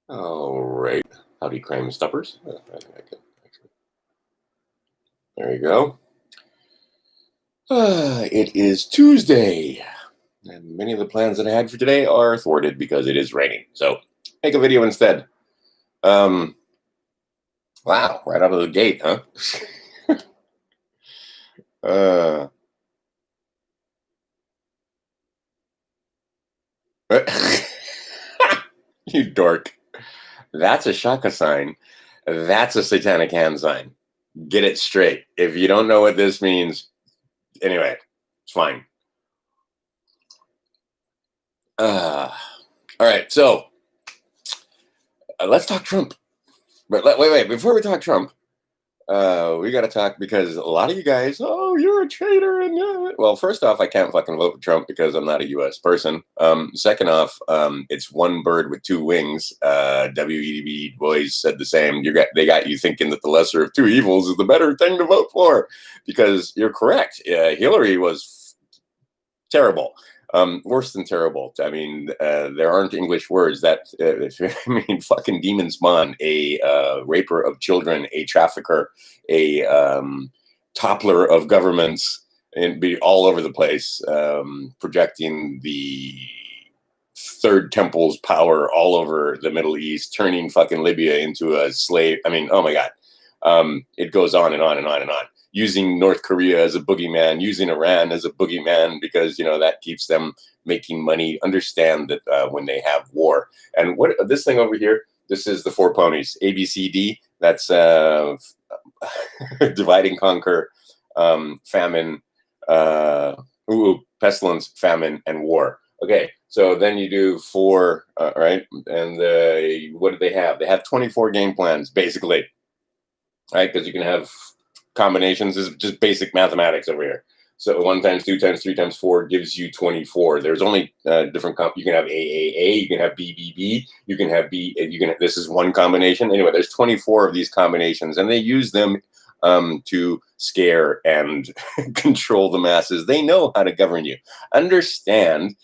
All right. Howdy, crime stoppers. I think I can actually. There you go. It is Tuesday, and many of the plans that I had for today are thwarted because it is raining. So, make a video instead. Um, wow, right out of the gate, huh? uh, you dork. That's a shaka sign. That's a satanic hand sign. Get it straight. If you don't know what this means, anyway, it's fine. Uh, all right, so let's talk Trump. But wait. Before we talk Trump, we got to talk because a lot of you guys, oh, you're a traitor, and well, first off, I can't fucking vote for Trump because I'm not a U.S. person. Second off, it's one bird with two wings. W.E.B. Boys said the same. They got you thinking that the lesser of two evils is the better thing to vote for because you're correct. Hillary was terrible. Worse than terrible. I mean, there aren't English words that, I mean, fucking demon spawn, a raper of children, a trafficker, a toppler of governments, and be all over the place, projecting the third temple's power all over the Middle East, turning fucking Libya into a slave. I mean, oh my God. It goes on and on and on and on. Using North Korea as a boogeyman, using Iran as a boogeyman because that keeps them making money. Understand that when they have war, and what this thing over here, this is the four ponies, ABCD. That's divide and conquer, famine, pestilence, famine, and war. Okay, so then you do four, right? And what do they have? They have 24 game plans, basically, right? Because you can have combinations. This is just basic mathematics over here. So 1 times 2 times 3 times 4 gives you 24. There's only different you can have AAA, you can have BBB, you can have B. This is one combination. Anyway, there's 24 of these combinations, and they use them to scare and control the masses. They know how to govern you. Understand.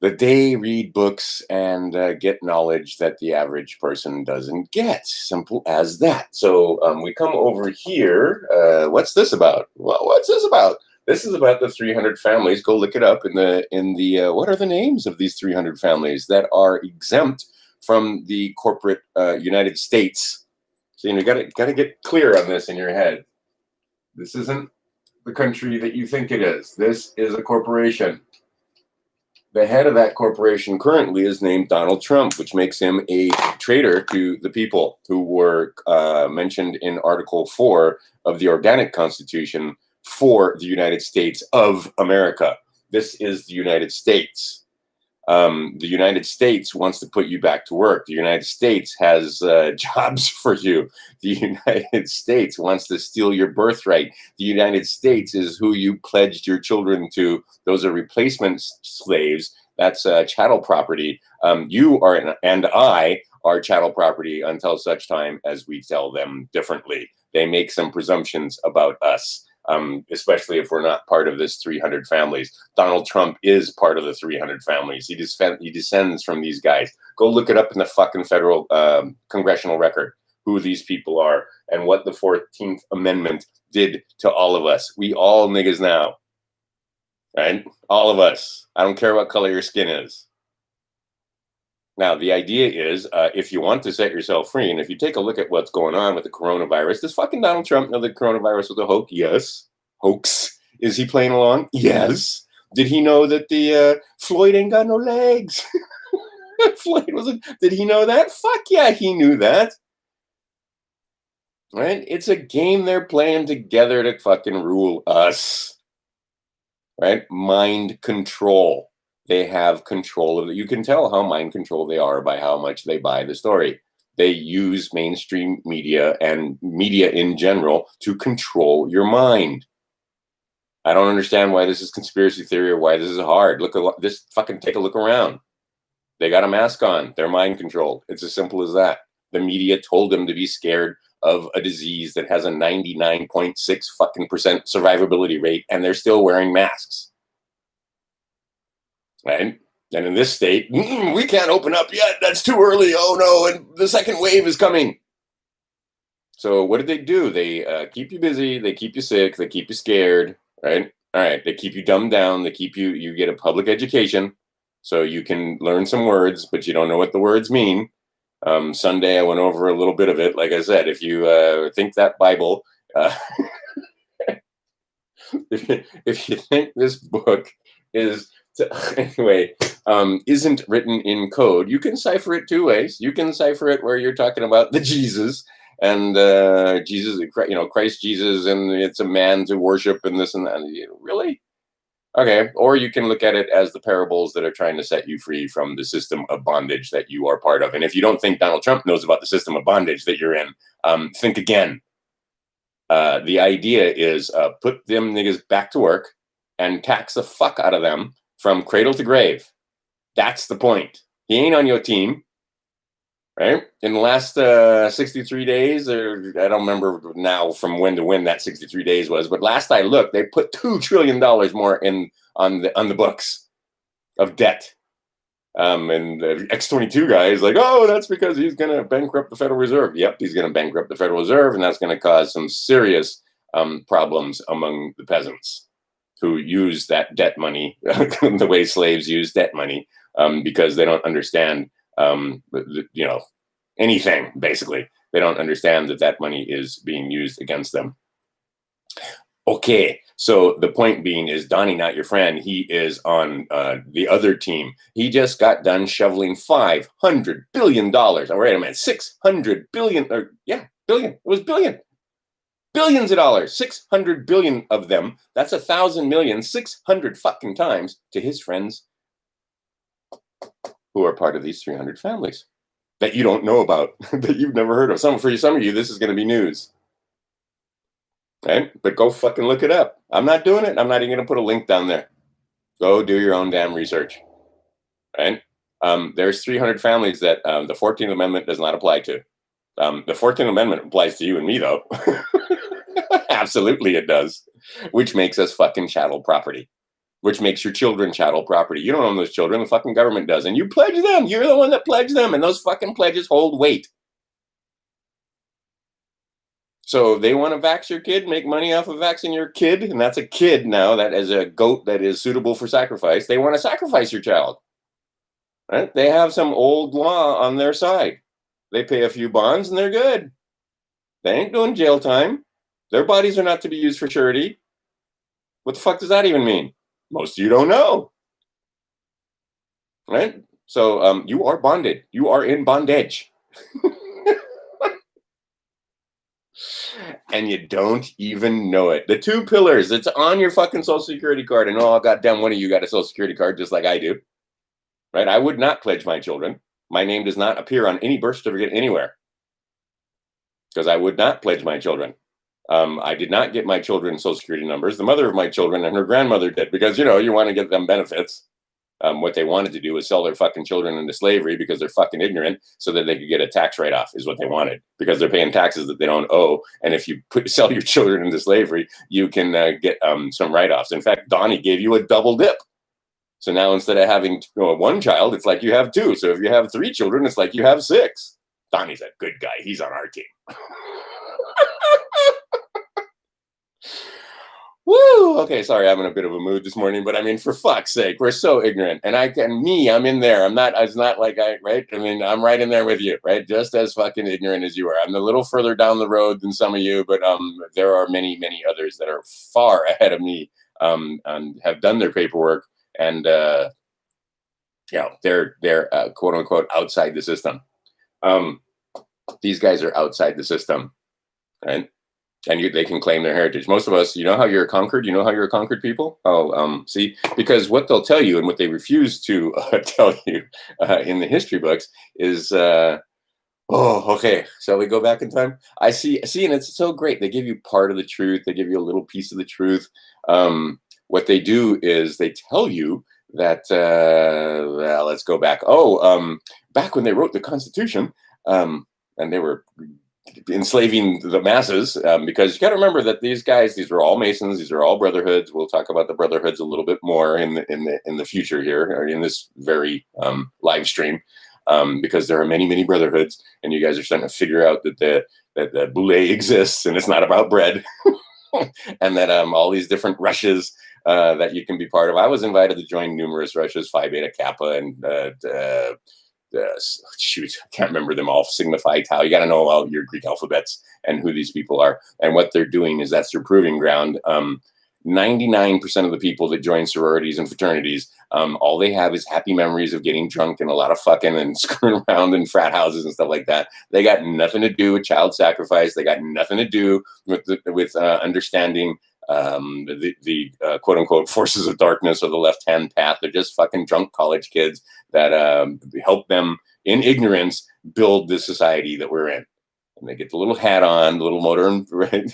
That they read books and get knowledge that the average person doesn't get. Simple as that. So we come over here. What's this about? Well, what's this about? This is about the 300 families. Go look it up in the. What are the names of these 300 families that are exempt from the corporate United States? So you got to get clear on this in your head. This isn't the country that you think it is. This is a corporation. The head of that corporation currently is named Donald Trump, which makes him a traitor to the people who were mentioned in Article 4 of the Organic Constitution for the United States of America. This is the United States. The United States wants to put you back to work. The United States has jobs for you. The United States wants to steal your birthright. The United States is who you pledged your children to. Those are replacement slaves. That's chattel property. You are, and I are chattel property until such time as we tell them differently. They make some presumptions about us. Especially if we're not part of this 300 families. Donald Trump is part of the 300 families. He descends from these guys. Go look it up in the fucking federal congressional record, who these people are and what the 14th Amendment did to all of us. We all niggas now, right? All of us. I don't care what color your skin is. Now, the idea is if you want to set yourself free, and if you take a look at what's going on with the coronavirus, does fucking Donald Trump know the coronavirus was a hoax? Yes. Hoax. Is he playing along? Yes. Did he know that the Floyd ain't got no legs? Floyd wasn't. Did he know that? Fuck yeah, he knew that. Right? It's a game they're playing together to fucking rule us. Right? Mind control. They have control of it. You can tell how mind control they are by how much they buy the story. They use mainstream media and media in general to control your mind. I don't understand why this is conspiracy theory or why this is hard. Look at this. Fucking take a look around. They got a mask on. They're mind controlled. It's as simple as that. The media told them to be scared of a disease that has a 99.6 fucking % survivability rate, and they're still wearing masks. Right? And in this state, we can't open up yet. That's too early. Oh no, and the second wave is coming. So what did they do? They keep you busy. They keep you sick. They keep you scared. Right? All right. They keep you dumbed down. They keep you. You get a public education, so you can learn some words, but you don't know what the words mean. Sunday, I went over a little bit of it. Like I said, if you think that Bible, if you think this book is anyway, isn't written in code, you can cipher it two ways. You can cipher it where you're talking about the Jesus and Jesus, Christ Jesus, and it's a man to worship and this and that. Really? Okay. Or you can look at it as the parables that are trying to set you free from the system of bondage that you are part of. And if you don't think Donald Trump knows about the system of bondage that you're in, think again. The idea is put them niggas back to work and tax the fuck out of them from cradle to grave. That's the point. He ain't on your team, right? In the last 63 days, or I don't remember now from when to when that 63 days was, but last I looked, they put $2 trillion more on the books of debt. And the X-22 guy is like, oh, that's because he's going to bankrupt the Federal Reserve. Yep, he's going to bankrupt the Federal Reserve, and that's going to cause some serious problems among the peasants who use that debt money the way slaves use debt money because they don't understand, anything, basically. They don't understand that money is being used against them. Okay, so the point being is Donnie, not your friend. He is on the other team. He just got done shoveling $500 billion. Oh, wait a minute, 600 billion. Billion. It was billion. Billions of dollars. 600 billion of them. That's 1,000 million. 600 fucking times to his friends who are part of these 300 families that you don't know about, that you've never heard of. For some of you, this is going to be news. Right? But go fucking look it up. I'm not doing it. I'm not even going to put a link down there. Go do your own damn research. Right? There's 300 families that the 14th Amendment does not apply to. The 14th Amendment applies to you and me, though. Absolutely it does. Which makes us fucking chattel property. Which makes your children chattel property. You don't own those children. The fucking government does. And you pledge them. You're the one that pledged them. And those fucking pledges hold weight. So they want to vax your kid, make money off of vaxing your kid, and that's a kid now, that is a goat that is suitable for sacrifice. They want to sacrifice your child. Right? They have some old law on their side. They pay a few bonds and they're good. They ain't doing jail time. Their bodies are not to be used for charity. What the fuck does that even mean? Most of you don't know. Right? So you are bonded. You are in bondage. And you don't even know it. The 2 pillars, it's on your fucking Social Security card. And oh, goddamn, one of you got a Social Security card just like I do. Right? I would not pledge my children. My name does not appear on any birth certificate anywhere. Because I would not pledge my children. I did not get my children Social Security numbers. The mother of my children and her grandmother did. Because, you want to get them benefits. What they wanted to do was sell their fucking children into slavery because they're fucking ignorant so that they could get a tax write-off is what they wanted, because they're paying taxes that they don't owe. And if you sell your children into slavery, you can get some write-offs. In fact, Donnie gave you a double dip. So now instead of having 1 child, it's like you have 2. So if you have 3 children, it's like you have 6. Donnie's a good guy. He's on our team. Woo! Okay, sorry, I'm in a bit of a mood this morning, but I mean, for fuck's sake, we're so ignorant. And I'm in there. It's not like right? I mean, I'm right in there with you, right? Just as fucking ignorant as you are. I'm a little further down the road than some of you, but there are many, many others that are far ahead of me and have done their paperwork. And, they're quote unquote outside the system. These guys are outside the system, right? And they can claim their heritage. Most of us, you know how you're conquered? You know how you're a conquered people? See, because what they'll tell you and what they refuse to tell you in the history books is, okay, shall we go back in time? I see, and it's so great. They give you part of the truth. They give you a little piece of the truth. What they do is they tell you that, let's go back. Back when they wrote the Constitution, and they were enslaving the masses, because you got to remember that these guys, these are all Masons, these are all brotherhoods. We'll talk about the brotherhoods a little bit more in the future here, or in this very live stream, because there are many brotherhoods, and you guys are starting to figure out that the boule exists, and it's not about bread, and that all these different rushes that you can be part of. I was invited to join numerous rushes, Phi Beta Kappa, and shoot, I can't remember them all. Sigma Phi Tau. You got to know all your Greek alphabets and who these people are and what they're doing. Is that's their proving ground. 99% of the people that join sororities and fraternities, all they have is happy memories of getting drunk and a lot of fucking and screwing around in frat houses and stuff like that. They got nothing to do with child sacrifice. They got nothing to do with understanding the quote unquote forces of darkness or the left hand path. They're just fucking drunk college kids that help them in ignorance build the society that we're in. And they get the little hat on, the little motor, right?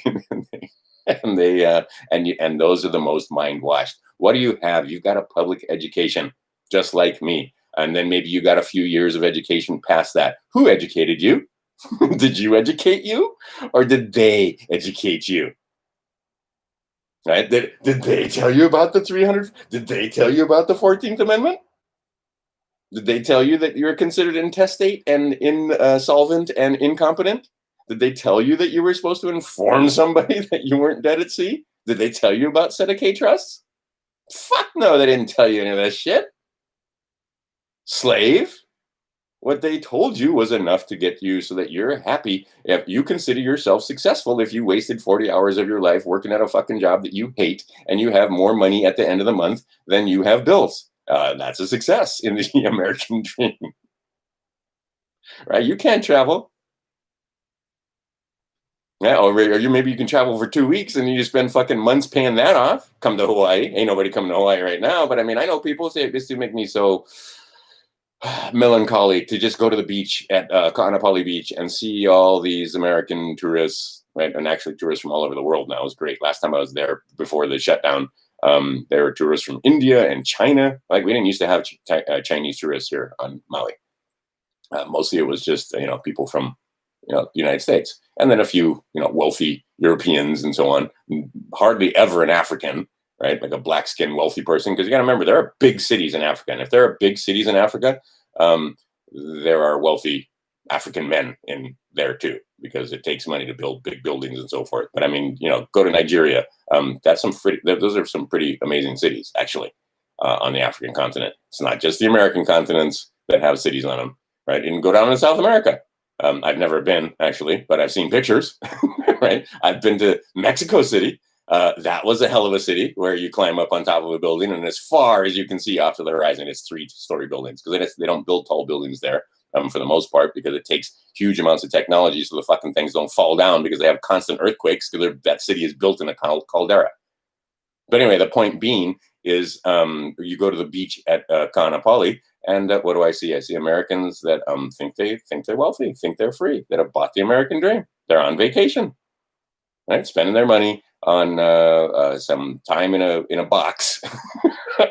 and those are the most mind washed. What do you have? You've got a public education, just like me. And then maybe you got a few years of education past that. Who educated you? Did you educate you? Or did they educate you? Right? Did they tell you about the 300? Did they tell you about the 14th Amendment? Did they tell you that you're considered intestate and insolvent and incompetent? Did they tell you that you were supposed to inform somebody that you weren't dead at sea? Did they tell you about Sedequé trusts? Fuck no, they didn't tell you any of that shit. Slave? What they told you was enough to get you so that you're happy. If you consider yourself successful, if you wasted 40 hours of your life working at a fucking job that you hate and you have more money at the end of the month than you have bills, that's a success in the American dream. Right? You can't travel. Yeah, or maybe you can travel for 2 weeks and you just spend fucking months paying that off. Come to Hawaii. Ain't nobody coming to Hawaii right now, but I mean, I know people say this to make me so melancholy to just go to the beach at Kaanapali Beach and see all these American tourists, right? And actually tourists from all over the world now. It was great. Last time I was there before the shutdown, there were tourists from India and China. Like, we didn't used to have Chinese tourists here on Maui. Mostly it was just, people from, the United States. And then a few, wealthy Europeans and so on. Hardly ever an African, right? Like a black-skinned wealthy person. Because you got to remember, there are big cities in Africa. And if there are big cities in Africa, there are wealthy African men in there too, because it takes money to build big buildings and so forth. But I mean, go to Nigeria. Those are some pretty amazing cities, actually, on the African continent. It's not just the American continents that have cities on them, right? And go down to South America. I've never been, actually, but I've seen pictures, right? I've been to Mexico City. That was a hell of a city where you climb up on top of a building, and as far as you can see off to the horizon, it's 3-story buildings, because they don't build tall buildings there for the most part, because it takes huge amounts of technology so the fucking things don't fall down, because they have constant earthquakes, because that city is built in a caldera. But anyway, the point being is you go to the beach at Kaanapali, and what do I see? I see Americans that think they're wealthy, think they're free, that have bought the American dream. They're on vacation, right? Spending their money on some time in a box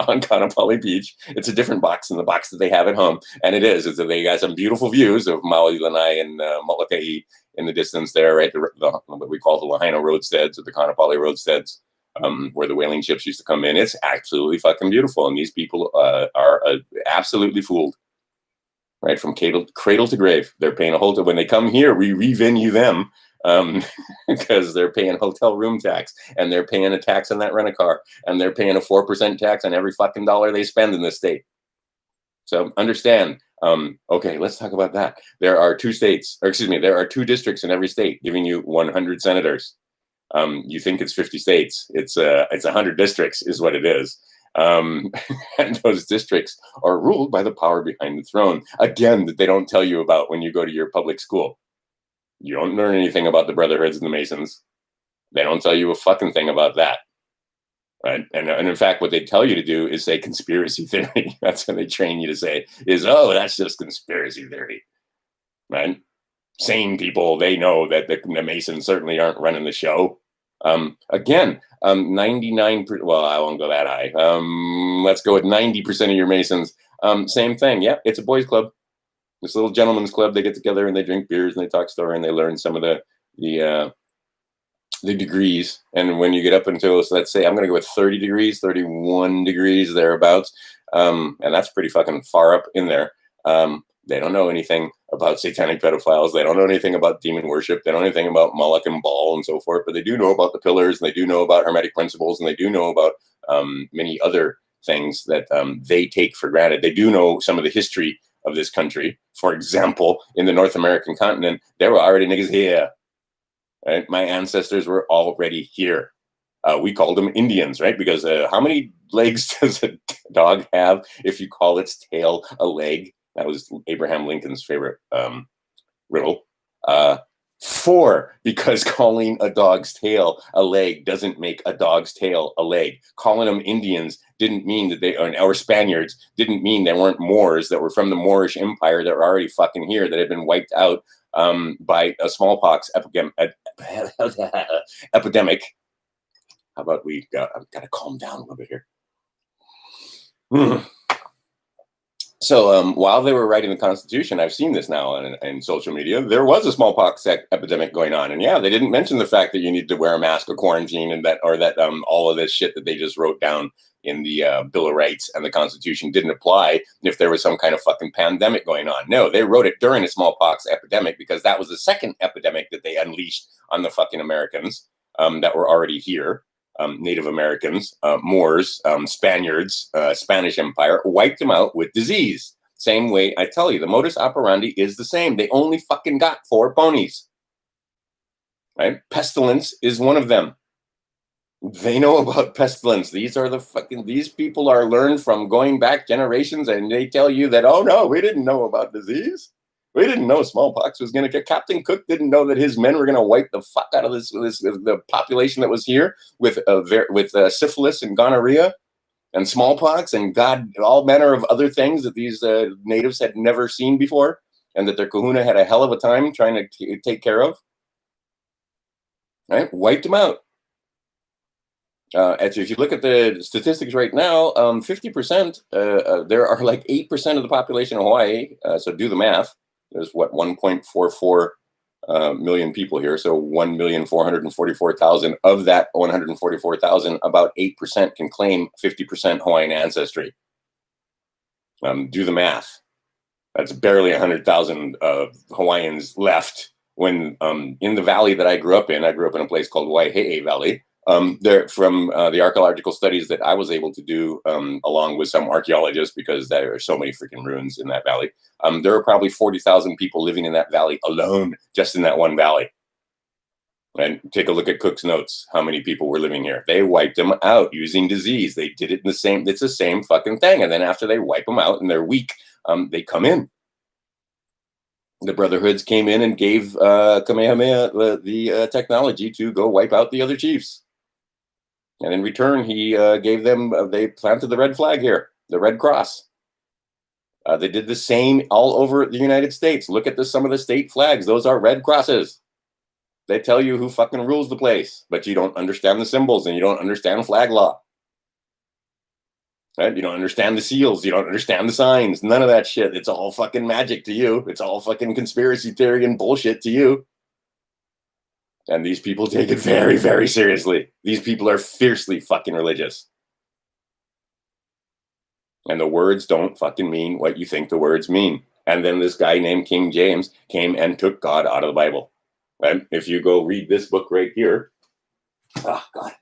on Kaanapali Beach. It's a different box than the box that they have at home, and it is. They got some beautiful views of Maui, Lanai, and Molokai in the distance there, right? What we call the Lahaina roadsteads, or the Kaanapali roadsteads. Where the whaling ships used to come in. It's absolutely fucking beautiful. And these people are absolutely fooled, right? From cradle to grave. They're paying a hotel. When they come here, we revenue them because they're paying hotel room tax, and they're paying a tax on that rent-a-car, and they're paying a 4% tax on every fucking dollar they spend in this state. So understand. Okay, let's talk about that. There are two districts in every state giving you 100 senators. You think it's 50 states. It's 100 districts is what it is. And those districts are ruled by the power behind the throne. Again, that they don't tell you about when you go to your public school. You don't learn anything about the Brotherhoods and the Masons. They don't tell you a fucking thing about that. Right? And in fact, what they tell you to do is say conspiracy theory. That's what they train you to say is, oh, that's just conspiracy theory. Right? Sane people, they know that the Masons certainly aren't running the show. 99%, well, I won't go that high. Let's go with 90% of your Masons. Same thing. Yeah, it's a boys club. This little gentleman's club. They get together and they drink beers and they talk story and they learn some of the degrees. And when you get up until, so let's say I'm going to go with 30 degrees, 31 degrees, thereabouts. And that's pretty fucking far up in there. They don't know anything about satanic pedophiles. They don't know anything about demon worship. They don't know anything about Moloch and Baal and so forth, but they do know about the pillars and they do know about Hermetic principles and they do know about many other things that they take for granted. They do know some of the history of this country. For example, in the North American continent, there were already niggas here. Right? My ancestors were already here. We called them Indians, right? Because how many legs does a dog have if you call its tail a leg? That was Abraham Lincoln's favorite riddle. 4, because calling a dog's tail a leg doesn't make a dog's tail a leg. Calling them Indians didn't mean that they, or Spaniards, didn't mean they weren't Moors that were from the Moorish Empire that were already fucking here, that had been wiped out by a smallpox epidemic. How about I've got to calm down a little bit here. So while they were writing the Constitution, I've seen this now in social media, there was a smallpox epidemic going on. And yeah, they didn't mention the fact that you need to wear a mask or quarantine and that all of this shit that they just wrote down in the Bill of Rights and the Constitution didn't apply if there was some kind of fucking pandemic going on. No, they wrote it during a smallpox epidemic because that was the second epidemic that they unleashed on the fucking Americans that were already here. Native Americans, Moors, Spaniards, Spanish Empire, wiped them out with disease. Same way, I tell you, the modus operandi is the same. They only fucking got 4 ponies. Right? Pestilence is one of them. They know about pestilence. These people are learned from going back generations, and they tell you that, oh no, we didn't know about disease. We didn't know smallpox was going to get. Captain Cook didn't know that his men were going to wipe the fuck out of the population that was here with syphilis and gonorrhea and smallpox and God, all manner of other things that these natives had never seen before, and that their kahuna had a hell of a time trying to take care of. Right, wiped them out. If you look at the statistics right now, 50%. There are like 8% of the population of Hawaii. So do the math. There's 1.44 million people here. So 1,444,000 of that 144,000, about 8% can claim 50% Hawaiian ancestry. Do the math. That's barely 100,000 Hawaiians left. When in the valley that I grew up in a place called Waihe'e Valley. There, from the archaeological studies that I was able to do, along with some archaeologists, because there are so many freaking ruins in that valley, there are probably 40,000 people living in that valley alone, just in that one valley. And take a look at Cook's notes, how many people were living here. They wiped them out using disease. They did it it's the same fucking thing. And then after they wipe them out and they're weak, they come in. The Brotherhoods came in and gave Kamehameha the technology to go wipe out the other chiefs. And in return, he gave them, they planted the red flag here, the Red Cross. They did the same all over the United States. Look at some of the state flags. Those are red crosses. They tell you who fucking rules the place, but you don't understand the symbols and you don't understand flag law. Right? You don't understand the seals. You don't understand the signs. None of that shit. It's all fucking magic to you. It's all fucking conspiracy theory and bullshit to you. And these people take it very, very seriously. These people are fiercely fucking religious. And the words don't fucking mean what you think the words mean. And then this guy named King James came and took God out of the Bible. And if you go read this book right here, oh God.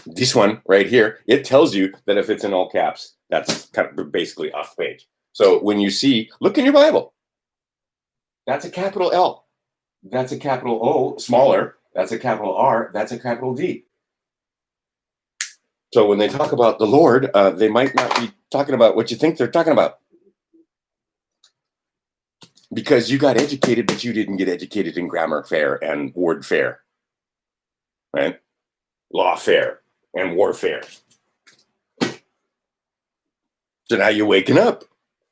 This one right here, it tells you that if it's in all caps, that's kind of basically off page. So when you see, look in your Bible. That's a capital L. That's a capital O, smaller. That's a capital R. That's a capital D. So when they talk about the Lord, they might not be talking about what you think they're talking about. Because you got educated, but you didn't get educated in grammar fair and word fair. Right? Law fair and warfare. So now you're waking up.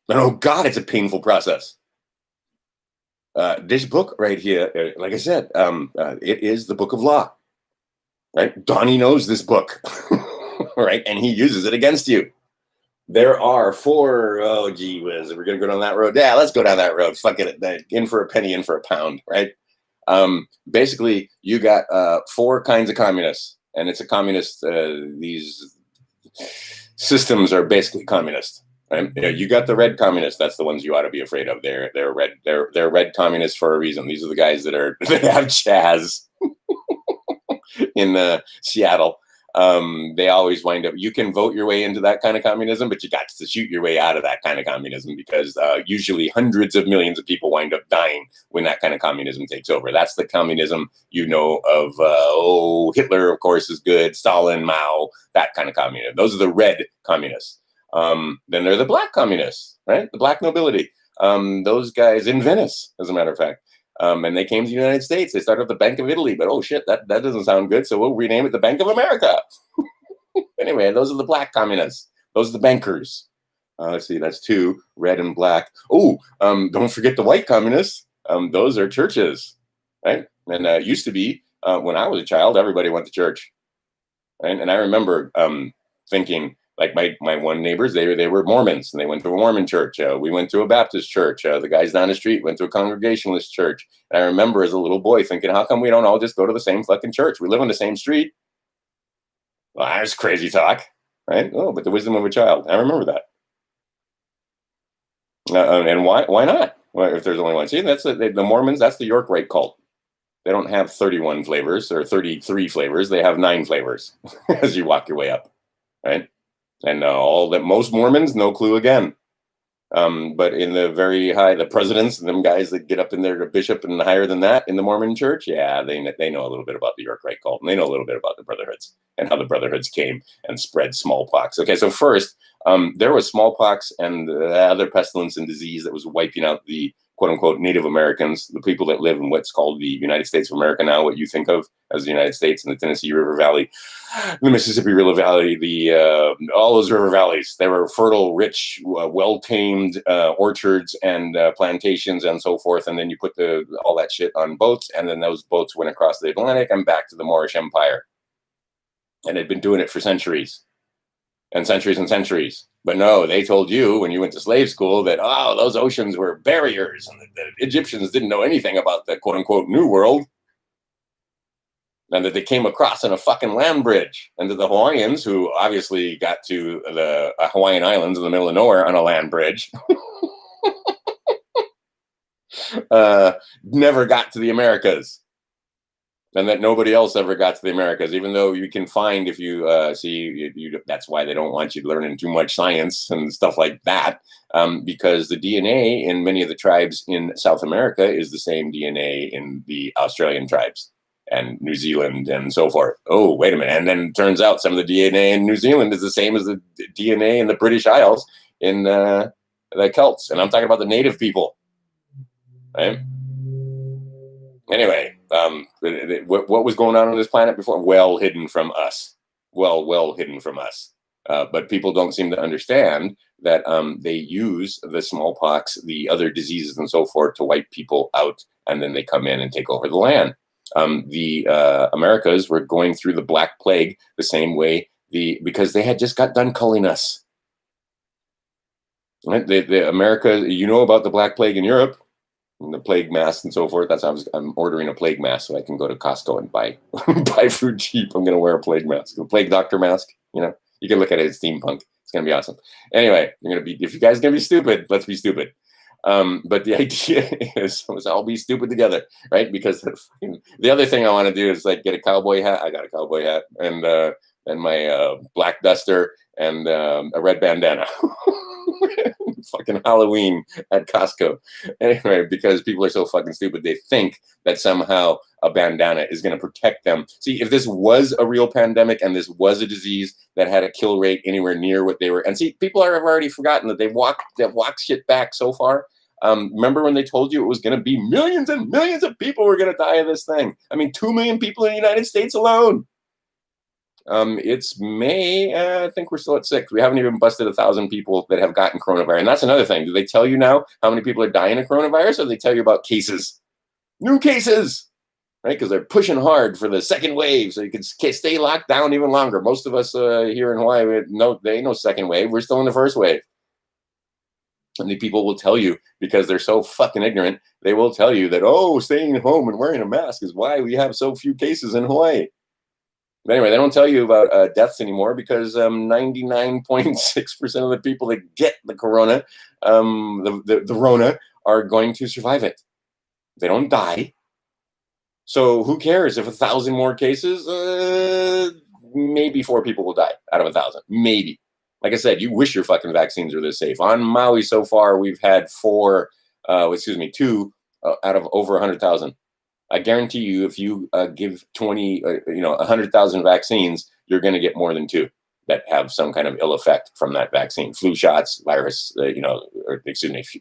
And oh God, it's a painful process. This book right here, like I said, it is the book of law. Right? Donnie knows this book. Right? And he uses it against you. There are four. Oh, gee whiz. We're going to go down that road. Yeah, let's go down that road. Fuck it. In for a penny, in for a pound, right? Basically, you got four kinds of communists, and it's a communist. These systems are basically communist. Right? You got the red communists. That's the ones you ought to be afraid of. They're red. They're red communists for a reason. These are the guys that have Chaz in Seattle. They always wind up. You can vote your way into that kind of communism, but you got to shoot your way out of that kind of communism because usually hundreds of millions of people wind up dying when that kind of communism takes over. That's the communism of Hitler, of course, is good. Stalin, Mao, that kind of communism. Those are the red communists. Then there are the black communists, right? The black nobility. Those guys in Venice, as a matter of fact. And they came to the United States. They started the Bank of Italy, but oh shit, that doesn't sound good. So we'll rename it the Bank of America. Anyway, those are the black communists. Those are the bankers. Let's see, that's two, red and black. Oh, don't forget the white communists. Those are churches, right? And used to be, when I was a child, everybody went to church. Right? And I remember thinking, like my one neighbors, they were Mormons, and they went to a Mormon church. We went to a Baptist church. The guys down the street went to a Congregationalist church. And I remember as a little boy thinking, how come we don't all just go to the same fucking church? We live on the same street. Well, that's crazy talk, right? Oh, but the wisdom of a child. I remember that. And why not? Well, if there's only one. See, that's the Mormons. That's the York Rite cult. They don't have 31 flavors or 33 flavors. They have 9 flavors as you walk your way up, right? And most Mormons, no clue again. But in the very high, the presidents, them guys that get up in there to bishop and higher than that in the Mormon church, yeah, they know a little bit about the York Rite cult, and they know a little bit about the Brotherhoods and how the Brotherhoods came and spread smallpox. Okay, so first, there was smallpox and other pestilence and disease that was wiping out the quote-unquote Native Americans, the people that live in what's called the United States of America now, what you think of as the United States, and the Tennessee River Valley, the Mississippi River Valley, all those river valleys. They were fertile, rich, well-tamed orchards and plantations and so forth, and then you put all that shit on boats, and then those boats went across the Atlantic and back to the Moorish Empire. And they'd been doing it for centuries and centuries and centuries. But no, they told you when you went to slave school that, those oceans were barriers and the Egyptians didn't know anything about the quote-unquote New World, and that they came across in a fucking land bridge, and that the Hawaiians, who obviously got to the Hawaiian Islands in the middle of nowhere on a land bridge, never got to the Americas. And that nobody else ever got to the Americas, even though you can find, if you that's why they don't want you learning too much science and stuff like that, because the DNA in many of the tribes in South America is the same DNA in the Australian tribes and New Zealand and so forth. Oh, wait a minute. And then it turns out some of the DNA in New Zealand is the same as the DNA in the British Isles in the Celts. And I'm talking about the native people, right? Anyway, what was going on this planet before? Well hidden from us. Well hidden from us. But people don't seem to understand that they use the smallpox, the other diseases and so forth to wipe people out, and then they come in and take over the land. The Americas were going through the Black Plague the same way because they had just got done culling us. Right? The America, you know about the Black Plague in Europe. The plague mask and so forth. That's how I'm ordering a plague mask so I can go to Costco and buy food cheap. I'm going to wear a plague mask, a plague doctor mask. You can look at it as steampunk. It's going to be awesome. Anyway, if you guys are going to be stupid, let's be stupid. But the idea is I'll be stupid together, right? Because the other thing I want to do is like get a cowboy hat. I got a cowboy hat and my black duster and a red bandana. Fucking Halloween at Costco. Anyway, because people are so fucking stupid, they think that somehow a bandana is going to protect them. See, if this was a real pandemic and this was a disease that had a kill rate anywhere near what they were, and see, people have already forgotten that they've walked shit back so far. Remember when they told you it was going to be millions and millions of people were going to die of this thing? I mean, 2 million people in the United States alone. It's May. I think we're still at 6. We haven't even busted 1,000 people that have gotten coronavirus. And that's another thing. Do they tell you now how many people are dying of coronavirus, or do they tell you about cases? New cases. right? Because they're pushing hard for the second wave, so you can stay locked down even longer. Most of us here in Hawaii, there ain't no second wave. We're still in the first wave. And the people will tell you, because they're so fucking ignorant, they will tell you that, oh, staying home and wearing a mask is why we have so few cases in Hawaii. But anyway, they don't tell you about deaths anymore, because 99.6% of the people that get the corona, the Rona, are going to survive it. They don't die. So who cares if 1,000 more cases? Maybe 4 people will die out of 1,000. Maybe. Like I said, you wish your fucking vaccines were this safe. On Maui so far, we've had 2 out of over 100,000. I guarantee you, if you give 100,000 vaccines, you're going to get more than 2 that have some kind of ill effect from that vaccine. Flu shots,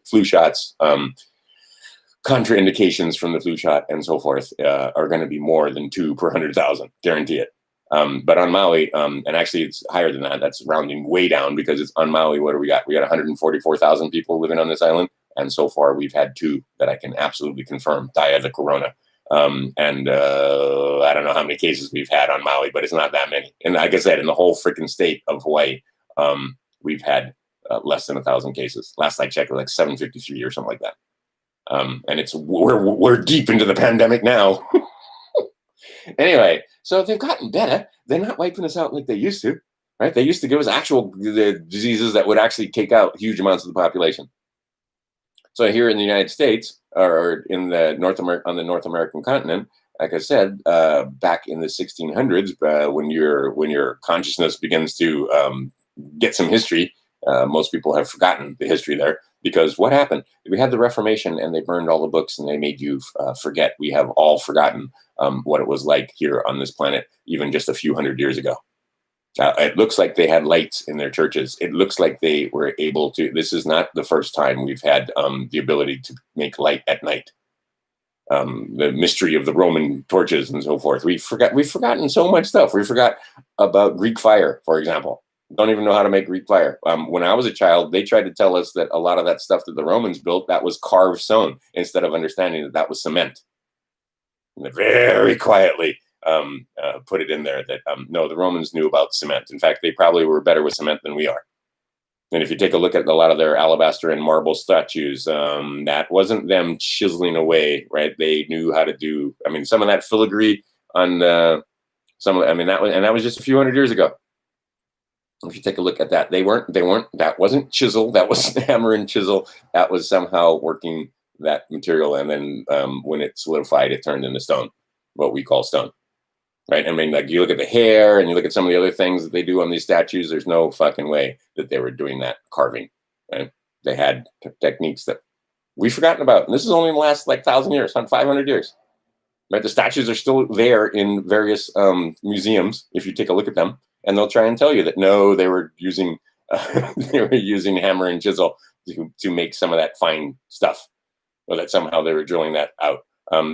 flu shots, contraindications from the flu shot, and so forth, are going to be more than 2 per 100,000. Guarantee it. But on Maui, and actually it's higher than that. That's rounding way down, because it's on Maui. What do we got? We got 144,000 people living on this island, and so far we've had 2 that I can absolutely confirm die of the corona. I don't know how many cases we've had on Maui, but it's not that many. And like I said, in the whole freaking state of Hawaii, we've had less than 1,000 cases. Last I checked, it was like 753 or something like that. And we're deep into the pandemic now. Anyway, so they've gotten better. They're not wiping us out like they used to, right? They used to give us actual diseases that would actually take out huge amounts of the population. So here in the United States, or in the North American continent, like I said, back in the 1600s, when your consciousness begins to get some history, most people have forgotten the history there, because what happened? We had the Reformation, and they burned all the books, and they made you forget. We have all forgotten what it was like here on this planet, even just a few hundred years ago. It looks like they had lights in their churches. It looks like they were able to. This is not the first time we've had the ability to make light at night. The mystery of the Roman torches and so forth. We've forgotten so much stuff. We forgot about Greek fire, for example. Don't even know how to make Greek fire. When I was a child, they tried to tell us that a lot of that stuff that the Romans built, that was carved stone, instead of understanding that was cement. And they very quietly put it in there that no, the Romans knew about cement. In fact, they probably were better with cement than we are. And if you take a look at a lot of their alabaster and marble statues, that wasn't them chiseling away, right? They knew how to do. I mean, some of that filigree on that was just a few hundred years ago. If you take a look at that, that wasn't chisel. That was hammer and chisel. That was somehow working that material. And then when it solidified, it turned into stone, what we call stone. Right? I mean, like, you look at the hair and you look at some of the other things that they do on these statues, there's no fucking way that they were doing that carving. Right? They had techniques that we've forgotten about. And this is only in the last 1,000 years, 500 years. Right? The statues are still there in various museums, if you take a look at them. And they'll try and tell you that, no, they were using hammer and chisel to make some of that fine stuff, or that somehow they were drilling that out.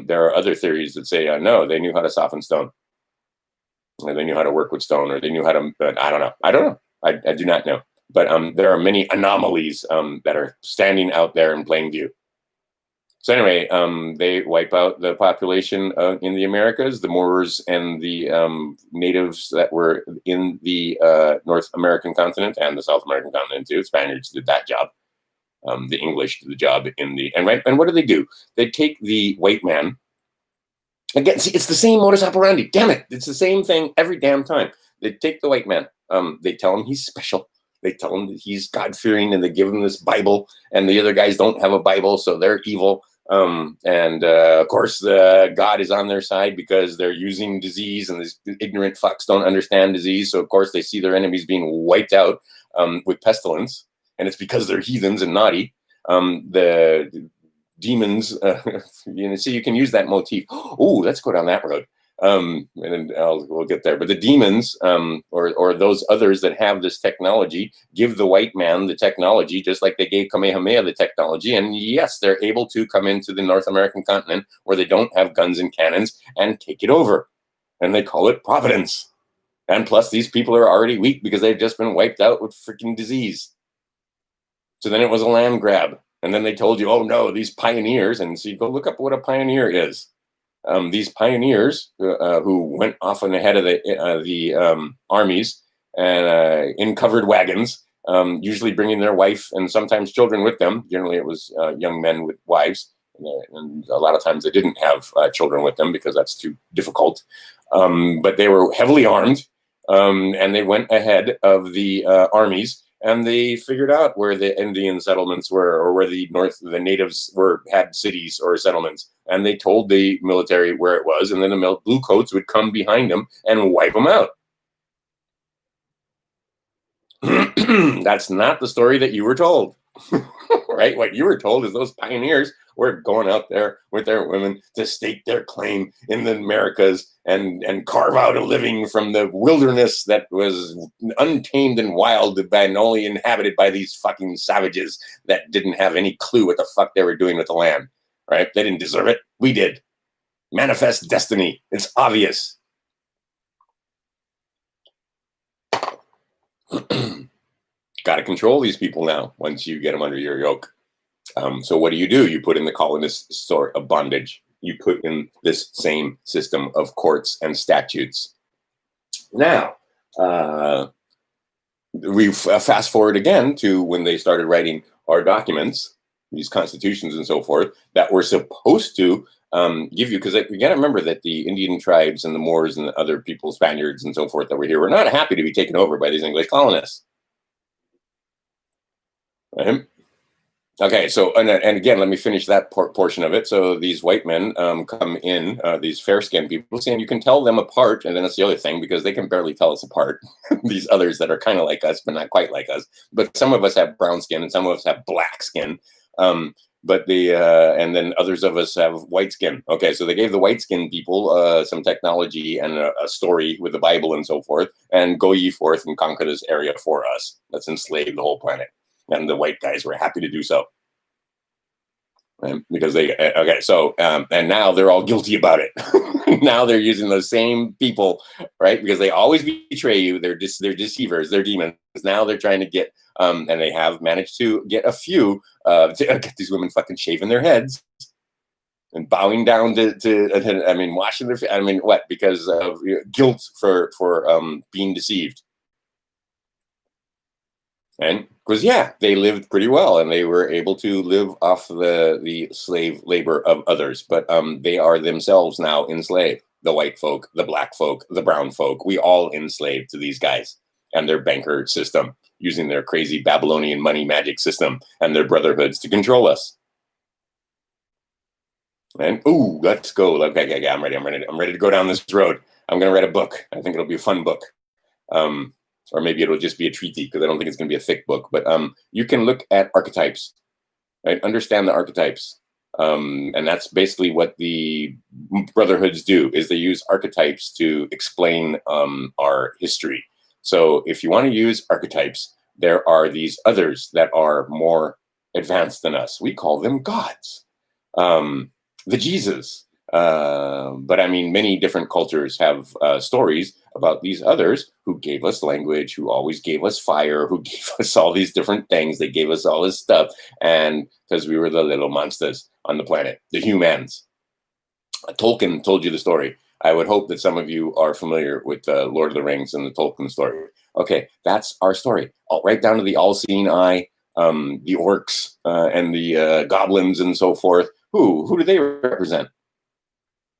There are other theories that say, no, they knew how to soften stone. Or they knew how to work with stone, or they knew how to, but I don't know. I do not know. But there are many anomalies that are standing out there in plain view. So anyway, they wipe out the population in the Americas, the Moors and the natives that were in the North American continent and the South American continent too. Spaniards did that job. The English did the job and what do? They take the white man. Again, see, it's the same modus operandi. Damn it. It's the same thing every damn time. They take the white man. They tell him he's special. They tell him that he's God-fearing, and they give him this Bible, and the other guys don't have a Bible, so they're evil. Of course, God is on their side, because they're using disease, and these ignorant fucks don't understand disease. So, of course, they see their enemies being wiped out with pestilence, and it's because they're heathens and naughty. The demons, see, you can use that motif. Oh, let's go down that road. And then we'll get there. But the demons, or those others that have this technology, give the white man the technology, just like they gave Kamehameha the technology. And yes, they're able to come into the North American continent where they don't have guns and cannons and take it over. And they call it Providence. And plus, these people are already weak because they've just been wiped out with freaking disease. So then it was a land grab. And then they told you, oh no, these pioneers. And so you go look up what a pioneer is. These pioneers who went off on the head of the armies and in covered wagons, usually bringing their wife and sometimes children with them. Generally, it was young men with wives, and a lot of times they didn't have children with them because that's too difficult. But they were heavily armed, and they went ahead of the armies, and they figured out where the Indian settlements were, or where the natives had cities or settlements, and they told the military where it was, and then the blue coats would come behind them and wipe them out. That's not the story that you were told. Right? What you were told is those pioneers were going out there with their women to stake their claim in the Americas and carve out a living from the wilderness that was untamed and wild and only inhabited by these fucking savages that didn't have any clue what the fuck they were doing with the land. Right? They didn't deserve it. We did. Manifest destiny. It's obvious. Got to control these people now once you get them under your yoke. So what do? You put in the colonist sort of bondage. You put in this same system of courts and statutes. Now, we fast forward again to when they started writing our documents, these constitutions and so forth, that were supposed to give you, because you got to remember that the Indian tribes and the Moors and the other people, Spaniards and so forth that were here, were not happy to be taken over by these English colonists. Right? Okay, so and again, let me finish that portion of it. So these white men come in, these fair-skinned people, saying you can tell them apart, and then that's the other thing, because they can barely tell us apart. These others that are kind of like us, but not quite like us. But some of us have brown skin, and some of us have black skin. And then others of us have white skin. Okay, so they gave the white skin people some technology and a story with the Bible and so forth, and go ye forth and conquer this area for us. Let's enslave the whole planet. And the white guys were happy to do so. Because and now they're all guilty about it. Now they're using those same people, right? Because they always betray you. They're deceivers. They're demons. Now they're trying to get, and they have managed to get a few to get these women fucking shaving their heads and bowing down to washing their face. What? Because of guilt for being deceived. And because, they lived pretty well and they were able to live off the slave labor of others. But they are themselves now enslaved. The white folk, the black folk, the brown folk, we all enslaved to these guys and their banker system, using their crazy Babylonian money magic system and their brotherhoods to control us. And, let's go. Okay, I'm ready. I'm ready to go down this road. I'm going to write a book. I think it'll be a fun book. Or maybe it'll just be a treaty, because I don't think it's going to be a thick book. But you can look at archetypes, right? Understand the archetypes. And that's basically what the brotherhoods do, is they use archetypes to explain our history. So if you want to use archetypes, there are these others that are more advanced than us. We call them gods. The Jesus. But many different cultures have stories about these others who gave us language, who always gave us fire, who gave us all these different things. They gave us all this stuff, and because we were the little monsters on the planet, the humans. Tolkien told you the story. I would hope that some of you are familiar with Lord of the Rings and the Tolkien story. Okay, that's our story, right down to the all-seeing eye, the orcs and the goblins and so forth. Who do they represent?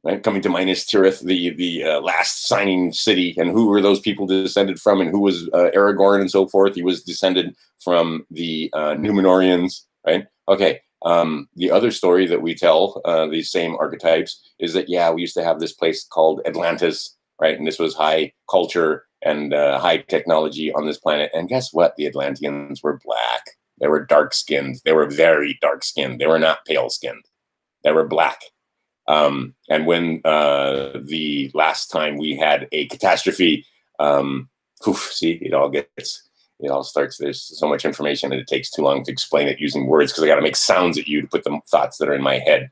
Right? Coming to Minas Tirith, the last signing city, and who were those people descended from, and who was Aragorn and so forth? He was descended from the Numenorians, right? Okay. The other story that we tell, these same archetypes, is that we used to have this place called Atlantis, right? And this was high culture and high technology on this planet. And guess what? The Atlanteans were black. They were dark skinned. They were very dark skinned. They were not pale skinned. They were black. And when the last time we had a catastrophe, it all starts. There's so much information and it takes too long to explain it using words, because I got to make sounds at you to put the thoughts that are in my head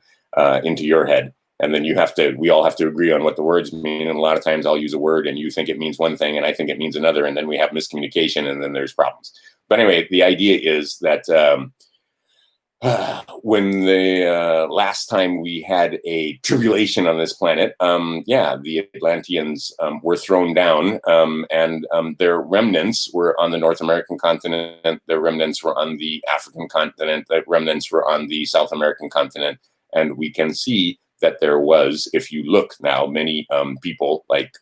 into your head. And then we all have to agree on what the words mean. And a lot of times I'll use a word and you think it means one thing and I think it means another. And then we have miscommunication and then there's problems. But anyway, the idea is that when the last time we had a tribulation on this planet, yeah, the Atlanteans were thrown down, and their remnants were on the North American continent, their remnants were on the African continent, their remnants were on the South American continent, and we can see that there was, if you look now, many people like,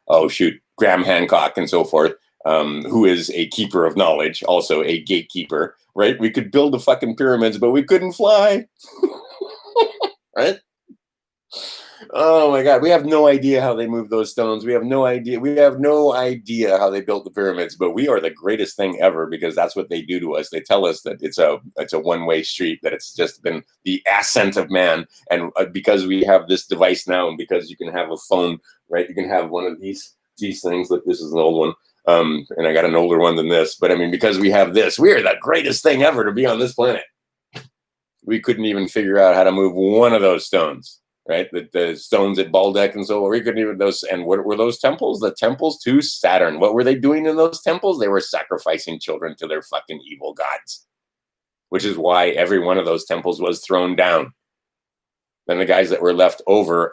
oh shoot, Graham Hancock and so forth, who is a keeper of knowledge, also a gatekeeper, right? We could build the fucking pyramids, but we couldn't fly, right? Oh my God, we have no idea how they moved those stones. We have no idea. We have no idea how they built the pyramids, but we are the greatest thing ever because that's what they do to us. They tell us that it's a one-way street, that it's just been the ascent of man. And because we have this device now, and because you can have a phone, right? You can have one of these things. Look, this is an old one. And I got an older one than this, but I mean, because we have this, we are the greatest thing ever to be on this planet. We couldn't even figure out how to move one of those stones, right? The stones at Baalbek and so on, we couldn't even those. And what were those temples? The temples to Saturn. What were they doing in those temples? They were sacrificing children to their fucking evil gods, which is why every one of those temples was thrown down. Then the guys that were left over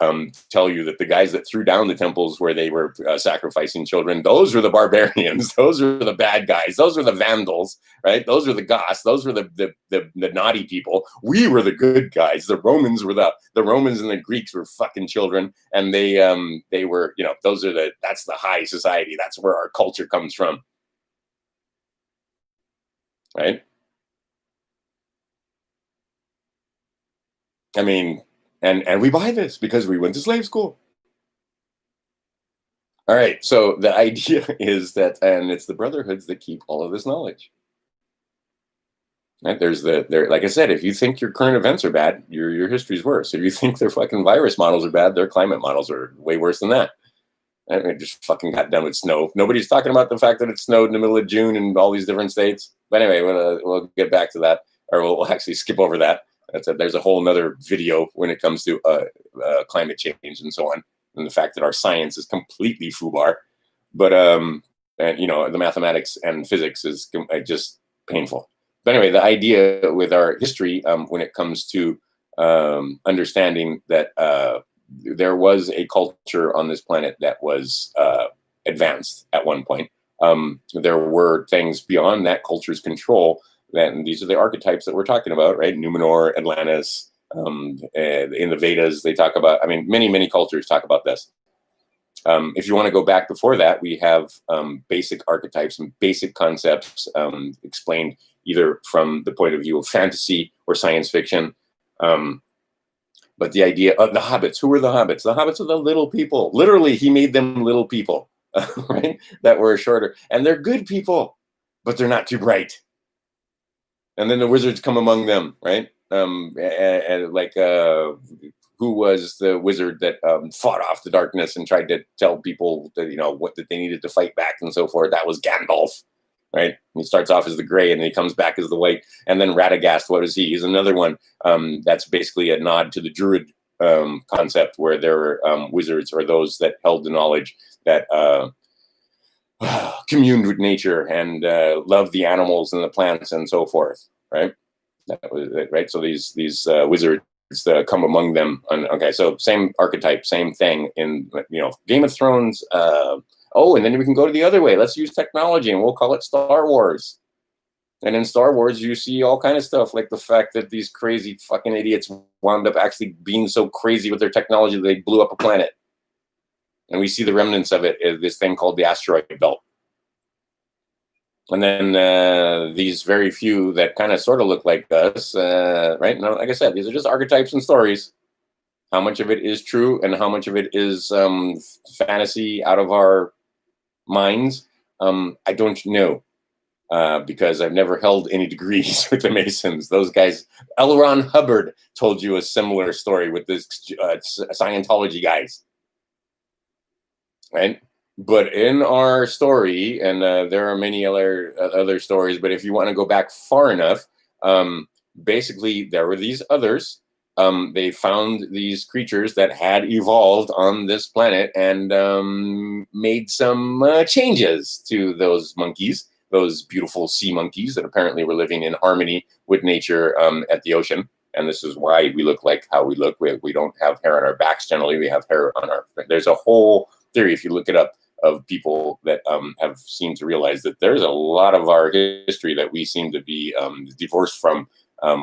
tell you that the guys that threw down the temples where they were sacrificing children, those were the barbarians. Those were the bad guys. Those were the Vandals, right? Those were the Goths. Those were the naughty people. We were the good guys. The Romans were the Romans and the Greeks were fucking children, and they were, you know, that's the high society. That's where our culture comes from, right? I mean. And we buy this because we went to slave school. All right. So the idea is that, and it's the brotherhoods that keep all of this knowledge. Right? Like I said, if you think your current events are bad, your history's worse. If you think their fucking virus models are bad, their climate models are way worse than that. And it just fucking got done with snow. Nobody's talking about the fact that it snowed in the middle of June in all these different states. But anyway, we'll get back to that, or we'll actually skip over that. There's a whole nother video when it comes to climate change and so on, and the fact that our science is completely foobar. But and, you know, the mathematics and physics is just painful. But anyway, the idea with our history, when it comes to understanding that there was a culture on this planet that was advanced at one point. There were things beyond that culture's control. And these are the archetypes that we're talking about, right? Numenor, Atlantis, in the Vedas, they talk about, I mean, many cultures talk about this. If you want to go back before that, we have basic archetypes and basic concepts explained either from the point of view of fantasy or science fiction. But the idea of the hobbits, who were the hobbits? The hobbits are the little people. Literally, he made them little people, right? That were shorter. And they're good people, but they're not too bright. And then the wizards come among them, right? And like, who was the wizard that fought off the darkness and tried to tell people that, you know, that they needed to fight back and so forth? That was Gandalf, right? He starts off as the gray and then he comes back as the white. And then Radagast, what is he? He's another one that's basically a nod to the Druid concept, where there were wizards or those that held the knowledge that communed with nature and loved the animals and the plants and so forth, right? That was it, right? So these wizards come among them. Okay, so same archetype, same thing in, you know, Game of Thrones. Oh, and then we can go to the other way. Let's use technology, and we'll call it Star Wars. And in Star Wars, you see all kind of stuff, like the fact that these crazy fucking idiots wound up actually being so crazy with their technology that they blew up a planet. And we see the remnants of it in this thing called the asteroid belt. And then these very few that kind of sort of look like us, right? Now, like I said, these are just archetypes and stories. How much of it is true and how much of it is fantasy out of our minds, I don't know. Because I've never held any degrees with the Masons. Those guys, L. Ron Hubbard told you a similar story with this Scientology guys. Right? But in our story, and there are many other stories, but if you want to go back far enough, basically there were these others. They found these creatures that had evolved on this planet and made some changes to those monkeys those beautiful sea monkeys that apparently were living in harmony with nature at the ocean. And this is why we look like how we look. We don't have hair on our backs generally. We have hair on our. There's a whole theory, if you look it up, of people that have seemed to realize that there's a lot of our history that we seem to be divorced from,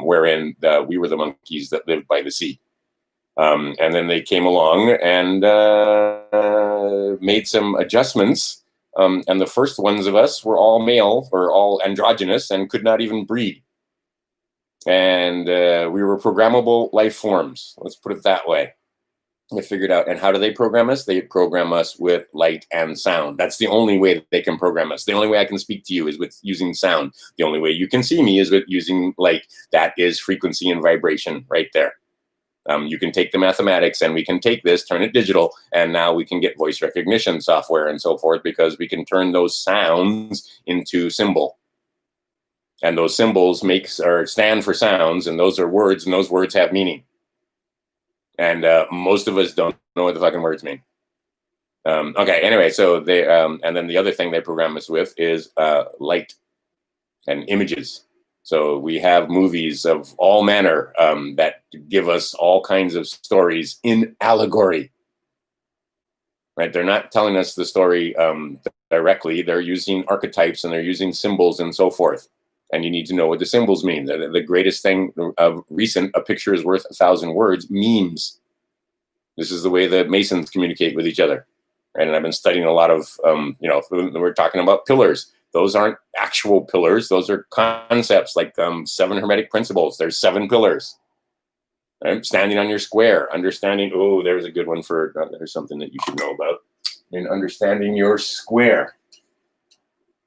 wherein we were the monkeys that lived by the sea. And then they came along and made some adjustments. And the first ones of us were all male, or all androgynous, and could not even breed. And we were programmable life forms. Let's put it that way. They figured out. And how do they program us? They program us with light and sound. That's the only way that they can program us. The only way I can speak to you is with using sound. The only way you can see me is with using light. That is frequency and vibration right there. You can take the mathematics and we can take this, turn it digital, and now we can get voice recognition software and so forth, because we can turn those sounds into symbol. And those symbols stand for sounds, and those are words, and those words have meaning. And most of us don't know what the fucking words mean. Okay, anyway, so they, and then the other thing they program us with is light and images. So we have movies of all manner that give us all kinds of stories in allegory. Right? They're not telling us the story directly. They're using archetypes and they're using symbols and so forth. And you need to know what the symbols mean. The greatest thing of recent, a picture is worth 1,000 words, memes. This is the way that Masons communicate with each other. And I've been studying a lot of, we're talking about pillars. Those aren't actual pillars. Those are concepts like 7 Hermetic principles. There's 7 pillars. Right? Standing on your square, understanding. Oh, there's a good one for, there's something that you should know about. In understanding your square.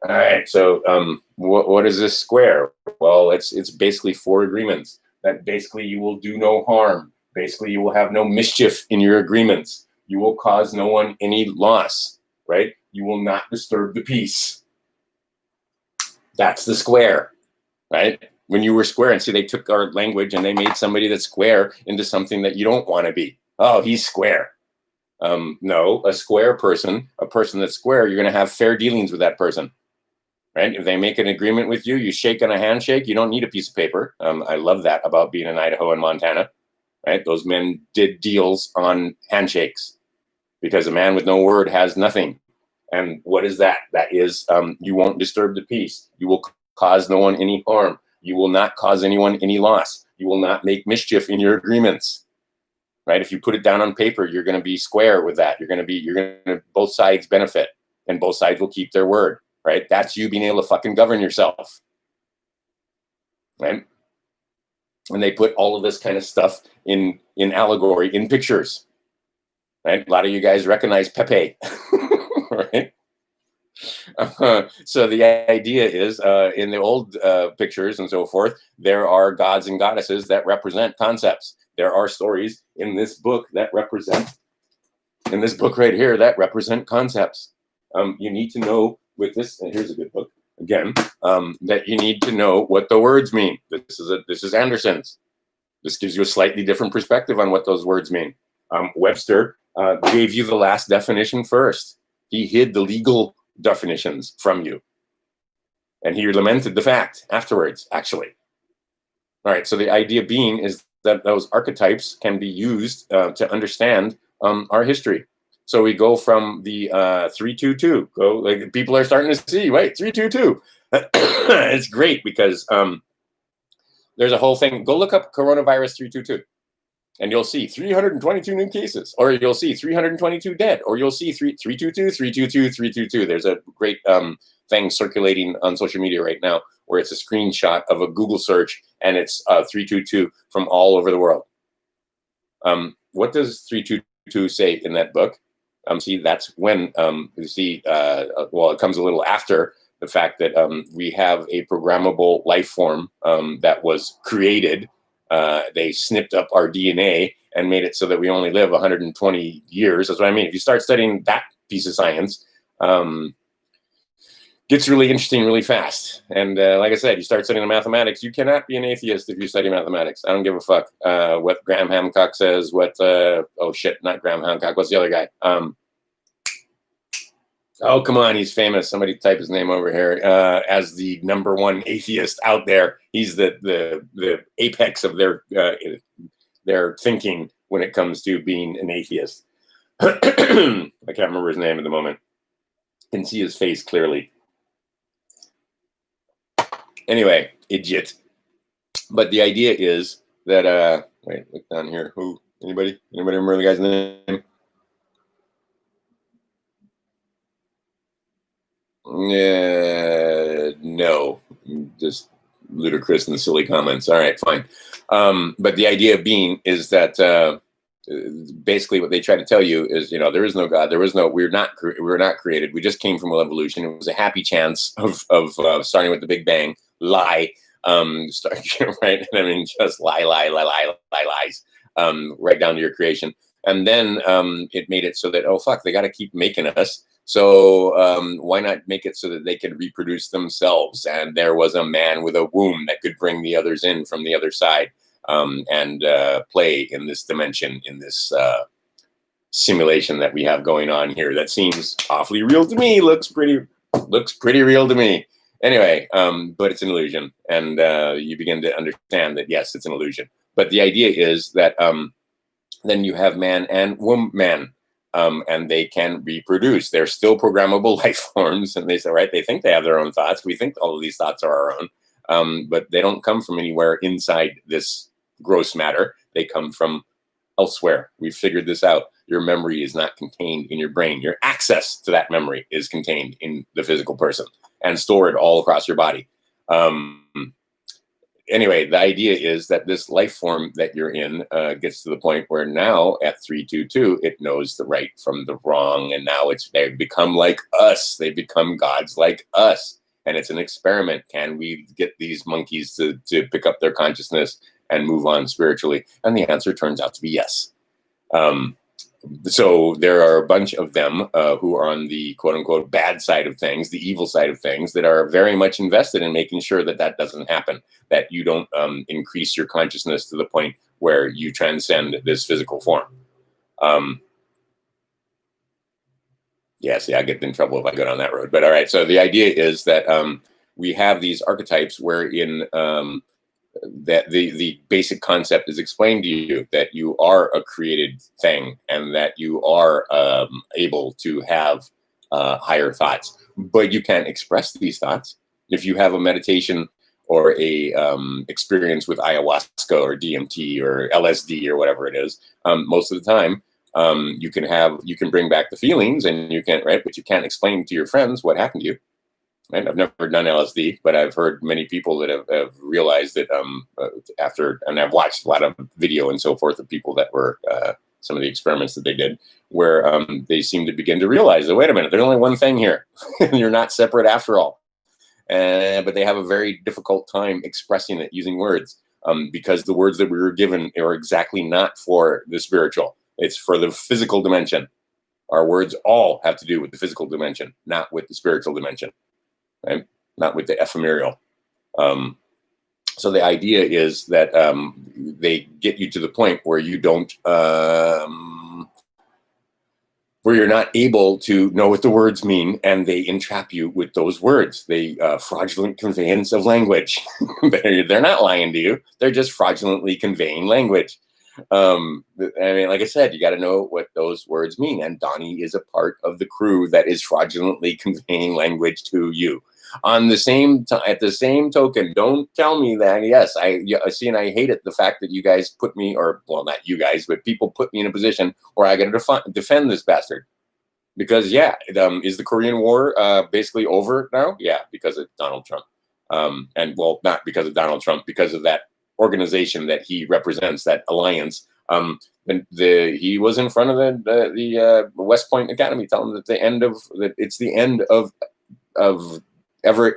All right, so what is this square? Well, it's basically 4 agreements. That basically you will do no harm. Basically, you will have no mischief in your agreements. You will cause no one any loss, right? You will not disturb the peace. That's the square, right? When you were square, and see, they took our language and they made somebody that's square into something that you don't want to be. Oh, he's square. No, a square person, a person that's square, you're going to have fair dealings with that person. Right? If they make an agreement with you, you shake on a handshake. You don't need a piece of paper. I love that about being in Idaho and Montana. Right? Those men did deals on handshakes because a man with no word has nothing. And what is that? That is, you won't disturb the peace. You will cause no one any harm. You will not cause anyone any loss. You will not make mischief in your agreements. Right? If you put it down on paper, you're going to be square with that. You're going to both sides benefit, and both sides will keep their word. Right? That's you being able to fucking govern yourself. Right? And they put all of this kind of stuff in allegory, in pictures. Right? A lot of you guys recognize Pepe. Right? So the idea is, in the old pictures and so forth, there are gods and goddesses that represent concepts. There are stories in this book that represent, in this book right here, that represent concepts. You need to know with this, and here's a good book again, that you need to know what the words mean. This is Anderson's. This gives you a slightly different perspective on what those words mean. Webster gave you the last definition first. He hid the legal definitions from you, and he lamented the fact afterwards, actually. All right, so the idea being is that those archetypes can be used to understand our history. So we go from the 322. Go, like, people are starting to see, wait, 322. It's great because there's a whole thing. Go look up coronavirus 322, and you'll see 322 new cases, or you'll see 322 dead, or you'll see 322, 322, 322. There's a great thing circulating on social media right now where it's a screenshot of a Google search, and it's 322 from all over the world. What does 322 say in that book? See, that's when you see, well, it comes a little after the fact that we have a programmable life form that was created. They snipped up our DNA and made it so that we only live 120 years. That's what I mean. If you start studying that piece of science, gets really interesting really fast. And like I said, you start studying the mathematics, you cannot be an atheist if you study mathematics. I don't give a fuck what Graham Hancock says, what, oh shit, not Graham Hancock, what's the other guy? Oh, come on, he's famous. Somebody type his name over here as the #1 atheist out there. He's the apex of their thinking when it comes to being an atheist. I can't remember his name at the moment. Can see his face clearly. Anyway, idiot. But the idea is that wait, look down here. Who? Anybody remember the guy's name? No, just ludicrous and silly comments. All right, fine. But the idea being is that basically what they try to tell you is, there is no God, we're not created. We just came from evolution. It was a happy chance of starting with the Big Bang. Lie, right? I mean, just lies, right down to your creation. And then it made it so that, oh fuck, they got to keep making us. So why not make it so that they could reproduce themselves? And there was a man with a womb that could bring the others in from the other side and play in this dimension, in this simulation that we have going on here. That seems awfully real to me. Looks pretty real to me. Anyway, but it's an illusion, and you begin to understand that yes, it's an illusion. But the idea is that then you have man and woman. And they can reproduce. They're still programmable life forms, and they say, right? They think they have their own thoughts. We think all of these thoughts are our own, but they don't come from anywhere inside this gross matter. They come from elsewhere. We've figured this out. Your memory is not contained in your brain. Your access to that memory is contained in the physical person and stored all across your body. Anyway, the idea is that this life form that you're in gets to the point where now at 322, it knows the right from the wrong. And now they've become like us. They become gods like us. And it's an experiment. Can we get these monkeys to pick up their consciousness and move on spiritually? And the answer turns out to be yes. So there are a bunch of them who are on the quote unquote bad side of things, the evil side of things, that are very much invested in making sure that that doesn't happen, that you don't increase your consciousness to the point where you transcend this physical form. Yeah, see, I get in trouble if I go down that road. But all right, so the idea is that we have these archetypes wherein that the basic concept is explained to you, that you are a created thing and that you are able to have higher thoughts, but you can't express these thoughts. If you have a meditation or a experience with ayahuasca or DMT or LSD or whatever it is, most of the time you can bring back the feelings and you can, right, but you can't explain to your friends what happened to you. And I've never done LSD, but I've heard many people that have realized that after, and I've watched a lot of video and so forth of people that were some of the experiments that they did, where they seem to begin to realize that, wait a minute, there's only one thing here. You're not separate after all. But they have a very difficult time expressing it using words because the words that we were given are exactly not for the spiritual. It's for the physical dimension. Our words all have to do with the physical dimension, not with the spiritual dimension. Right? Not with the ephemeral. So the idea is that they get you to the point where you don't, where you're not able to know what the words mean, and they entrap you with those words. They fraudulent conveyance of language. They're not lying to you. They're just fraudulently conveying language. I mean, like I said, you got to know what those words mean. And Donnie is a part of the crew that is fraudulently conveying language to you. On the same at the same token, don't tell me that. Yes, I see, and I hate it. The fact that you guys put me, or well, not you guys, but people put me in a position where I got to defend this bastard. Because yeah, is the Korean War basically over now? Yeah, because of Donald Trump, and well, not because of Donald Trump, because of that organization that he represents, that alliance. He was in front of the West Point Academy, telling them that it's the end of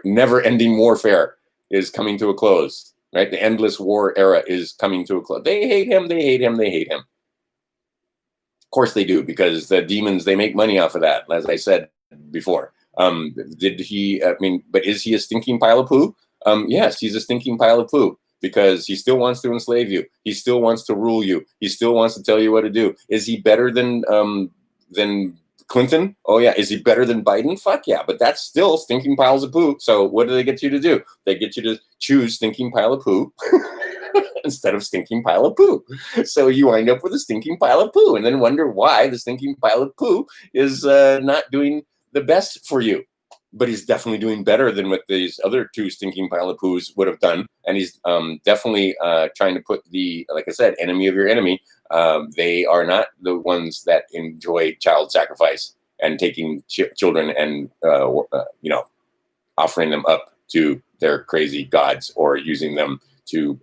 never-ending warfare is coming to a close. Right, the endless war era is coming to a close. They hate him. They hate him. They hate him. Of course they do, because the demons, they make money off of that. As I said before, did he? I mean, but is he a stinking pile of poo? Yes, he's a stinking pile of poo. Because he still wants to enslave you. He still wants to rule you. He still wants to tell you what to do. Is he better than Clinton? Oh yeah. Is he better than Biden? Fuck yeah. But that's still stinking piles of poo. So what do they get you to do? They get you to choose stinking pile of poo instead of stinking pile of poo. So you wind up with a stinking pile of poo and then wonder why the stinking pile of poo is not doing the best for you. But he's definitely doing better than what these other two stinking pile of poos would have done. And he's definitely trying to put the, like I said, enemy of your enemy. They are not the ones that enjoy child sacrifice and taking children and, offering them up to their crazy gods or using them to,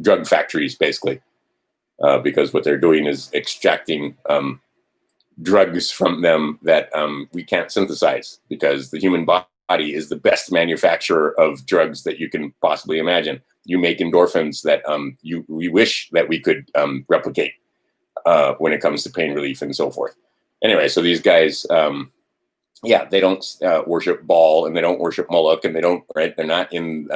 drug factories, basically. Because what they're doing is extracting drugs from them that we can't synthesize, because the human body is the best manufacturer of drugs that you can possibly imagine. You make endorphins that we wish that we could replicate when it comes to pain relief and so forth. Anyway, so these guys, they don't worship Baal and they don't worship Moloch and they don't, right? They're not in,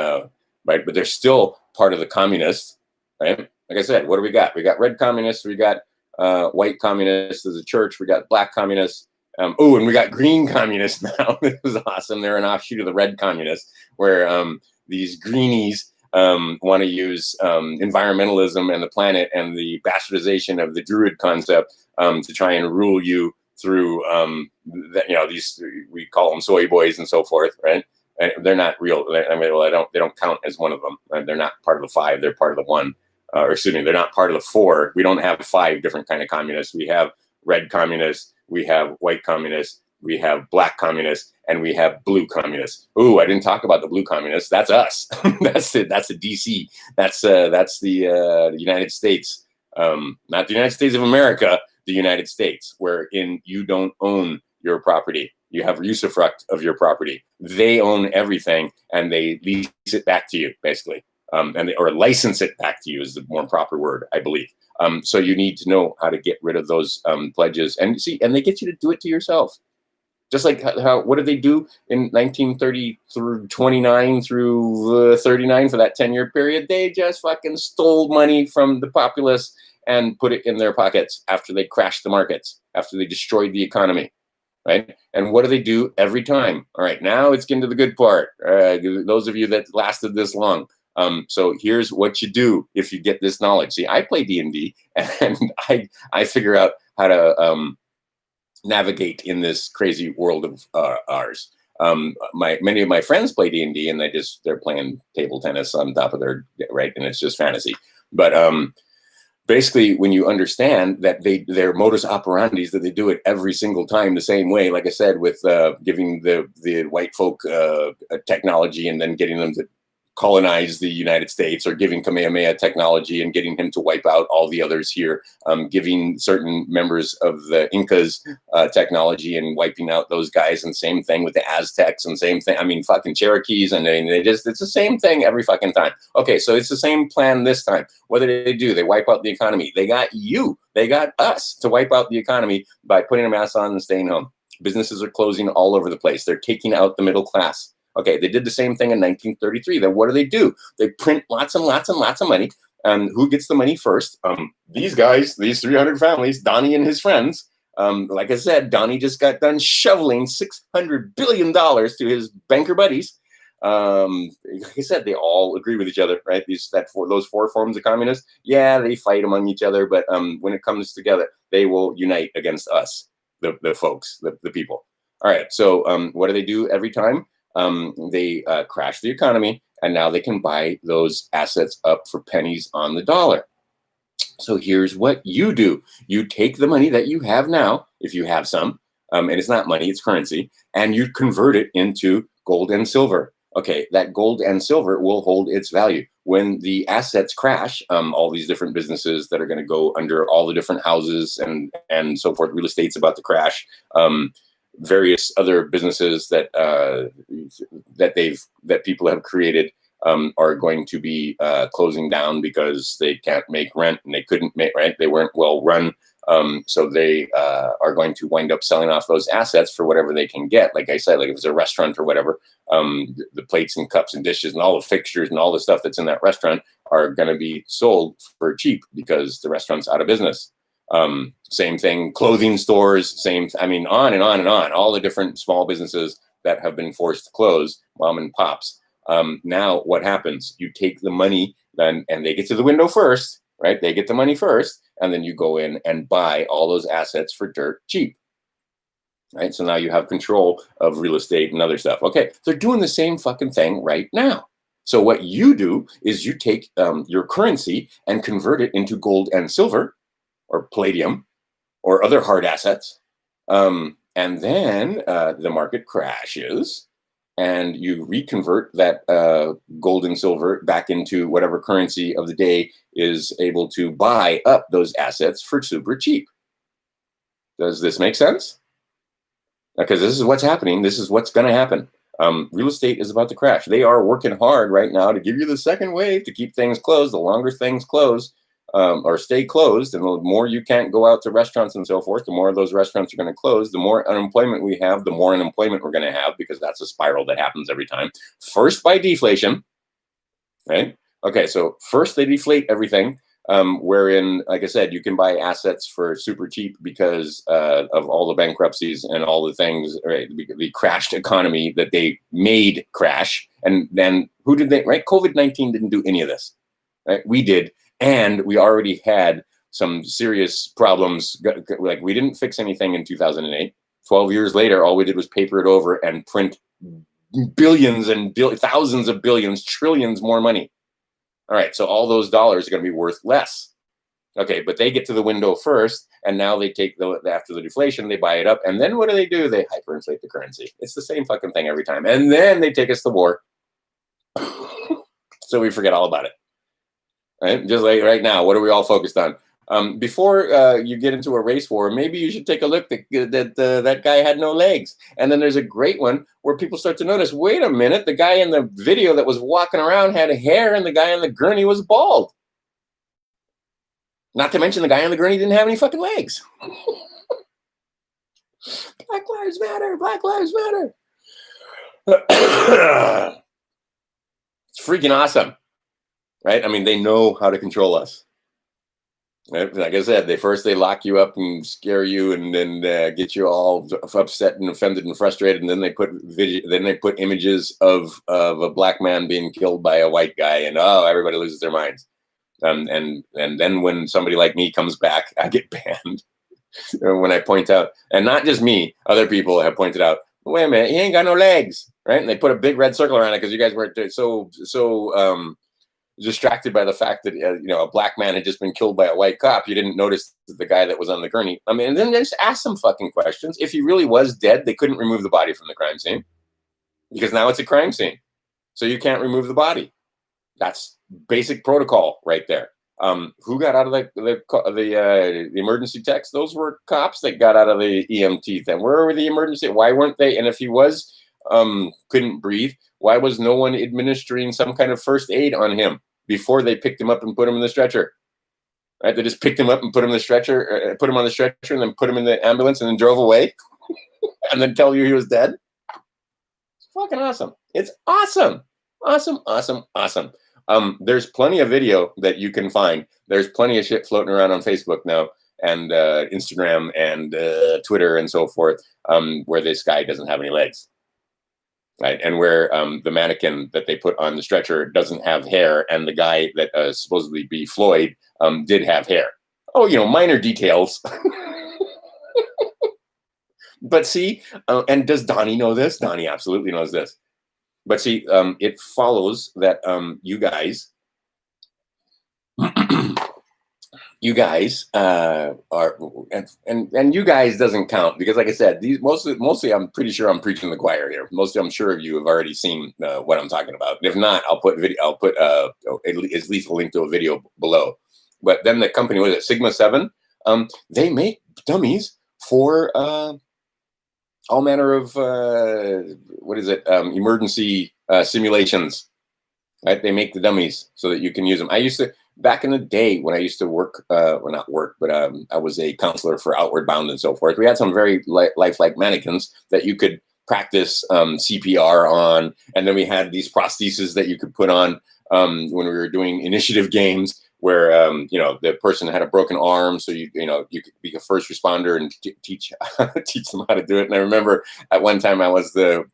right? But they're still part of the communists, right? Like I said, what do we got? We got red communists, we got white communists as a church. We got black communists. And we got green communists now. This is awesome. They're an offshoot of the red communists, where these greenies want to use environmentalism and the planet and the bastardization of the Druid concept to try and rule you through, these, we call them soy boys and so forth, right? And they're not real. They don't count as one of them. They're not part of the five. They're part of the one. They're not part of the four. We don't have five different kind of communists. We have red communists, we have white communists, we have black communists, and we have blue communists. Ooh, I didn't talk about the blue communists. That's us. That's the DC. That's the United States. Not the United States of America, the United States, wherein you don't own your property. You have usufruct of your property. They own everything, and they lease it back to you, basically. Or license it back to you is the more proper word, I believe. So you need to know how to get rid of those pledges, and they get you to do it to yourself. Just like how what did they do in 1930 through 29 through 39 for that 10-year period? They just fucking stole money from the populace and put it in their pockets after they crashed the markets, after they destroyed the economy. Right? And what do they do every time? All right, now it's getting to the good part. Those of you that lasted this long. So here's what you do if you get this knowledge. See, I play D&D, and I figure out how to navigate in this crazy world of ours. Many of my friends play D&D, and they're playing table tennis on top of their, right, and it's just fantasy. But basically, when you understand that their modus operandi is that they do it every single time the same way, like I said, with giving the white folk technology and then getting them to colonize the United States, or giving Kamehameha technology and getting him to wipe out all the others here, giving certain members of the Incas technology and wiping out those guys, and same thing with the Aztecs, and same thing, I mean, fucking Cherokees, and it's the same thing every fucking time. Okay, so it's the same plan this time. What do? They wipe out the economy. They got you, they got us to wipe out the economy by putting a mask on and staying home. Businesses are closing all over the place. They're taking out the middle class. Okay, they did the same thing in 1933. Then what do? They print lots and lots and lots of money. And who gets the money first? These guys, these 300 families, Donnie and his friends. Like I said, Donnie just got done shoveling $600 billion to his banker buddies. Like I said, they all agree with each other, right? Those four forms of communists, yeah, they fight among each other, but when it comes together, they will unite against us, the folks, the people. All right, so what do every time? They crash the economy, and now they can buy those assets up for pennies on the dollar. So here's what you do. You take the money that you have now, if you have some, and it's not money, it's currency, and you convert it into gold and silver. Okay, that gold and silver will hold its value. When the assets crash, all these different businesses that are going to go under, all the different houses and so forth, real estate's about to crash. Various other businesses that people have created are going to be closing down because they can't make rent, and they couldn't make rent. They weren't well run. So they are going to wind up selling off those assets for whatever they can get. Like I said, like if it's a restaurant or whatever, the plates and cups and dishes and all the fixtures and all the stuff that's in that restaurant are going to be sold for cheap because the restaurant's out of business. Same thing, clothing stores, I mean, on and on and on, all the different small businesses that have been forced to close, mom and pops. Now what happens? You take the money then, and they get to the window first, right? They get the money first, and then you go in and buy all those assets for dirt cheap. Right? So now you have control of real estate and other stuff. Okay, they're doing the same fucking thing right now. So what you do is you take your currency and convert it into gold and silver or palladium or other hard assets. And then the market crashes and you reconvert that gold and silver back into whatever currency of the day is able to buy up those assets for super cheap. Does this make sense? Because this is what's happening. This is what's going to happen. Real estate is about to crash. They are working hard right now to give you the second wave to keep things closed. The longer things close or stay closed, and the more you can't go out to restaurants and so forth, the more of those restaurants are going to close. The more unemployment we have, the more unemployment we're going to have, because that's a spiral that happens every time. First by deflation, right? Okay, so first they deflate everything. Wherein, like I said, you can buy assets for super cheap because of all the bankruptcies and all the things, right? The crashed economy that they made crash. And then who did they, right? COVID-19 didn't do any of this, right? We did. And we already had some serious problems. Like, we didn't fix anything in 2008. 12 years later, all we did was paper it over and print billions and thousands of billions, trillions more money. All right, so all those dollars are going to be worth less. Okay, but they get to the window first, and now they take after the deflation, they buy it up, and then what do? They hyperinflate the currency. It's the same fucking thing every time. And then they take us to war. So we forget all about it. Right? Just like right now, what are we all focused on? Before you get into a race war, maybe you should take a look that guy had no legs. And then there's a great one where people start to notice, wait a minute, the guy in the video that was walking around had hair and the guy on the gurney was bald. Not to mention the guy on the gurney didn't have any fucking legs. Black Lives Matter, Black Lives Matter. It's freaking awesome, right? I mean, they know how to control us. Like I said, they lock you up and scare you, and then get you all upset and offended and frustrated, and then they put images of a black man being killed by a white guy, and everybody loses their minds. And then when somebody like me comes back, I get banned. When I point out, and not just me, other people have pointed out, wait a minute, he ain't got no legs, right? And they put a big red circle around it because you guys were so distracted by the fact that a black man had just been killed by a white cop. You didn't notice the guy that was on the gurney. I mean, and then just ask some fucking questions. If he really was dead, they couldn't remove the body from the crime scene because now it's a crime scene, so you can't remove the body. That's basic protocol right there. Who got out of the emergency techs? Those were cops that got out of the EMT thing. Where were the emergency? Why weren't they? And if he was couldn't breathe, why was no one administering some kind of first aid on him before they picked him up and put him in the stretcher? Right? They just picked him up and put him in the stretcher, put him on the stretcher, and then put him in the ambulance, and then drove away, and then tell you he was dead. It's fucking awesome. It's awesome, awesome, awesome, awesome. There's plenty of video that you can find. There's plenty of shit floating around on Facebook now, and Instagram, and Twitter, and so forth, where this guy doesn't have any legs. Right, and where the mannequin that they put on the stretcher doesn't have hair, and the guy that supposedly be Floyd did have hair. Oh, minor details. But see, and does Donnie know this? Donnie absolutely knows this. But see, it follows that you guys are, and you guys doesn't count because, like I said, these mostly I'm pretty sure I'm preaching the choir here. Mostly, I'm sure you have already seen what I'm talking about. If not, I'll put at least a link to a video below. But then the company, what is it, Sigma 7? They make dummies for all manner of emergency simulations. Right? They make the dummies so that you can use them. I used to. Back in the day when I used to work, not work, but I was a counselor for Outward Bound and so forth. We had some very lifelike mannequins that you could practice CPR on. And then we had these prostheses that you could put on when we were doing initiative games where the person had a broken arm, so you could be a first responder and teach teach them how to do it. And I remember at one time I was the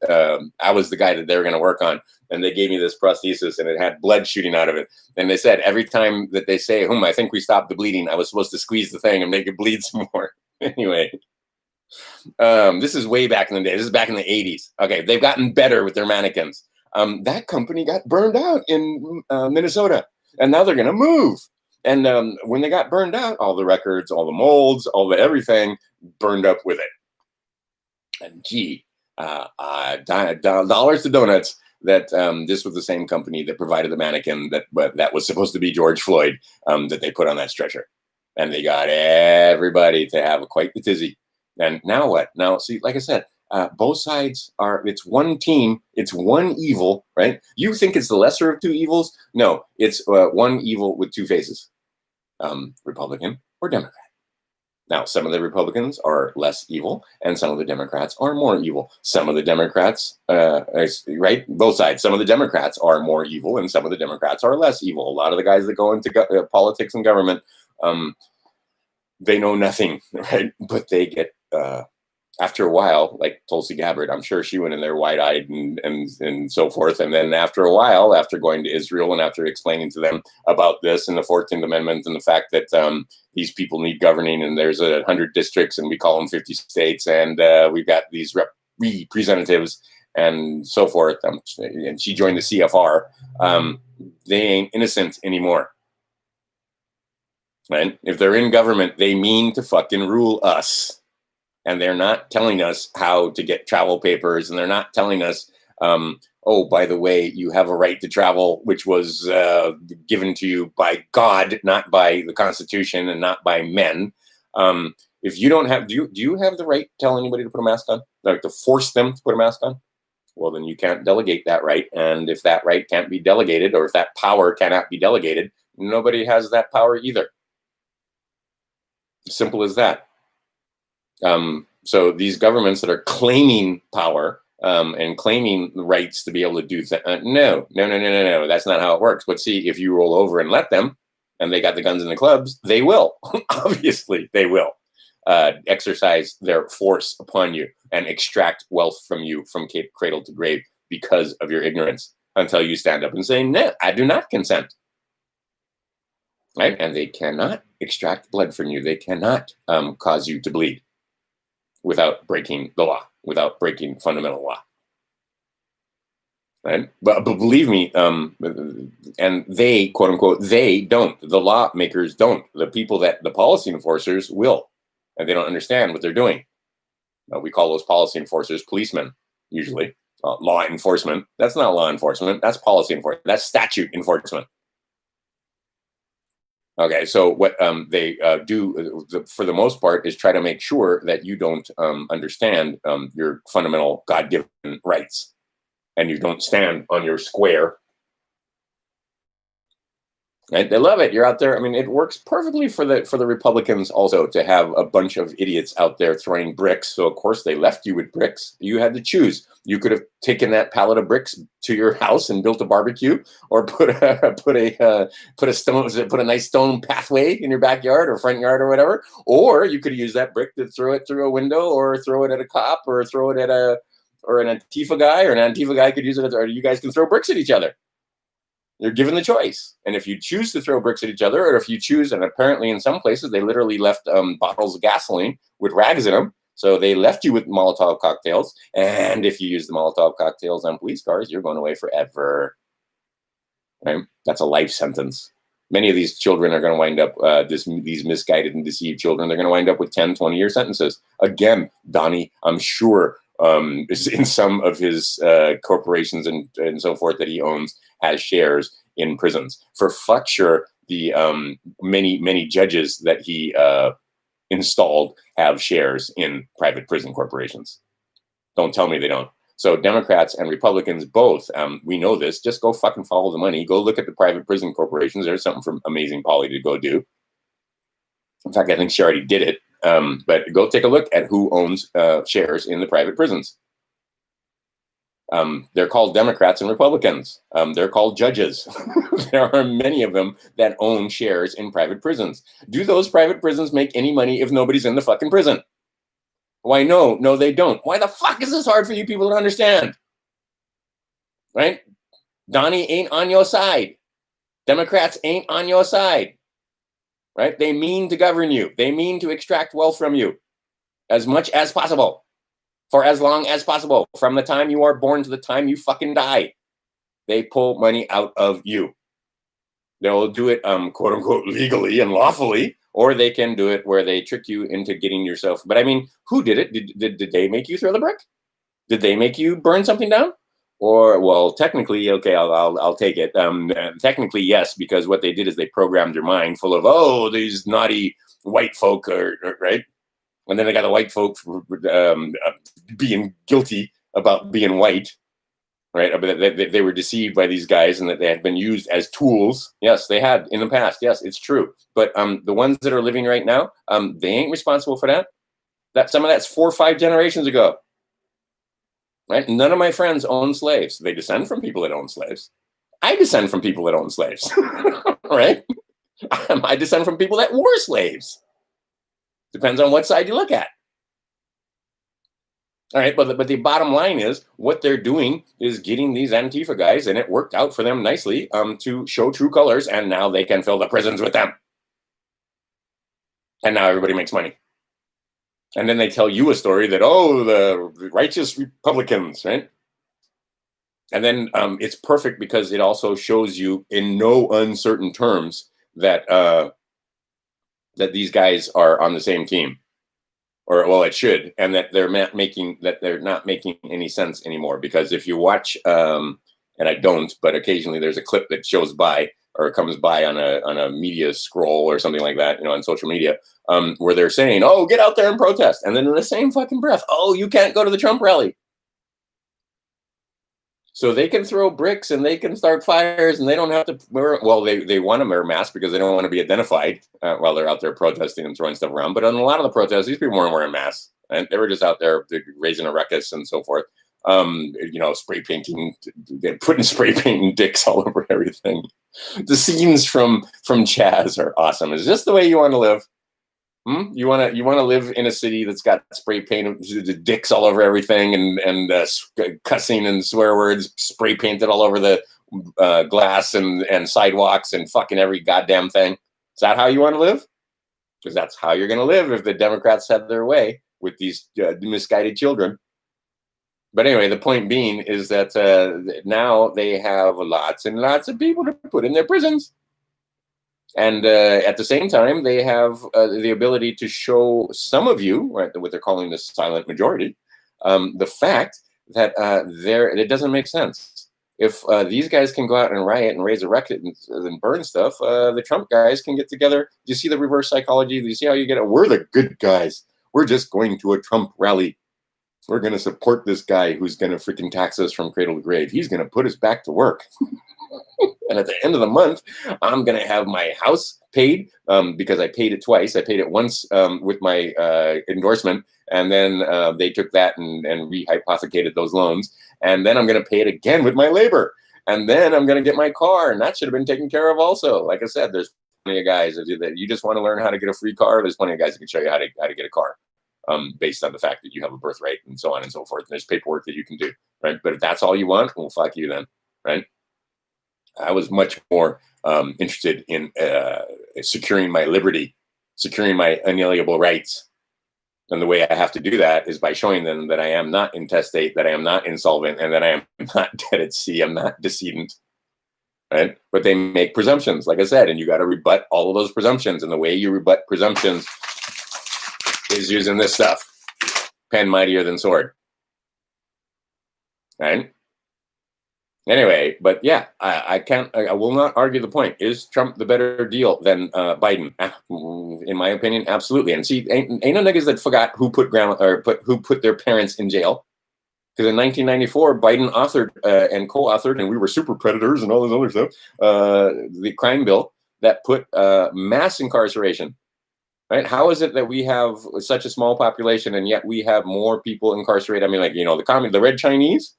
guy that they were going to work on, and they gave me this prosthesis, and it had blood shooting out of it. And they said every time that they say, I think we stopped the bleeding," I was supposed to squeeze the thing and make it bleed some more. Anyway, this is way back in the day. This is back in the 80s. Okay, they've gotten better with their mannequins. That company got burned out in Minnesota, and now they're going to move. And when they got burned out, all the records, all the molds, all the everything burned up with it. And gee, dollars to donuts that this was the same company that provided the mannequin that was supposed to be George Floyd that they put on that stretcher. And they got everybody to have quite the tizzy. And now what? Now, see, like I said, both sides it's one team, it's one evil, right? You think it's the lesser of two evils? No, it's one evil with two faces, Republican or Democrat. Now, some of the Republicans are less evil, and some of the Democrats are more evil. Some of the Democrats, right? Both sides. Some of the Democrats are more evil, and some of the Democrats are less evil. A lot of the guys that go into politics and government, they know nothing, right? But they get, after a while, like Tulsi Gabbard, I'm sure she went in there wide-eyed and so forth. And then after a while, after going to Israel and after explaining to them about this and the 14th Amendment and the fact that these people need governing, and there's 100 districts and we call them 50 states, and we've got these representatives and so forth, and she joined the CFR, they ain't innocent anymore. Right? If they're in government, they mean to fucking rule us. And they're not telling us how to get travel papers, and they're not telling us, oh, by the way, you have a right to travel, which was given to you by God, not by the Constitution and not by men. If you don't have, do you have the right to tell anybody to put a mask on? Like to force them to put a mask on? Well, then you can't delegate that right. And if that right can't be delegated, or if that power cannot be delegated, nobody has that power either. Simple as that. So these governments that are claiming power and claiming the rights to be able to do no, that's not how it works. But see, if you roll over and let them, and they got the guns and the clubs, they will. Obviously, they will exercise their force upon you and extract wealth from you from cradle to grave because of your ignorance, until you stand up and say, no, I do not consent. Right? And they cannot extract blood from you. They cannot cause you to bleed without breaking the law, without breaking fundamental law. Right? But believe me, and they, quote unquote, they don't. The lawmakers don't. The people the policy enforcers will. And they don't understand what they're doing. We call those policy enforcers policemen, usually. Law enforcement. That's not law enforcement. That's policy enforcement. That's statute enforcement. Okay, so what they do for the most part is try to make sure that you don't understand your fundamental God-given rights, and you don't stand on your square. Right? They love it. You're out there. I mean, it works perfectly for the Republicans also to have a bunch of idiots out there throwing bricks. So of course they left you with bricks. You had to choose. You could have taken that pallet of bricks to your house and built a barbecue, or put a nice stone pathway in your backyard or front yard or whatever. Or you could use that brick to throw it through a window, or throw it at a cop, or throw it at an Antifa guy, or an Antifa guy could use it, or you guys can throw bricks at each other. You're given the choice. And if you choose to throw bricks at each other, or if you choose, and apparently in some places they literally left bottles of gasoline with rags in them. So they left you with Molotov cocktails. And if you use the Molotov cocktails on police cars, you're going away forever. Right? That's a life sentence. Many of these children are going to wind up, these misguided and deceived children, they're going to wind up with 10, 20-year sentences. Again, Donnie, I'm sure, is in some of his corporations and so forth that he owns, has shares in prisons. For fuck sure, the many judges that he installed have shares in private prison corporations. Don't tell me they don't. So Democrats and Republicans both, we know this, just go fucking follow the money. Go look at the private prison corporations. There's something for Amazing Polly to go do. In fact, I think she already did it. But go take a look at who owns shares in the private prisons. They're called Democrats and Republicans. They're called judges. There are many of them that own shares in private prisons. Do those private prisons make any money if nobody's in the fucking prison? Why, no, they don't. Why the fuck is this hard for you people to understand? Right? Donnie ain't on your side. Democrats ain't on your side. Right? They mean to govern you. They mean to extract wealth from you as much as possible, for as long as possible, from the time you are born to the time you fucking die. They pull money out of you. They'll do it, quote unquote, legally and lawfully, or they can do it where they trick you into getting yourself. But I mean, who did it? Did they make you throw the brick? Did they make you burn something down? Or, well, technically, okay, I'll take it. Technically, yes, because what they did is they programmed your mind full of, oh, these naughty white folk, right? And then they got the white folk being guilty about being white, right? They were deceived by these guys and that they had been used as tools. Yes, they had in the past. Yes, it's true. But the ones that are living right now, they ain't responsible for that. Some of that's 4 or 5 generations ago. Right? None of my friends own slaves. They descend from people that own slaves. I descend from people that own slaves. Right? I descend from people that were slaves. Depends on what side you look at. All right, but the bottom line is what they're doing is getting these Antifa guys, and it worked out for them nicely to show true colors, and now they can fill the prisons with them. And now everybody makes money. And then they tell you a story that, oh, the righteous Republicans, right? And then it's perfect because it also shows you in no uncertain terms that that these guys are on the same team, or well, it should, and that they're not making any sense anymore. Because if you watch, and I don't, but occasionally there's a clip that shows by or comes by on a media scroll or something like that, on social media, where they're saying, "Oh, get out there and protest," and then in the same fucking breath, "Oh, you can't go to the Trump rally." So they can throw bricks and they can start fires and they don't have to wear, well, they want to wear masks because they don't want to be identified while they're out there protesting and throwing stuff around. But on a lot of the protests, these people weren't wearing masks and they were just out there raising a ruckus and so forth. Spray painting, putting spray painting dicks all over everything. The scenes from Chaz are awesome. Is this the way you want to live? You want to live in a city that's got spray painted dicks all over everything and cussing and swear words spray painted all over the glass and sidewalks and fucking every goddamn thing? Is that how you want to live? Because that's how you're going to live if the Democrats had their way with these misguided children. But anyway, the point being is that now they have lots and lots of people to put in their prisons. And at the same time, they have the ability to show some of you, right, what they're calling the silent majority, the fact that it doesn't make sense. If these guys can go out and riot and raise a ruckus and burn stuff, the Trump guys can get together. Do you see the reverse psychology? Do you see how you get it? We're the good guys. We're just going to a Trump rally. We're going to support this guy who's going to freaking tax us from cradle to grave. He's going to put us back to work. And at the end of the month, I'm going to have my house paid because I paid it twice. I paid it once with my endorsement, and then they took that and rehypothecated those loans. And then I'm going to pay it again with my labor. And then I'm going to get my car, and that should have been taken care of also. Like I said, there's plenty of guys that do that. You just want to learn how to get a free car. There's plenty of guys that can show you how to get a car based on the fact that you have a birthright and so on and so forth. And there's paperwork that you can do, right? But if that's all you want, well, fuck you then, right? I was much more interested in securing my liberty, securing my unalienable rights. And the way I have to do that is by showing them that I am not intestate, that I am not insolvent, and that I am not dead at sea. I'm not decedent. Right? But they make presumptions, like I said, and you got to rebut all of those presumptions. And the way you rebut presumptions is using this stuff. Pen mightier than sword. Right? Anyway, but yeah, I will not argue the point. Is Trump the better deal than Biden? In my opinion, absolutely. And see, ain't no niggas that forgot who put their parents in jail. Because in 1994, Biden authored and co-authored, and we were super predators and all this other stuff, the crime bill that put mass incarceration. Right? How is it that we have such a small population and yet we have more people incarcerated? I mean, like, the Red Chinese.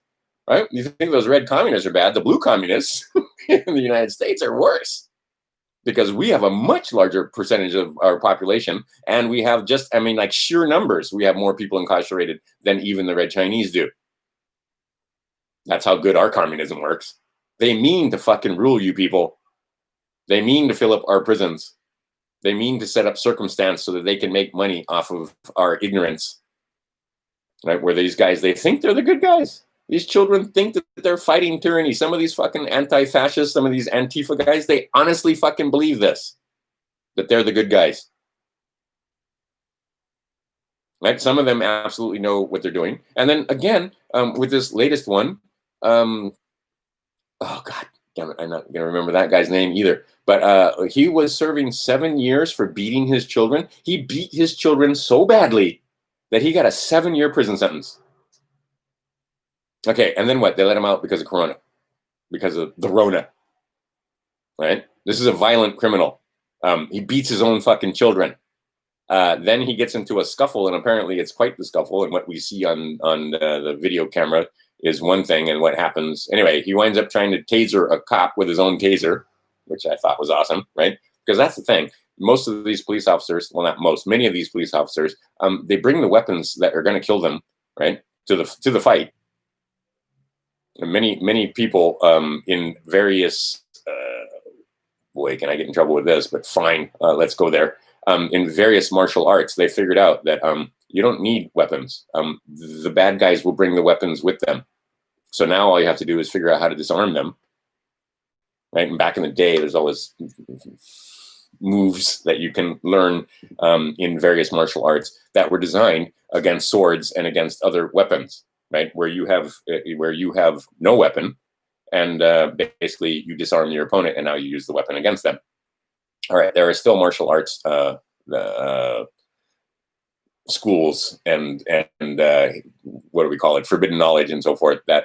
right? You think those red communists are bad? The blue communists in the United States are worse because we have a much larger percentage of our population, and we have just, I mean, like sheer numbers, we have more people incarcerated than even the red Chinese do. That's how good our communism works. They mean to fucking rule you people. They mean to fill up our prisons. They mean to set up circumstance so that they can make money off of our ignorance. Right? Where these guys, they think they're the good guys. These children think that they're fighting tyranny. Some of these fucking anti-fascists, some of these Antifa guys, they honestly fucking believe this, that they're the good guys. Right? Some of them absolutely know what they're doing. And then again, with this latest one, oh God damn it, I'm not going to remember that guy's name either. But he was serving 7 years for beating his children. He beat his children so badly that he got a 7-year prison sentence. Okay, and then what? They let him out because of Corona, because of the Rona. Right? This is a violent criminal. He beats his own fucking children. Then he gets into a scuffle, and apparently it's quite the scuffle. And what we see on the video camera is one thing, and what happens anyway. He winds up trying to taser a cop with his own taser, which I thought was awesome, right? Because that's the thing. Most of these police officers, well, not most, many of these police officers, they bring the weapons that are going to kill them, right, to the fight. And many people in various boy, can I get in trouble with this? But fine, let's go there. In various martial arts, they figured out that you don't need weapons. The bad guys will bring the weapons with them. So now all you have to do is figure out how to disarm them. Right? And back in the day, there's always moves that you can learn in various martial arts that were designed against swords and against other weapons. Right? Where you have no weapon, and basically you disarm your opponent, and now you use the weapon against them. All right, there are still martial arts schools and what do we call it, forbidden knowledge and so forth. That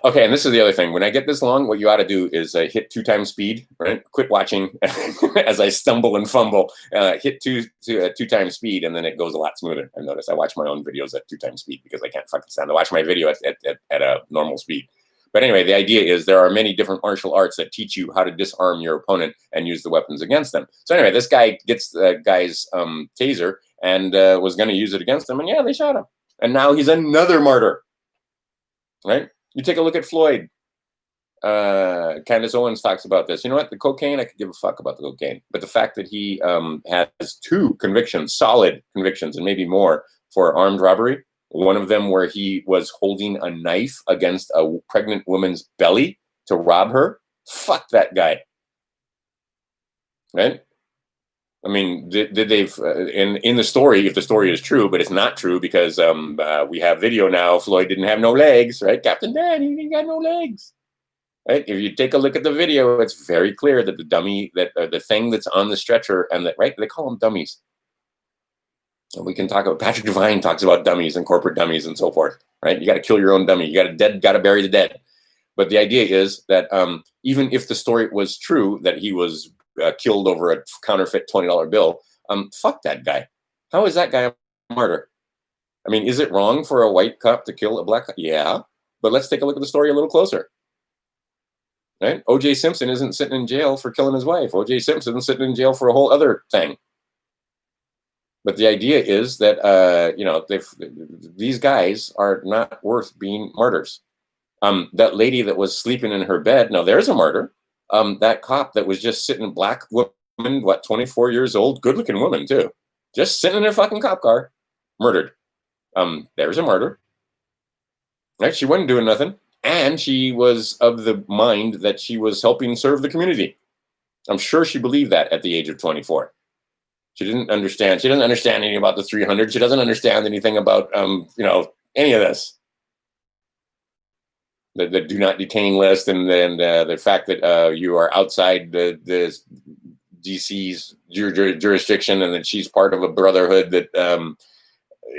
okay, and this is the other thing. When I get this long, what you ought to do is hit 2 times speed. Right, quit watching as I stumble and fumble. Hit 2 times speed, and then it goes a lot smoother. I notice I watch my own videos at 2 times speed because I can't fucking stand to watch my video at a normal speed. But anyway, the idea is there are many different martial arts that teach you how to disarm your opponent and use the weapons against them. So anyway, this guy gets the guy's taser and was going to use it against him, and yeah, they shot him. And now he's another martyr. Right? You take a look at Floyd. Candace Owens talks about this. You know what? The cocaine, I could give a fuck about the cocaine. But the fact that he has 2 convictions, solid convictions, and maybe more for armed robbery, one of them where he was holding a knife against a pregnant woman's belly to rob her. Fuck that guy. Right? I mean, did they in the story, if the story is true, but it's not true because we have video now. Floyd didn't have no legs, right? Captain Dan, he didn't got no legs. Right? If you take a look at the video, it's very clear that the dummy, that the thing that's on the stretcher, and that, right, they call them dummies. And we can talk about, Patrick Devine talks about dummies and corporate dummies and so forth, right? You got to kill your own dummy. You got to bury the dead. But the idea is that even if the story was true that he was killed over a counterfeit $20 bill, fuck that guy. How is that guy a martyr? I mean, is it wrong for a white cop to kill a black cop? Yeah, but let's take a look at the story a little closer. Right? O.J. Simpson isn't sitting in jail for killing his wife. O.J. Simpson is sitting in jail for a whole other thing. But the idea is that you know, these guys are not worth being martyrs. That lady that was sleeping in her bed, now there's a martyr. That cop that was just sitting, black woman, what, 24 years old, good-looking woman too, just sitting in her fucking cop car, murdered. There's a martyr. Right? She wasn't doing nothing, and she was of the mind that she was helping serve the community. I'm sure she believed that at the age of 24. She didn't understand. She doesn't understand anything about the 300. She doesn't understand anything about, you know, any of this. The do not detain list, and then the fact that you are outside the DC's jurisdiction, and that she's part of a brotherhood that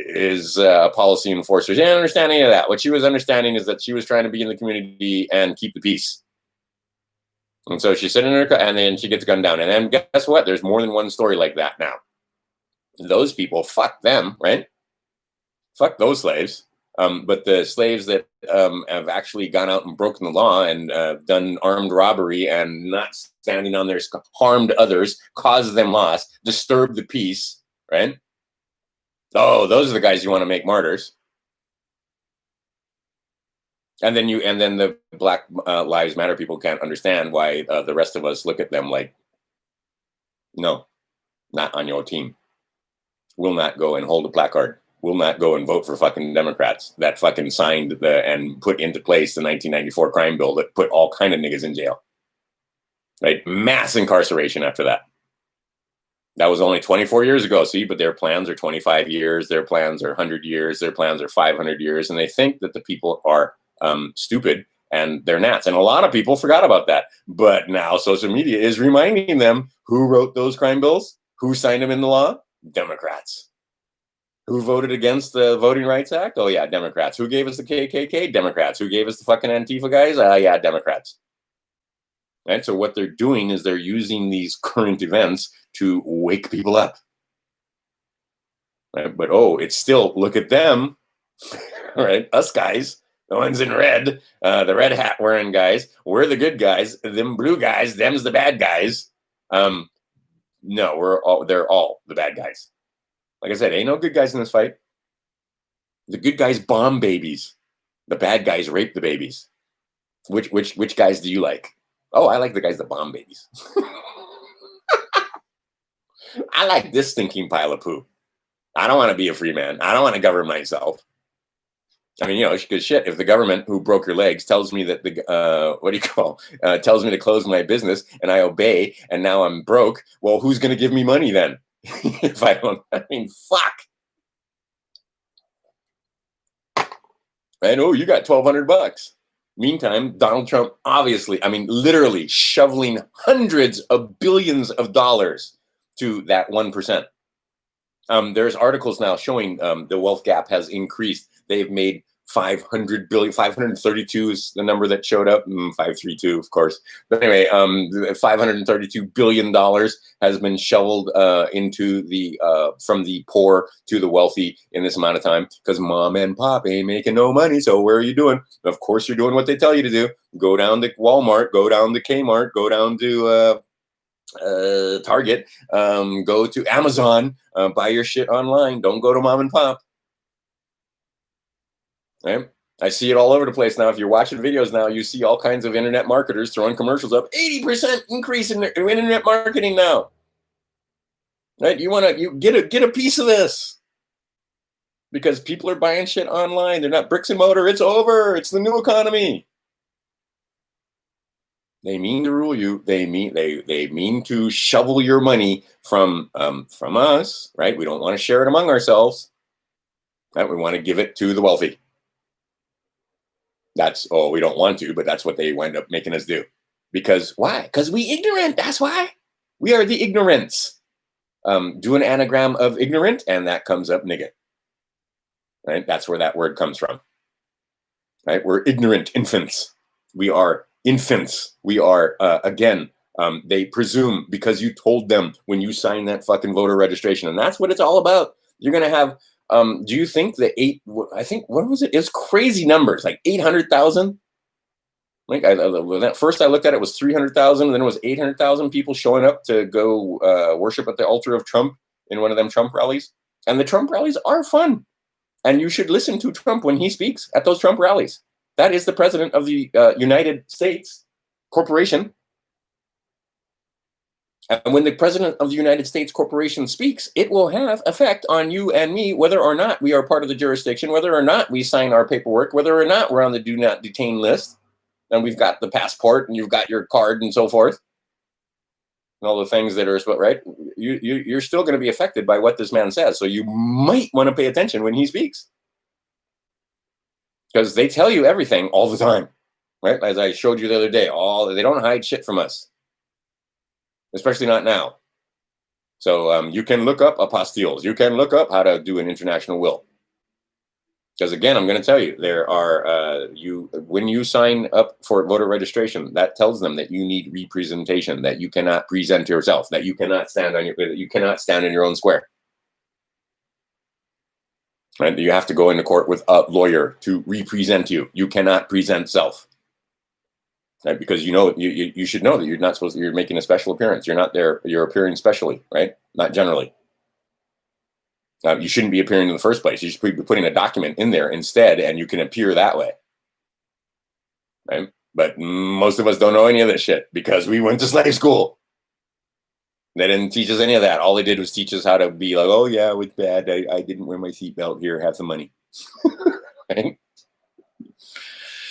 is a policy enforcer. She didn't understand any of that. What she was understanding is that she was trying to be in the community and keep the peace. And so she's sitting in her car, and then she gets gunned down. And then guess what? There's more than one story like that now. Those people, fuck them, right? Fuck those slaves. But the slaves that have actually gone out and broken the law and done armed robbery and not standing on their harmed others, caused them loss, disturbed the peace, right? Oh, those are the guys you want to make martyrs. And then the Black Lives Matter people can't understand why the rest of us look at them like, no, not on your team. Will not go and hold a placard. Will not go and vote for fucking Democrats that fucking signed and put into place the 1994 crime bill that put all kind of niggas in jail. Right? Mass incarceration after that. That was only 24 years ago, see, but their plans are 25 years, their plans are 100 years, their plans are 500 years, and they think that the people are stupid and they're gnats. And a lot of people forgot about that. But now social media is reminding them who wrote those crime bills, who signed them in the law? Democrats. Who voted against the Voting Rights Act? Oh, yeah, Democrats. Who gave us the KKK? Democrats. Who gave us the fucking Antifa guys? Yeah, Democrats. Right? So what they're doing is they're using these current events to wake people up. Right? But, it's still, look at them, right? Us guys, the ones in red, the red hat wearing guys, we're the good guys. Them blue guys, them's the bad guys. No, they're all the bad guys. Like I said, ain't no good guys in this fight. The good guys bomb babies. The bad guys rape the babies. Which guys do you like? Oh, I like the guys that bomb babies. I like this stinking pile of poo. I don't want to be a free man. I don't want to govern myself. I mean, because shit, if the government who broke your legs tells me that tells me to close my business and I obey and now I'm broke, well, who's going to give me money then? If I don't, I mean, fuck. And you got $1,200. Meantime, Donald Trump, obviously, I mean, literally shoveling hundreds of billions of dollars to that 1%. There's articles now showing the wealth gap has increased. They've made 500 billion, 532 is the number that showed up, 532, of course. But anyway, $532 billion has been shoveled into from the poor to the wealthy in this amount of time because mom and pop ain't making no money. So where are you doing? Of course, you're doing what they tell you to do. Go down to Walmart, go down to Kmart, go down to Target, go to Amazon, buy your shit online. Don't go to mom and pop. Right? I see it all over the place now. If you're watching videos now, you see all kinds of internet marketers throwing commercials up. 80% increase in internet marketing now. Right? You get a piece of this because people are buying shit online. They're not bricks and mortar. It's over. It's the new economy. They mean to rule you. They mean to shovel your money from us. Right? We don't want to share it among ourselves. Right? We want to give it to the wealthy. We don't want to, but that's what they wind up making us do. Because why? Because we ignorant. That's why. We are the ignorance. Do an anagram of ignorant, and that comes up nigga. Right? That's where that word comes from. Right? We're ignorant infants. We are infants. We are, they presume because you told them when you signed that fucking voter registration, and that's what it's all about. You're going to have do you think what was it? It's crazy numbers, like 800,000. Like first I looked at it was 300,000, and then it was 800,000 people showing up to go worship at the altar of Trump in one of them Trump rallies. And the Trump rallies are fun. And you should listen to Trump when he speaks at those Trump rallies. That is the president of the United States Corporation. And when the president of the United States Corporation speaks, it will have effect on you and me, whether or not we are part of the jurisdiction, whether or not we sign our paperwork, whether or not we're on the do not detain list, and we've got the passport and you've got your card and so forth, and all the things that are, right? You're still going to be affected by what this man says. So you might want to pay attention when he speaks, because they tell you everything all the time, right? As I showed you the other day, they don't hide shit from us. Especially not now. So you can look up apostilles. You can look up how to do an international will. Because again, I'm going to tell you, there are when you sign up for voter registration, that tells them that you need representation, that you cannot present yourself, that you cannot stand in your own square. Right? You have to go into court with a lawyer to represent you. You cannot present self. Right? Because you should know that you're not supposed to, you're making a special appearance. You're not there, you're appearing specially, right? Not generally. You shouldn't be appearing in the first place. You should be putting a document in there instead, and you can appear that way. Right? But most of us don't know any of this shit because we went to slave school. They didn't teach us any of that. All they did was teach us how to be like, oh yeah, it was bad. I didn't wear my seatbelt. Here, have some money. Right?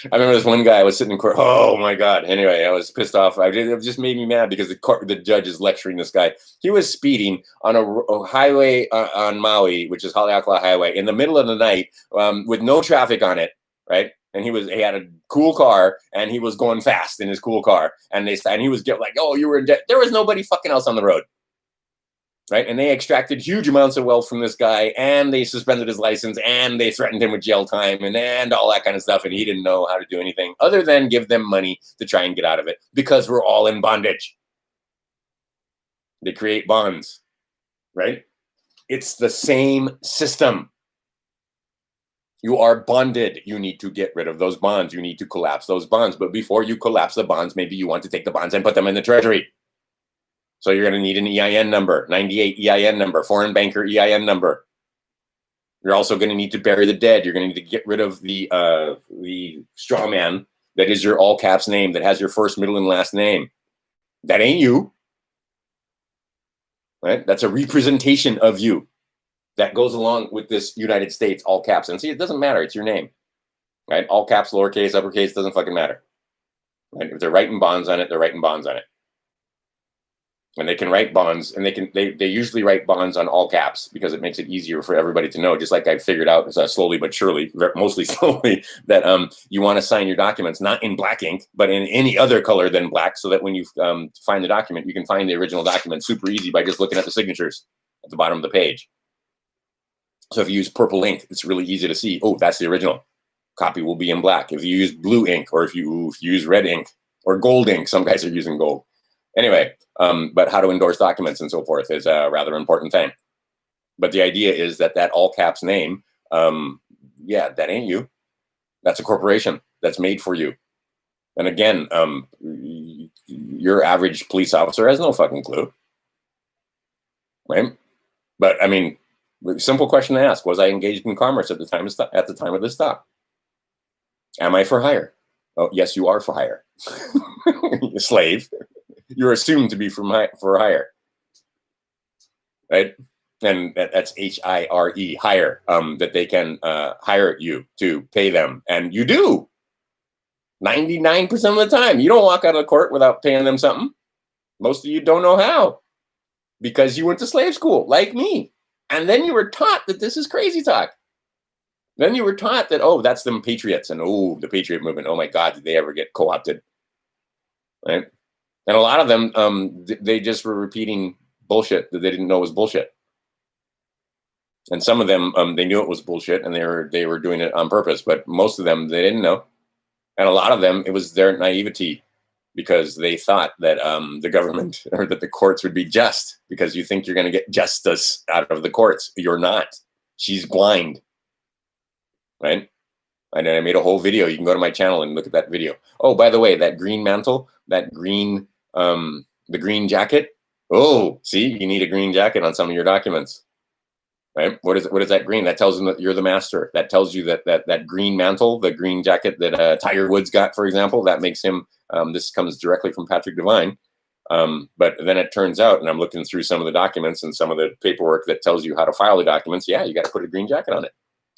I remember this one guy was sitting in court. Oh my God. Anyway, I was pissed off. It just made me mad because the judge is lecturing this guy. He was speeding on a highway on Maui, which is Haleakala Highway, in the middle of the night with no traffic on it, right? And he had a cool car and he was going fast in his cool car. And he was like, oh, you were in debt. There was nobody fucking else on the road. Right. And they extracted huge amounts of wealth from this guy and they suspended his license and they threatened him with jail time and all that kind of stuff. And he didn't know how to do anything other than give them money to try and get out of it because we're all in bondage. They create bonds. Right. It's the same system. You are bonded. You need to get rid of those bonds. You need to collapse those bonds. But before you collapse the bonds, maybe you want to take the bonds and put them in the treasury. So you're going to need an EIN number, 98 EIN number, foreign banker EIN number. You're also going to need to bury the dead. You're going to need to get rid of the straw man that is your all caps name that has your first, middle, and last name. That ain't you. Right? That's a representation of you that goes along with this United States all caps. And see, it doesn't matter. It's your name. Right? All caps, lowercase, uppercase, doesn't fucking matter. Right? If they're writing bonds on it, they're writing bonds on it. And they can write bonds, and they usually write bonds on all caps because it makes it easier for everybody to know. Just like I figured out slowly but surely, mostly slowly, that you want to sign your documents not in black ink, but in any other color than black, so that when you find the document, you can find the original document super easy by just looking at the signatures at the bottom of the page. So if you use purple ink, it's really easy to see. Oh, that's the original. Copy will be in black. If you use blue ink, or if you use red ink or gold ink, some guys are using gold. Anyway, but how to endorse documents and so forth is a rather important thing. But the idea is that all caps name, yeah, that ain't you. That's a corporation that's made for you. And again, your average police officer has no fucking clue. Right? But I mean, simple question to ask: was I engaged in commerce at the time of this stop? Am I for hire? Oh, yes, you are for hire. You slave. You're assumed to be for hire, right? And that's HIRE, hire, that they can hire you to pay them. And you do 99% of the time. You don't walk out of court without paying them something. Most of you don't know how because you went to slave school like me. And then you were taught that this is crazy talk. Then you were taught that, oh, that's them patriots and oh, the patriot movement. Oh my God, did they ever get co-opted? Right? And a lot of them, they just were repeating bullshit that they didn't know was bullshit. And some of them, they knew it was bullshit and they were doing it on purpose. But most of them, they didn't know. And a lot of them, it was their naivety because they thought that the government or that the courts would be just because you think you're going to get justice out of the courts. You're not. She's blind. Right? And I made a whole video. You can go to my channel and look at that video. Oh, by the way, that green mantle, that green, the green jacket. Oh, see, you need a green jacket on some of your documents, right? What is that green? That tells them that you're the master. That tells you that green mantle, the green jacket that Tiger Woods got, for example, that makes him, this comes directly from Patrick Devine. But then it turns out, and I'm looking through some of the documents and some of the paperwork that tells you how to file the documents. Yeah, you got to put a green jacket on it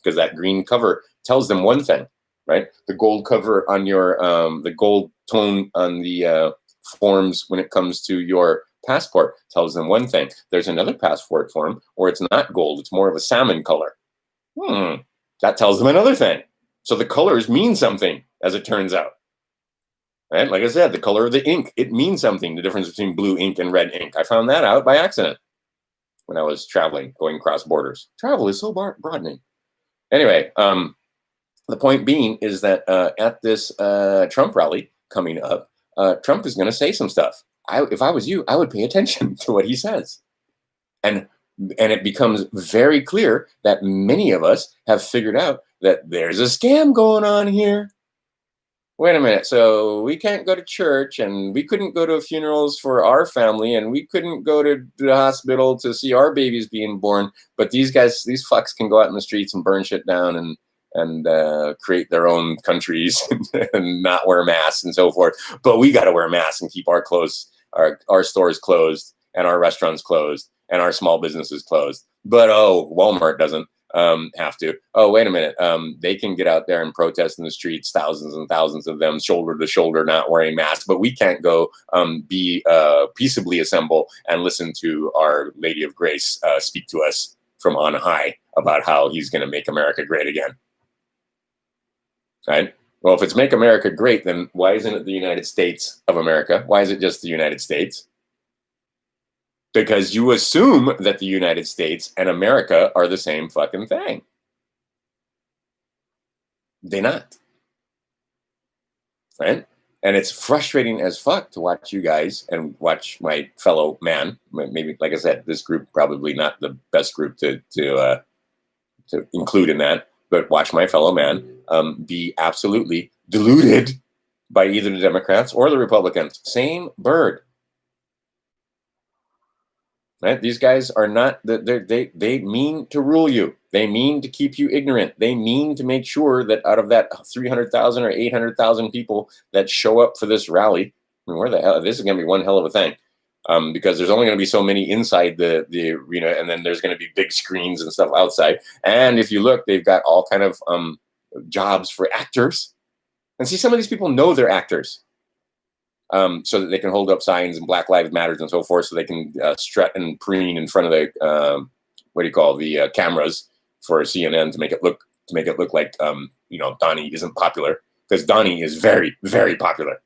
because that green cover tells them one thing. Right, the gold cover on your the gold tone on the forms when it comes to your passport tells them one thing. There's another passport form where it's not gold; it's more of a salmon color. That tells them another thing. So the colors mean something, as it turns out. Right, like I said, the color of the ink it means something. The difference between blue ink and red ink. I found that out by accident when I was traveling, going across borders. Travel is so broadening. Anyway. The point being is that at this Trump rally coming up, Trump is going to say some stuff. If I was you, I would pay attention to what he says. And And it becomes very clear that many of us have figured out that there's a scam going on here. Wait a minute. So we can't go to church, and we couldn't go to funerals for our family, and we couldn't go to the hospital to see our babies being born. But these guys, these fucks, can go out in the streets and burn shit down and create their own countries and not wear masks and so forth. But we got to wear masks and keep our stores closed, and our restaurants closed, and our small businesses closed. But Walmart doesn't have to. Oh, wait a minute. They can get out there and protest in the streets, thousands and thousands of them, shoulder to shoulder, not wearing masks. But we can't go peaceably assemble and listen to Our Lady of Grace speak to us from on high about how he's going to make America great again. Right? Well, if it's make America great, then why isn't it the United States of America? Why is it just the United States? Because you assume that the United States and America are the same fucking thing. They're not. Right? And it's frustrating as fuck to watch you guys and watch my fellow man. Maybe, like I said, this group probably not the best group to include in that, but watch my fellow man be absolutely deluded by either the Democrats or the Republicans. Same bird. Right? These guys are not, they mean to rule you. They mean to keep you ignorant. They mean to make sure that out of that 300,000 or 800,000 people that show up for this rally, I mean, where the hell, this is going to be one hell of a thing, because there's only going to be so many inside the arena, and then there's going to be big screens and stuff outside. And if you look, they've got all kind of jobs for actors. And see, some of these people know they're actors. So that they can hold up signs and Black Lives Matters and so forth, so they can strut and preen in front of the cameras for CNN to make it look like Donnie isn't popular, because Donnie is very, very popular.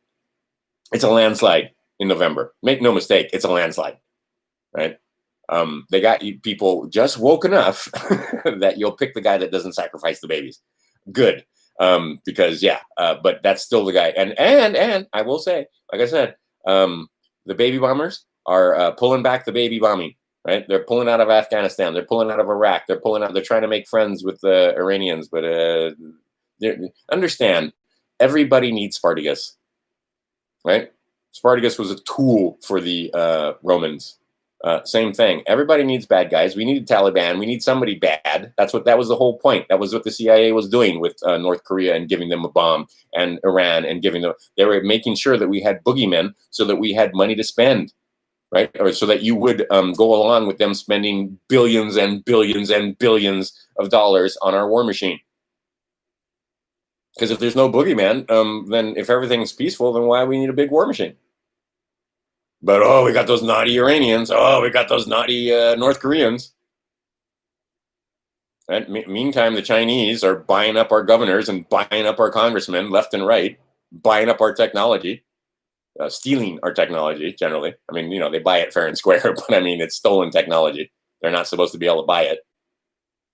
It's a landslide in November. Make no mistake, it's a landslide, right? They got people just woke enough that you'll pick the guy that doesn't sacrifice the babies. Good. Because but that's still the guy. And I will say, like I said, the baby bombers are pulling back the baby bombing, right? They're pulling out of Afghanistan. They're pulling out of Iraq. They're trying to make friends with the Iranians, but understand, everybody needs Spartacus, right? Spartacus was a tool for the Romans. Same thing. Everybody needs bad guys. We need Taliban. We need somebody bad. That was the whole point. That was what the CIA was doing with North Korea and giving them a bomb, and Iran and giving them. They were making sure that we had boogeymen so that we had money to spend, right? Or so that you would go along with them spending billions and billions and billions of dollars on our war machine. Because if there's no boogeyman, then if everything's peaceful, then why do we need a big war machine? But, we got those naughty Iranians. We got those naughty North Koreans. And meantime, the Chinese are buying up our governors and buying up our congressmen left and right, buying up our technology, stealing our technology generally. I mean, they buy it fair and square, but I mean, it's stolen technology. They're not supposed to be able to buy it.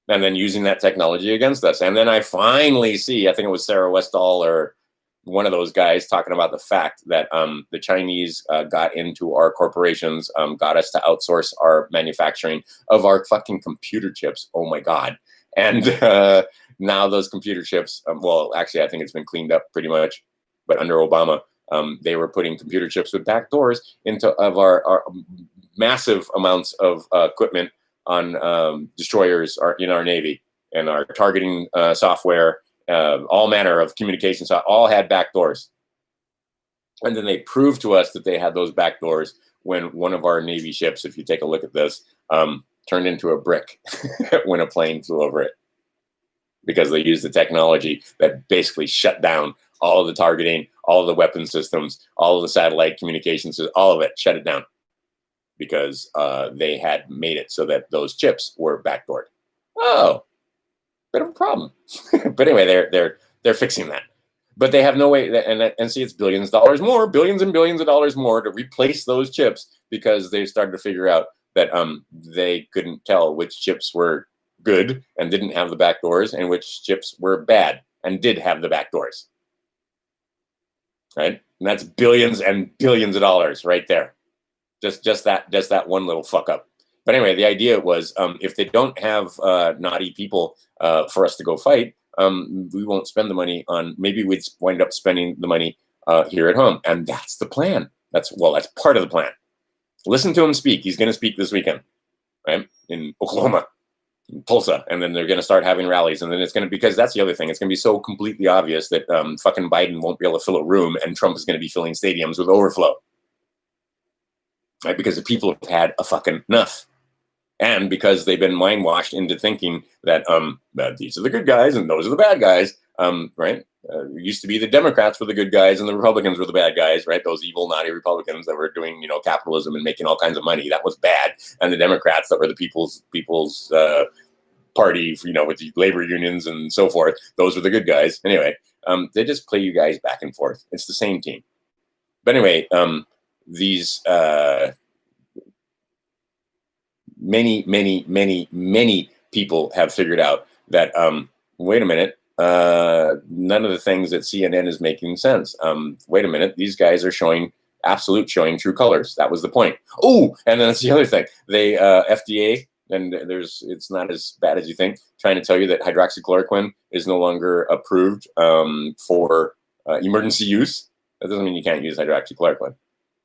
And then using that technology against us. And then I finally see, I think it was Sarah Westall or one of those guys talking about the fact that the Chinese got into our corporations, got us to outsource our manufacturing of our fucking computer chips. Oh my God. And now those computer chips, actually, I think it's been cleaned up pretty much, but under Obama, they were putting computer chips with back doors into our massive amounts of equipment on destroyers in our Navy, and our targeting software. All manner of communications, all had back doors. And then they proved to us that they had those back doors when one of our Navy ships, if you take a look at this, turned into a brick when a plane flew over it. Because they used the technology that basically shut down all of the targeting, all of the weapon systems, all of the satellite communications, all of it, shut it down. Because they had made it so that those chips were backdoored. Oh. Bit of a problem. But anyway, they're fixing that. But they have no way, and see, it's billions and billions of dollars more to replace those chips, because they started to figure out that they couldn't tell which chips were good and didn't have the back doors, and which chips were bad and did have the back doors. Right? And that's billions and billions of dollars right there. Just that one little fuck up. But anyway, the idea was if they don't have naughty people for us to go fight, we won't spend the money on. Maybe we'd wind up spending the money here at home, and that's the plan. That's part of the plan. Listen to him speak. He's going to speak this weekend, right, in Oklahoma, in Tulsa, and then they're going to start having rallies, and then it's going to, because that's the other thing. It's going to be so completely obvious that fucking Biden won't be able to fill a room, and Trump is going to be filling stadiums with overflow, right? Because the people have had a fucking enough. And because they've been mind washed into thinking that these are the good guys and those are the bad guys, right? It used to be the Democrats were the good guys and the Republicans were the bad guys, right? Those evil, naughty Republicans that were doing, capitalism and making all kinds of money. That was bad. And the Democrats that were the people's party, with the labor unions and so forth. Those were the good guys. Anyway, they just play you guys back and forth. It's the same team. But anyway, these many people have figured out that, wait a minute, none of the things that CNN is making sense. Wait a minute, these guys are showing true colors. That was the point. Oh, and then that's the other thing. They FDA, and it's not as bad as you think, trying to tell you that hydroxychloroquine is no longer approved for emergency use. That doesn't mean you can't use hydroxychloroquine.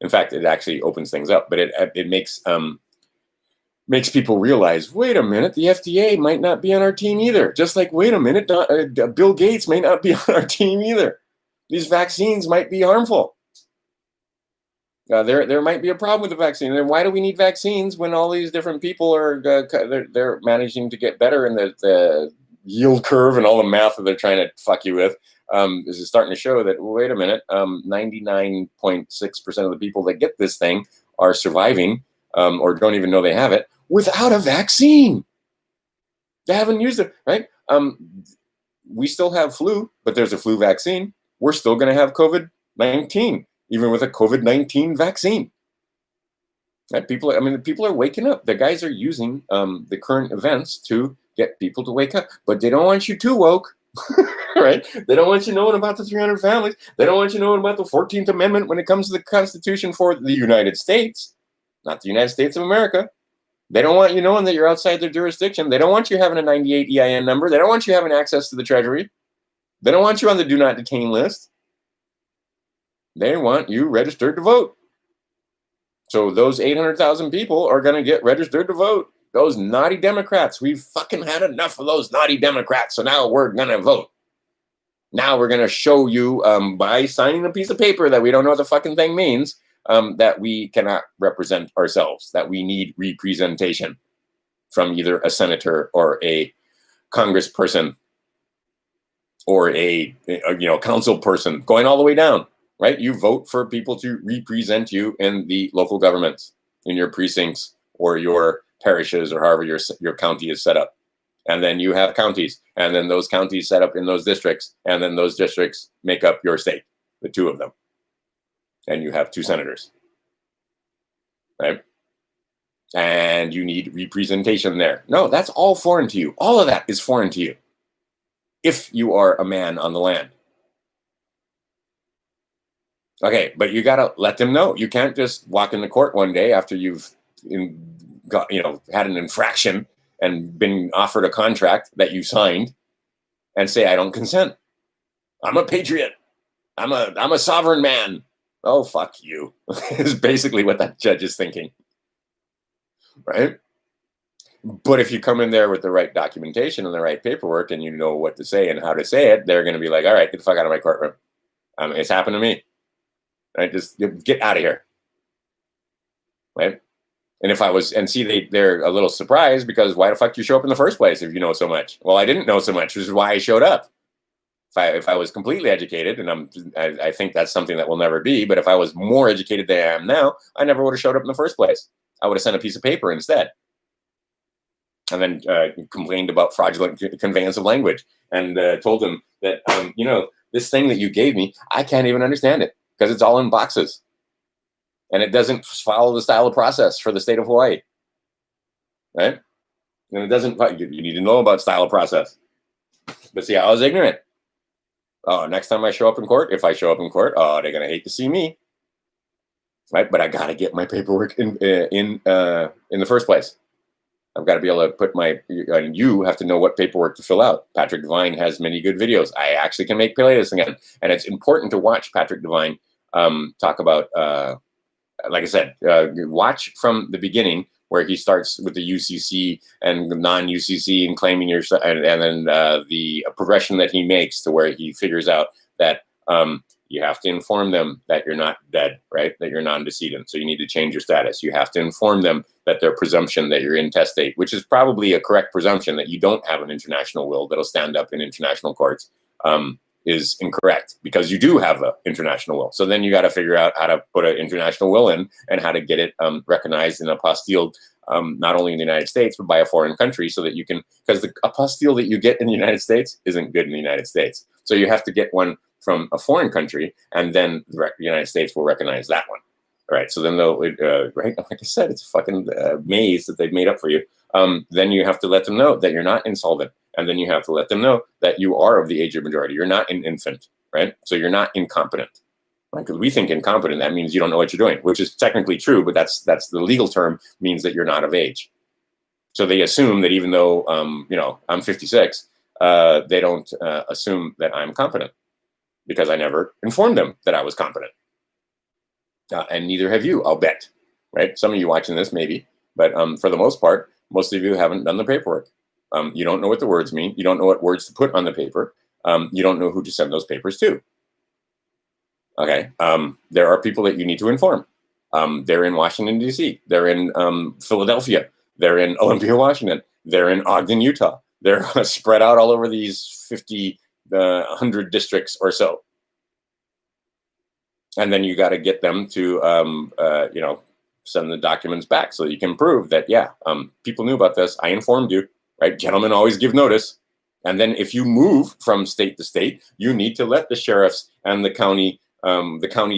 In fact, it actually opens things up, but it makes people realize, wait a minute, the FDA might not be on our team either. Just like, wait a minute, Bill Gates may not be on our team either. These vaccines might be harmful. There might be a problem with the vaccine. And why do we need vaccines when all these different people are they're managing to get better, and the yield curve and all the math that they're trying to fuck you with is starting to show that, wait a minute, 99.6% of the people that get this thing are surviving or don't even know they have it without a vaccine. They haven't used it, right? We still have flu, but there's a flu vaccine. We're still going to have COVID-19, even with a COVID-19 vaccine. Right? People are waking up. The guys are using the current events to get people to wake up, but they don't want you too woke, right? They don't want you knowing about the 300 families. They don't want you knowing about the 14th Amendment when it comes to the Constitution for the United States, not the United States of America. They don't want you knowing that you're outside their jurisdiction. They don't want you having a 98 EIN number. They don't want you having access to the Treasury. They don't want you on the do not detain list. They want you registered to vote. So those 800,000 people are going to get registered to vote. Those naughty Democrats. We've fucking had enough of those naughty Democrats. So now we're going to vote. Now we're going to show you by signing a piece of paper that we don't know what the fucking thing means, that we cannot represent ourselves, that we need representation from either a senator or a congressperson or a council person, going all the way down, right? You vote for people to represent you in the local governments, in your precincts or your parishes or however your county is set up. And then you have counties, and then those counties set up in those districts, and then those districts make up your state, the two of them. And you have 2 senators, right? And you need representation there. No, that's all foreign to you. All of that is foreign to you if you are a man on the land. Okay, but you got to let them know. You can't just walk into court one day after you've had an infraction and been offered a contract that you signed and say, I don't consent. I'm a patriot. I'm a sovereign man. Oh, fuck you, is basically what that judge is thinking, right? But if you come in there with the right documentation and the right paperwork and you know what to say and how to say it, they're going to be like, all right, get the fuck out of my courtroom. It's happened to me. Right? Just get out of here, right? And they're a little surprised because why the fuck did you show up in the first place if you know so much? Well, I didn't know so much, which is why I showed up. If I was completely educated, and I think that's something that will never be, but if I was more educated than I am now, I never would have showed up in the first place. I would have sent a piece of paper instead. And then complained about fraudulent conveyance of language and told them that, this thing that you gave me, I can't even understand it because it's all in boxes. And it doesn't follow the style of process for the state of Hawaii. Right? And it doesn't, you need to know about style of process. But see, I was ignorant. Oh, next time I show up in court, if I show up in court, oh, they're gonna hate to see me, right? But I gotta get my paperwork in the first place. I've got to be able to put and you have to know what paperwork to fill out. Patrick Devine has many good videos. I actually can make play this again. And it's important to watch Patrick Devine talk about, like I said, watch from the beginning where he starts with the UCC and the non-UCC and claiming and then the progression that he makes to where he figures out that you have to inform them that you're not dead, right? That you're non-decedent. So you need to change your status. You have to inform them that their presumption that you're intestate, which is probably a correct presumption that you don't have an international will that'll stand up in international courts, is incorrect because you do have an international will. So then you got to figure out how to put an international will in and how to get it recognized and apostilled, not only in the United States, but by a foreign country so that you can, because the apostille that you get in the United States isn't good in the United States. So you have to get one from a foreign country, and then the United States will recognize that one. All right. So then they'll, right, like I said, it's a fucking maze that they've made up for you. Then you have to let them know that you're not insolvent. And then you have to let them know that you are of the age of majority. You're not an infant, right? So you're not incompetent. Right? Because we think incompetent, that means you don't know what you're doing, which is technically true, but that's the legal term, means that you're not of age. So they assume that even though, I'm 56, they don't assume that I'm competent because I never informed them that I was competent. And neither have you, I'll bet, right? Some of you watching this maybe, but for the most part, most of you haven't done the paperwork. You don't know what the words mean. You don't know what words to put on the paper. You don't know who to send those papers to. Okay. There are people that you need to inform. They're in Washington, D.C. They're in Philadelphia. They're in Olympia, Washington. They're in Ogden, Utah. They're spread out all over these 100 districts or so. And then you got to get them to, send the documents back so that you can prove that, people knew about this. I informed you. Right, gentlemen always give notice. And then if you move from state to state, you need to let the sheriffs and the county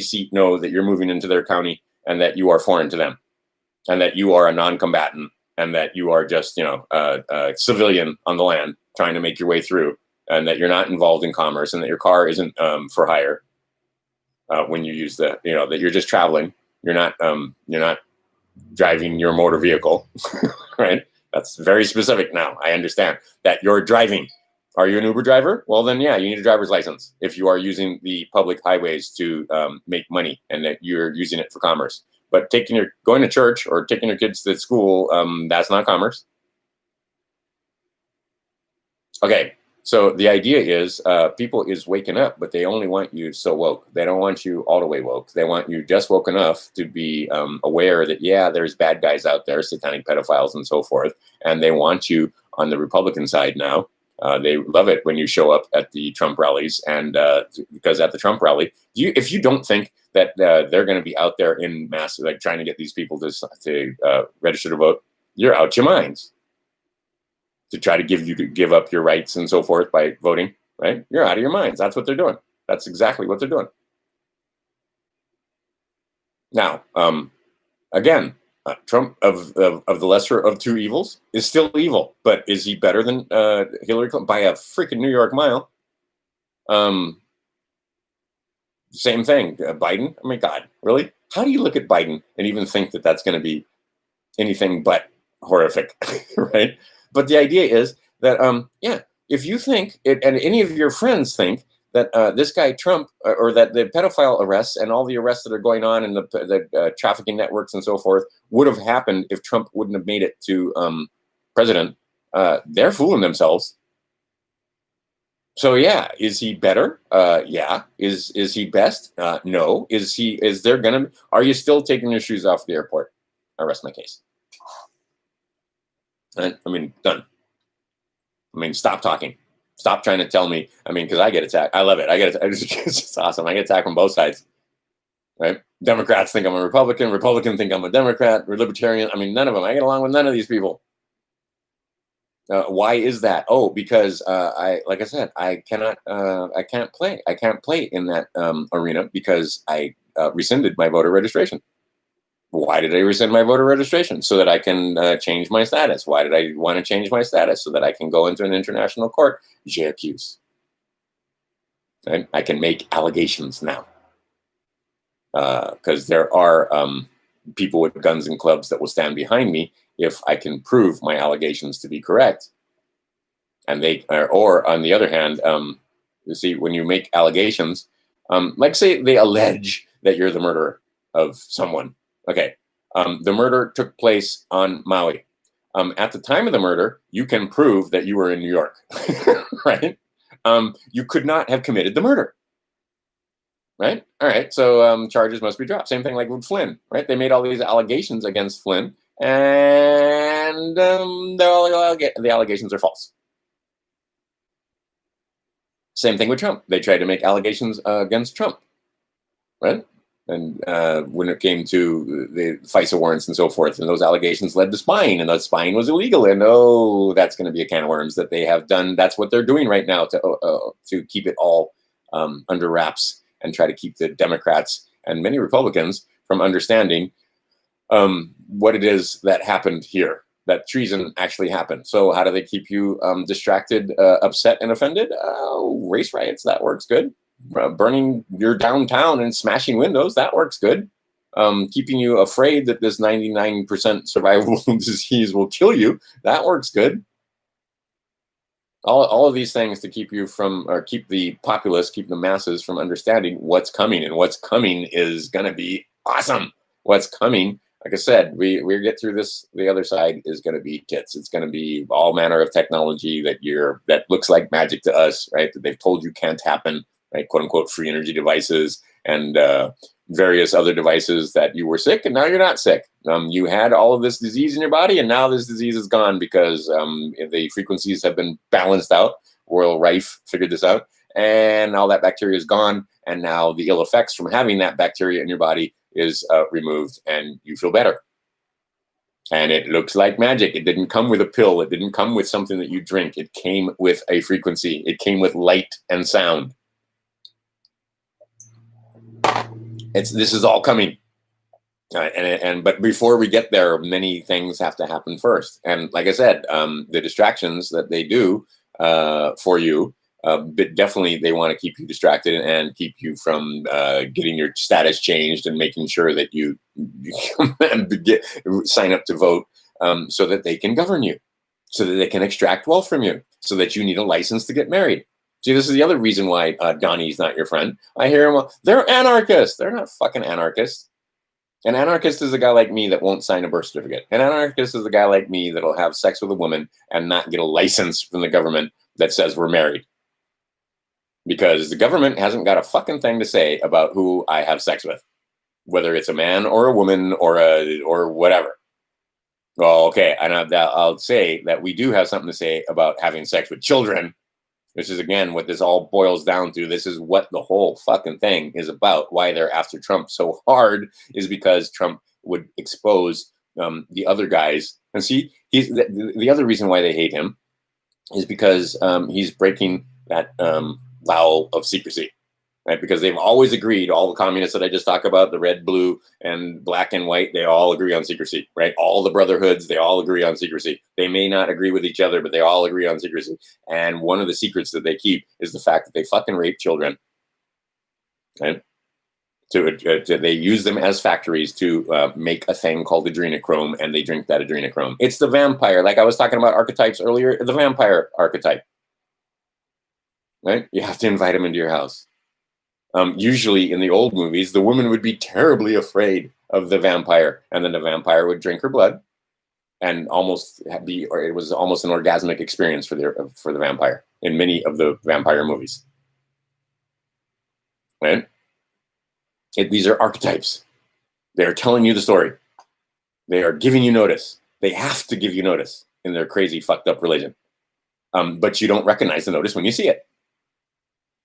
seat know that you're moving into their county and that you are foreign to them and that you are a non-combatant and that you are just, a civilian on the land trying to make your way through and that you're not involved in commerce and that your car isn't for hire when you use that you're just traveling. You're not driving your motor vehicle, right? That's very specific now. I understand that you're driving. Are you an Uber driver? Well, then, yeah, you need a driver's license if you are using the public highways to make money and that you're using it for commerce. But going to church or taking your kids to school, that's not commerce. Okay, so the idea is people is waking up, but they only want you so woke. They don't want you all the way woke. They want you just woke enough to be aware that, there's bad guys out there, satanic pedophiles and so forth. And they want you on the Republican side now. They love it when you show up at the Trump rallies. And because at the Trump rally, if you don't think that they're going to be out there in mass, like trying to get these people to register to vote, you're out your minds. To try to give up your rights and so forth by voting, right? You're out of your minds. That's what they're doing. That's exactly what they're doing. Now, again, Trump of the lesser of two evils is still evil, but is he better than Hillary Clinton by a freaking New York mile? Same thing, Biden. Oh my God, really? How do you look at Biden and even think that that's going to be anything but horrific, right? But the idea is that, if you think, and any of your friends think that this guy Trump, or that the pedophile arrests and all the arrests that are going on in the trafficking networks and so forth would have happened if Trump wouldn't have made it to president, they're fooling themselves. So is he better? Yeah. Is he best? No. Are you still taking your shoes off at the airport? I rest my case. Done. Stop talking. Stop trying to tell me. Because I get attacked. I love it. It's just awesome. I get attacked from both sides. Right? Democrats think I'm a Republican. Republicans think I'm a Democrat. We're libertarian. None of them. I get along with none of these people. Why is that? Oh, because like I said, I can't play. I can't play in that arena because I rescinded my voter registration. Why did I rescind my voter registration? So that I can change my status. Why did I want to change my status? So that I can go into an international court. J'accuse. Right? I can make allegations now. Because there are people with guns and clubs that will stand behind me if I can prove my allegations to be correct. And or on the other hand, you see, when you make allegations, like say they allege that you're the murderer of someone. Okay, the murder took place on Maui. At the time of the murder, you can prove that you were in New York, right? You could not have committed the murder, right? All right, so charges must be dropped. Same thing like with Flynn, right? They made all these allegations against Flynn, and the allegations are false. Same thing with Trump. They tried to make allegations against Trump, right? And when it came to the FISA warrants and so forth, and those allegations led to spying, and that spying was illegal. And that's going to be a can of worms that they have done. That's what they're doing right now to keep it all under wraps and try to keep the Democrats and many Republicans from understanding what it is that happened here, that treason actually happened. So how do they keep you distracted, upset, and offended? Race riots, that works good. Burning your downtown and smashing windows, that works good. Keeping you afraid that this 99% survivable disease will kill you, that works good. All of these things to keep you from, or keep the populace, keep the masses from understanding what's coming. And what's coming is going to be awesome. What's coming, like I said, we get through this. The other side is going to be tits. It's going to be all manner of technology that looks like magic to us, right? That they've told you can't happen, right? Quote unquote free energy devices and various other devices that you were sick and now you're not sick. You had all of this disease in your body and now this disease is gone because the frequencies have been balanced out. Royal Rife figured this out, and all that bacteria is gone. And now the ill effects from having that bacteria in your body is removed and you feel better. And it looks like magic. It didn't come with a pill. It didn't come with something that you drink. It came with a frequency. It came with light and sound. This is all coming. But before we get there, many things have to happen first. And like I said, the distractions that they do for you, but definitely they want to keep you distracted and keep you from getting your status changed and making sure that you sign up to vote so that they can govern you, so that they can extract wealth from you, so that you need a license to get married. See, this is the other reason why Donnie's not your friend. I hear him, they're anarchists. They're not fucking anarchists. An anarchist is a guy like me that won't sign a birth certificate. An anarchist is a guy like me that'll have sex with a woman and not get a license from the government that says we're married. Because the government hasn't got a fucking thing to say about who I have sex with, whether it's a man or a woman or whatever. Well, okay, and I'll say that we do have something to say about having sex with children. This is, again, what this all boils down to. This is what the whole fucking thing is about. Why they're after Trump so hard is because Trump would expose the other guys. And see, the other reason why they hate him is because he's breaking that vow of secrecy, right? Because they've always agreed, all the communists that I just talked about, the red, blue, and black and white, they all agree on secrecy, right? All the brotherhoods, they all agree on secrecy. They may not agree with each other, but they all agree on secrecy. And one of the secrets that they keep is the fact that they fucking rape children, right? They use them as factories to make a thing called adrenochrome, and they drink that adrenochrome. It's the vampire, like I was talking about archetypes earlier, the vampire archetype, right? You have to invite them into your house. Usually in the old movies, the woman would be terribly afraid of the vampire, and then the vampire would drink her blood, and it was almost an orgasmic experience for the vampire in many of the vampire movies. Right? These are archetypes. They are telling you the story. They are giving you notice. They have to give you notice in their crazy, fucked up religion. But you don't recognize the notice when you see it.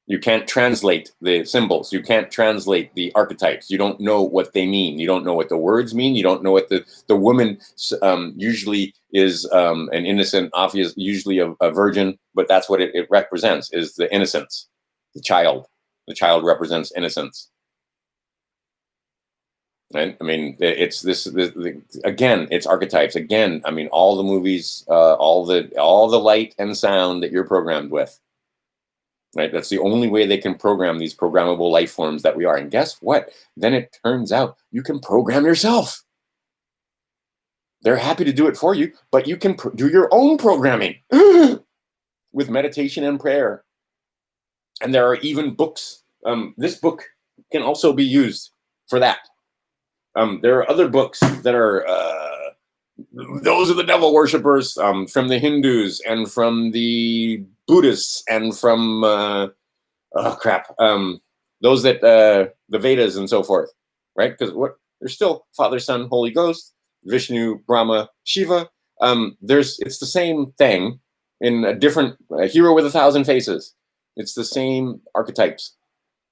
You can't translate the symbols. You can't translate the archetypes. You don't know what they mean. You don't know what the words mean. You don't know what the woman usually is an innocent, obvious, usually a virgin, but that's what it represents, is the innocence, the child. The child represents innocence. Right? I mean, it's again, it's archetypes. Again, I mean, all the movies, all the light and sound that you're programmed with. Right? That's the only way they can program these programmable life forms that we are. And guess what? Then it turns out you can program yourself. They're happy to do it for you, but you can do your own programming with meditation and prayer. And there are even books. This book can also be used for that. There are other books that are those are the devil worshippers from the Hindus and from the Buddhists and from those that the Vedas and so forth, right? Because there's still Father, Son, Holy Ghost, Vishnu, Brahma, Shiva. It's the same thing in a different hero with 1,000 faces. It's the same archetypes.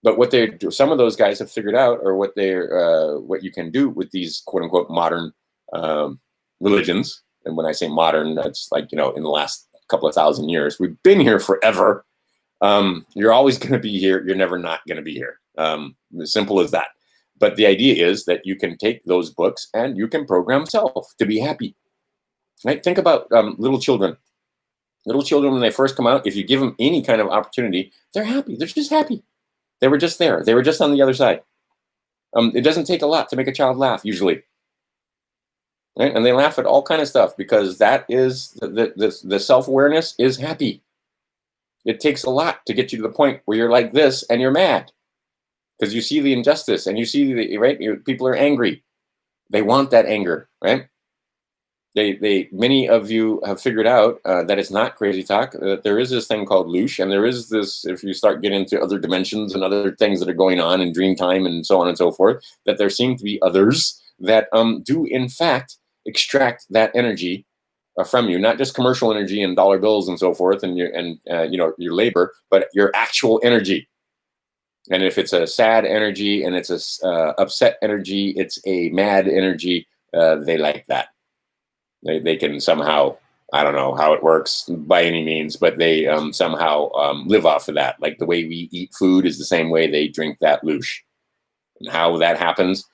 But what some of those guys have figured out, or what you can do with these quote unquote modern religions, and when I say modern, that's like, in the last couple of thousand years. We've been here forever. You're always going to be here. You're never not going to be here. As simple as that. But the idea is that you can take those books and you can program yourself to be happy. Right? Think about little children. Little children, when they first come out, if you give them any kind of opportunity, they're happy. They're just happy. They were just there. They were just on the other side. It doesn't take a lot to make a child laugh, usually. Right? And they laugh at all kind of stuff because that is the self-awareness is happy. It takes a lot to get you to the point where you're like this and you're mad because you see the injustice and you see people are angry. They want that anger, right? Many of you have figured out that it's not crazy talk. There is this thing called Loosh, and there is this, if you start getting into other dimensions and other things that are going on in dream time and so on and so forth, that there seem to be others that do in fact extract that energy from you, not just commercial energy and dollar bills and so forth, and your labor, but your actual energy. And if it's a sad energy and it's a upset energy, it's a mad energy, they like that. They can somehow, I don't know how it works by any means, but they somehow live off of that. Like the way we eat food is the same way they drink that Loosh. And how that happens,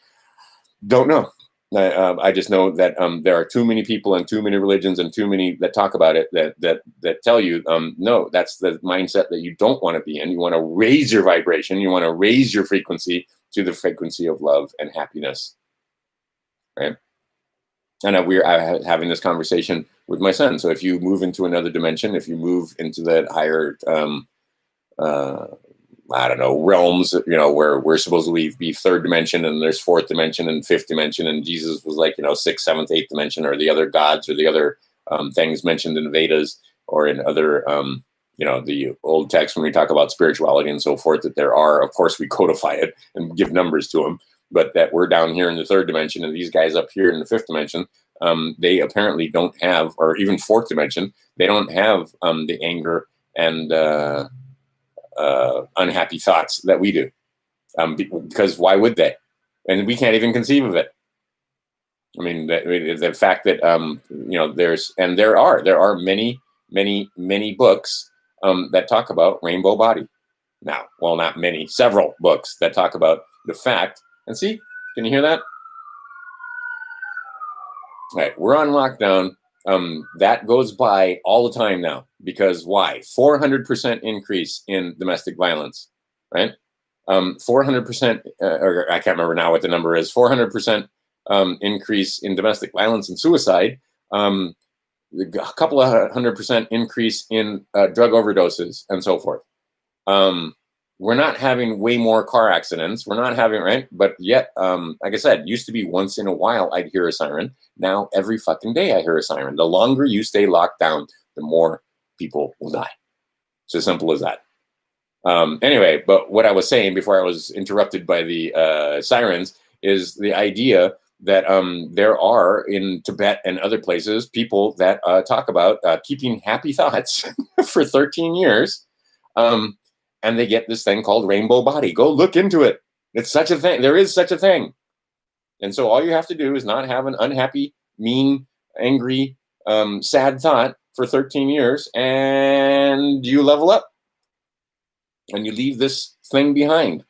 don't know. I just know that there are too many people and too many religions and too many that talk about it that tell you, no, that's the mindset that you don't want to be in. You want to raise your vibration. You want to raise your frequency to the frequency of love and happiness, right? And we're having this conversation with my son. So if you move into another dimension, if you move into that higher, I don't know, realms, where we're supposedly be third dimension and there's fourth dimension and fifth dimension. And Jesus was like, sixth, seventh, eighth dimension, or the other gods or the other things mentioned in the Vedas or in other, the old text when we talk about spirituality and so forth, that there are, of course, we codify it and give numbers to them. But that we're down here in the third dimension and these guys up here in the fifth dimension, they apparently don't have, or even fourth dimension, they don't have the anger and unhappy thoughts that we do. Because why would they? And we can't even conceive of it. I mean, the fact that, there are many, many, many books that talk about rainbow body. Now, well, not many, several books that talk about the fact. And see, can you hear that? All right, we're on lockdown. That goes by all the time now because why? 400% increase in domestic violence, right? 400%, or I can't remember now what the number is. 400% increase in domestic violence and suicide. A couple of 100% increase in drug overdoses and so forth. We're not having way more car accidents. We're not having, right? But yet, like I said, used to be once in a while I'd hear a siren. Now every fucking day I hear a siren. The longer you stay locked down, the more people will die. It's as simple as that. Anyway, but what I was saying before I was interrupted by the sirens is the idea that there are in Tibet and other places people that talk about keeping happy thoughts for 13 years. And they get this thing called rainbow body. Go look into it. It's such a thing. There is such a thing. And so all you have to do is not have an unhappy, mean, angry, sad thought for 13 years, and you level up. And you leave this thing behind.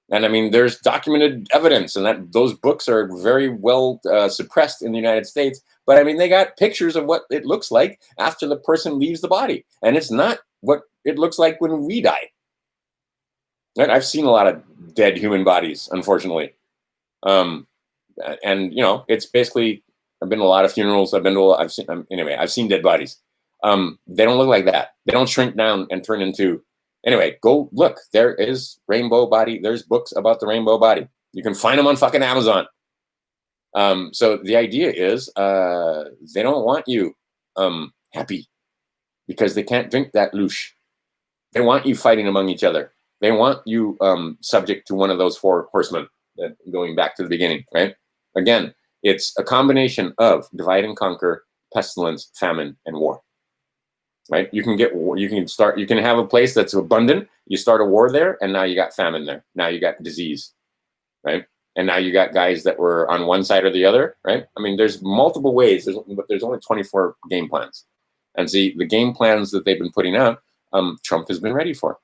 And I mean, there's documented evidence, and that those books are very well suppressed in the United States. But I mean, they got pictures of what it looks like after the person leaves the body. And it's not what it looks like when we die. And I've seen a lot of dead human bodies, unfortunately. And, it's basically I've been to a lot of funerals. I've seen, anyway, I've seen dead bodies. They don't look like that. They don't shrink down and turn into, anyway, go look. There is rainbow body. There's books about the rainbow body. You can find them on fucking Amazon. So the idea is they don't want you happy because they can't drink that louche. They want you fighting among each other. They want you subject to one of those four horsemen, going back to the beginning, right? Again, it's a combination of divide and conquer, pestilence, famine, and war. Right? You can have a place that's abundant. You start a war there, and now you got famine there. Now you got disease, right? And now you got guys that were on one side or the other, right? I mean, there's multiple ways, but there's only 24 game plans. And see, the game plans that they've been putting out, Trump has been ready for,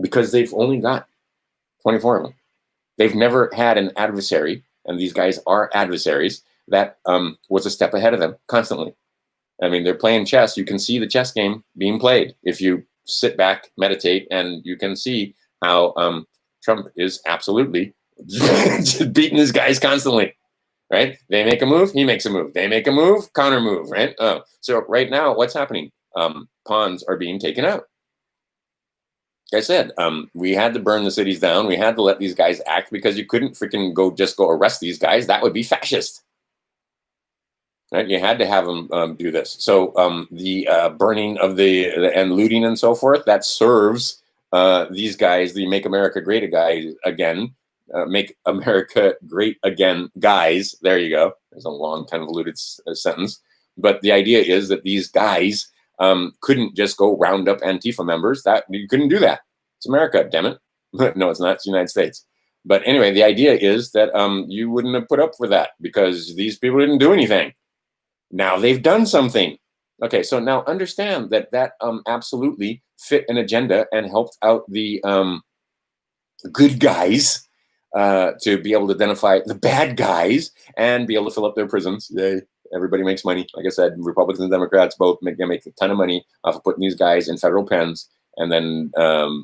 because they've only got 24 of them. They've never had an adversary, and these guys are adversaries, that was a step ahead of them constantly. I mean, they're playing chess. You can see the chess game being played if you sit back, meditate, and you can see how Trump is absolutely beating his guys constantly, right? They make a move, he makes a move. They make a move, counter move, right? So right now, what's happening? Pawns are being taken out. Like I said, we had to burn the cities down. We had to let these guys act because you couldn't freaking go arrest these guys. That would be fascist. Right? You had to have them do this. So the burning of and looting and so forth, that serves these guys, the Make America Great Again, Make America Great Again guys. There you go. There's a long, convoluted sentence. But the idea is that these guys couldn't just go round up Antifa members. That you couldn't do that. It's America, damn it. No, it's not. It's the United States. But anyway, the idea is that you wouldn't have put up for that because these people didn't do anything. Now they've done something. Okay, so now understand that absolutely fit an agenda and helped out the good guys to be able to identify the bad guys and be able to fill up their prisons. Yay. Everybody makes money. Like I said, Republicans and Democrats both make a ton of money off of putting these guys in federal pens, and then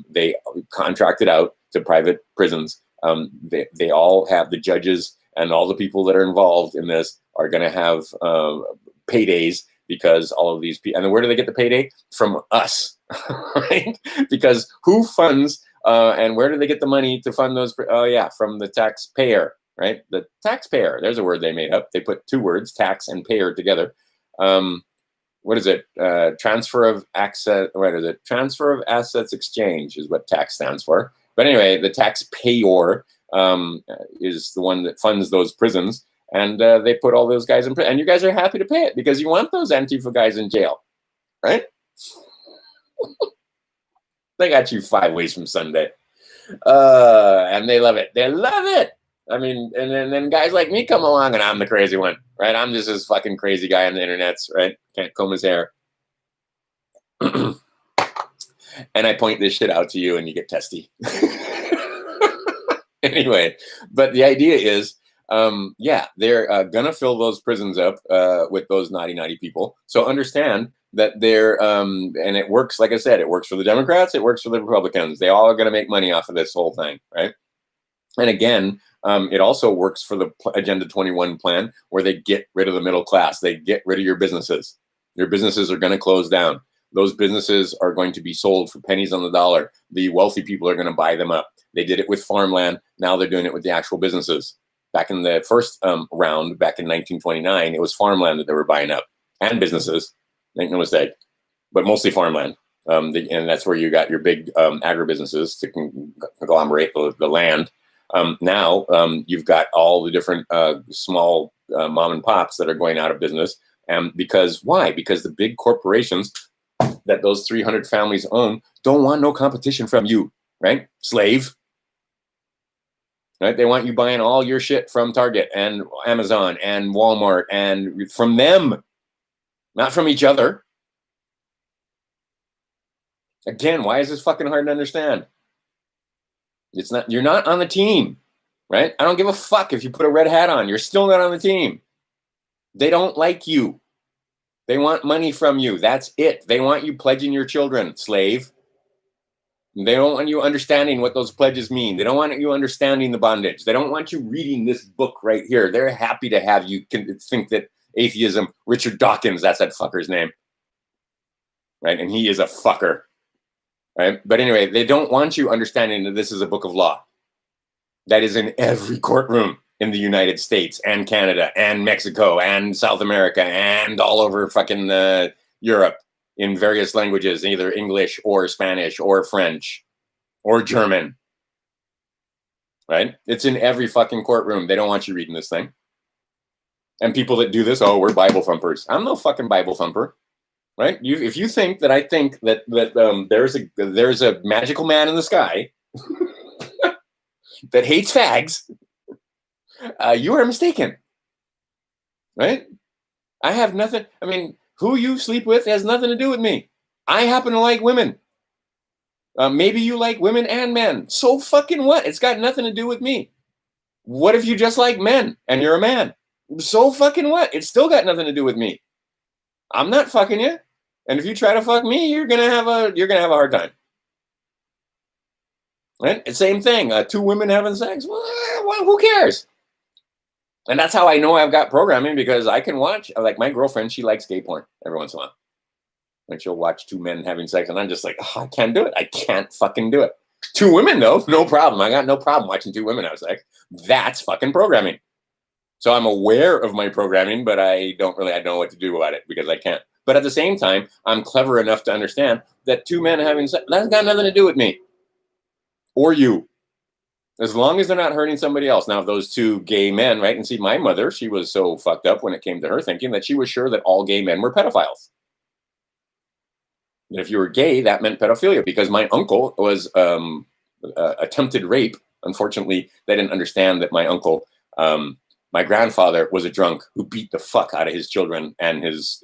they contract it out to private prisons. They all have the judges and all the people that are involved in this are going to have paydays because all of these people. And then where do they get the payday? From us, right? Because who funds and where do they get the money to fund those? Oh, yeah, from the taxpayer, right? The taxpayer. There's a word they made up. They put two words, tax and payer, together. What is it? Transfer of access. What is it? Transfer of assets exchange is what tax stands for. But anyway, the taxpayer is the one that funds those prisons, and they put all those guys in prison. And you guys are happy to pay it because you want those Antifa guys in jail, right? They got you 5 ways from Sunday, and they love it. They love it. I mean, and then guys like me come along, and I'm the crazy one, right? I'm just this fucking crazy guy on the internets, right? Can't comb his hair. And I point this shit out to you, and you get testy. Anyway, but the idea is, yeah, they're gonna fill those prisons up with those naughty people. So understand that they're, and it works. Like I said, it works for the Democrats. It works for the Republicans. They all are gonna make money off of this whole thing, right? And again, it also works for the Agenda 21 plan, where they get rid of the middle class. They get rid of your businesses. Your businesses are going to close down. Those businesses are going to be sold for pennies on the dollar. The wealthy people are going to buy them up. They did it with farmland. Now they're doing it with the actual businesses. Back in the first round, back in 1929, it was farmland that they were buying up, and businesses. Make no mistake, but mostly farmland. And that's where you got your big agribusinesses to conglomerate the land. Now you've got all the different small mom and pops that are going out of business. Because why? Because the big corporations that those 300 families own don't want no competition from you, right? Slave. Right? They want you buying all your shit from Target and Amazon and Walmart and from them, not from each other. Again, why is this fucking hard to understand? It's not, you're not on the team, right? I don't give a fuck if you put a red hat on. You're still not on the team. They don't like you. They want money from you. That's it. They want you pledging your children, slave. They don't want you understanding what those pledges mean. They don't want you understanding the bondage. They don't want you reading this book right here. They're happy to have you think that atheism. Richard Dawkins, that's that fucker's name, right? And he is a fucker, right? But anyway, they don't want you understanding that this is a book of law that is in every courtroom in the United States and Canada and Mexico and South America and all over fucking Europe in various languages, either English or Spanish or French or German, right? It's in every fucking courtroom. They don't want you reading this thing. And people that do this, oh, we're Bible thumpers. I'm no fucking Bible thumper, right? If you think that I think that there's a magical man in the sky that hates fags, you are mistaken, right? I have nothing. I mean, who you sleep with has nothing to do with me. I happen to like women. Maybe you like women and men. So fucking what? It's got nothing to do with me. What if you just like men and you're a man? So fucking what? It's still got nothing to do with me. I'm not fucking you. And if you try to fuck me, you're gonna have a hard time. Right? Same thing. Two women having sex. Well, who cares? And that's how I know I've got programming, because I can watch, like my girlfriend, she likes gay porn every once in a while. And she'll watch two men having sex, and I'm just like, oh, I can't do it. I can't fucking do it. Two women, though, no problem. I got no problem watching two women have sex. That's fucking programming. So I'm aware of my programming, but I don't know what to do about it because I can't. But at the same time, I'm clever enough to understand that two men having sex, that's got nothing to do with me or you. As long as they're not hurting somebody else. Now, if those two gay men, right? And see, my mother, she was so fucked up when it came to her thinking that she was sure that all gay men were pedophiles. And if you were gay, that meant pedophilia, because my uncle was attempted rape. Unfortunately, they didn't understand that my uncle, my grandfather, was a drunk who beat the fuck out of his children and his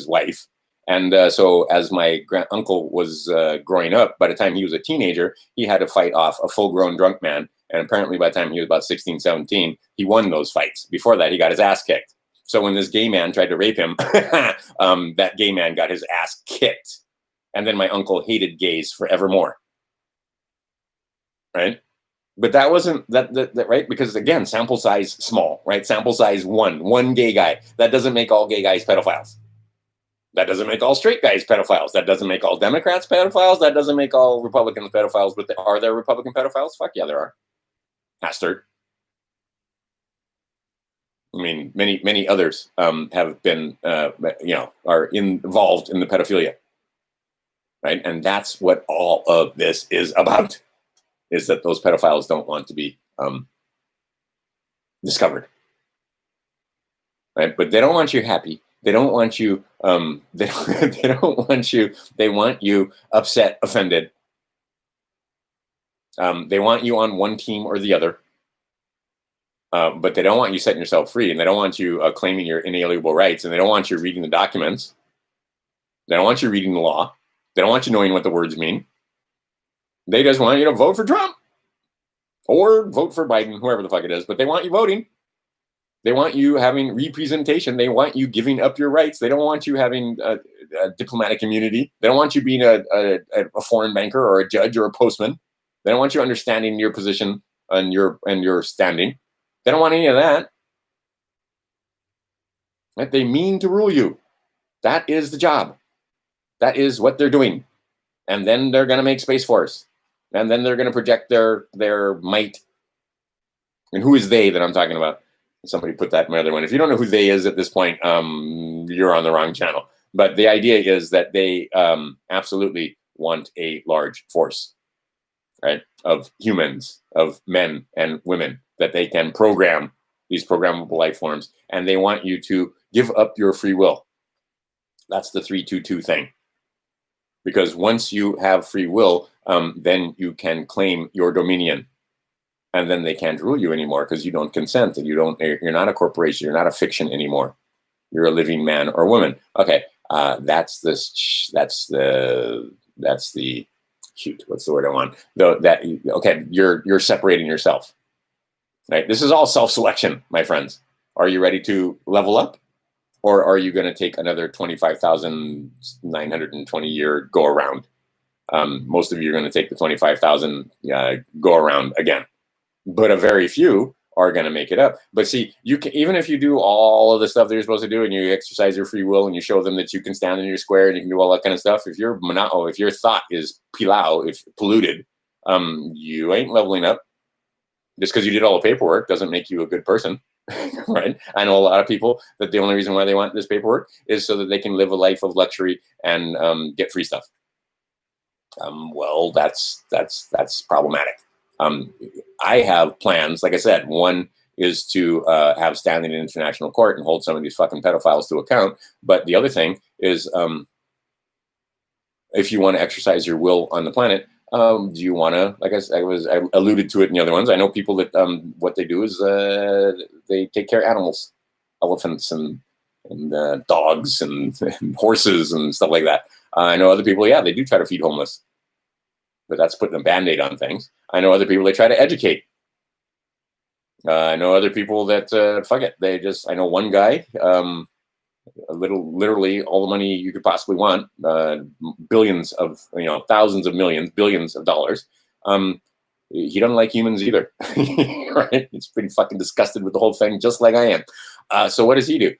wife. And so as my uncle was growing up, by the time he was a teenager, he had to fight off a full-grown drunk man. And apparently by the time he was about 16, 17, he won those fights. Before that, he got his ass kicked. So when this gay man tried to rape him, that gay man got his ass kicked. And then my uncle hated gays forevermore. Right? But that wasn't that right? Because again, sample size small, right? Sample size one gay guy. That doesn't make all gay guys pedophiles. That doesn't make all straight guys pedophiles. That doesn't make all Democrats pedophiles. That doesn't make all Republicans pedophiles. But are there Republican pedophiles? Fuck yeah, there are. Hastert. I mean, many others have been, are involved in the pedophilia, right? And that's what all of this is about, is that those pedophiles don't want to be discovered, right? But they don't want you happy. They don't want you. They don't want you. They want you upset, offended. They want you on one team or the other, but they don't want you setting yourself free, and they don't want you claiming your inalienable rights, and they don't want you reading the documents. They don't want you reading the law. They don't want you knowing what the words mean. They just want you to vote for Trump or vote for Biden, whoever the fuck it is, but they want you voting. They want you having representation. They want you giving up your rights. They don't want you having a diplomatic immunity. They don't want you being a foreign banker or a judge or a postman. They don't want you understanding your position and your standing. They don't want any of that. Right? They mean to rule you. That is the job. That is what they're doing. And then they're going to make Space Force. And then they're going to project their might. And who is they that I'm talking about? Somebody put that in my other one. If you don't know who they is at this point, you're on the wrong channel. But the idea is that they absolutely want a large force, right, of humans, of men and women that they can program, these programmable life forms, and they want you to give up your free will. That's the 3-2-2 thing. Because once you have free will, then you can claim your dominion. And then they can't rule you anymore because you don't consent, and you're not a corporation, you're not a fiction anymore. You're a living man or woman. Okay, that's the shoot. What's the word I want? Okay, you're separating yourself. Right. This is all self-selection, my friends. Are you ready to level up, or are you going to take another 25,920 year go around? Most of you are going to take the 25,000 go around again. But a very few are going to make it up. But see, you can, even if you do all of the stuff that you're supposed to do and you exercise your free will and you show them that you can stand in your square and you can do all that kind of stuff, if your thought is pilau, if polluted, you ain't leveling up. Just because you did all the paperwork doesn't make you a good person. Right? I know a lot of people that the only reason why they want this paperwork is so that they can live a life of luxury and get free stuff. Well, that's problematic. I have plans, like I said. One is to have standing in international court and hold some of these fucking pedophiles to account. But the other thing is, if you want to exercise your will on the planet, do you want to, like I alluded to it in the other ones. I know people that what they do is they take care of animals, elephants and dogs and horses and stuff like that. I know other people, yeah, they do try to feed homeless. But that's putting a Band-Aid on things. I know other people, they try to educate. I know other people that, fuck it. I know one guy, literally all the money you could possibly want, billions of, thousands of millions, billions of dollars. He doesn't like humans either, right? He's pretty fucking disgusted with the whole thing, just like I am. So what does he do?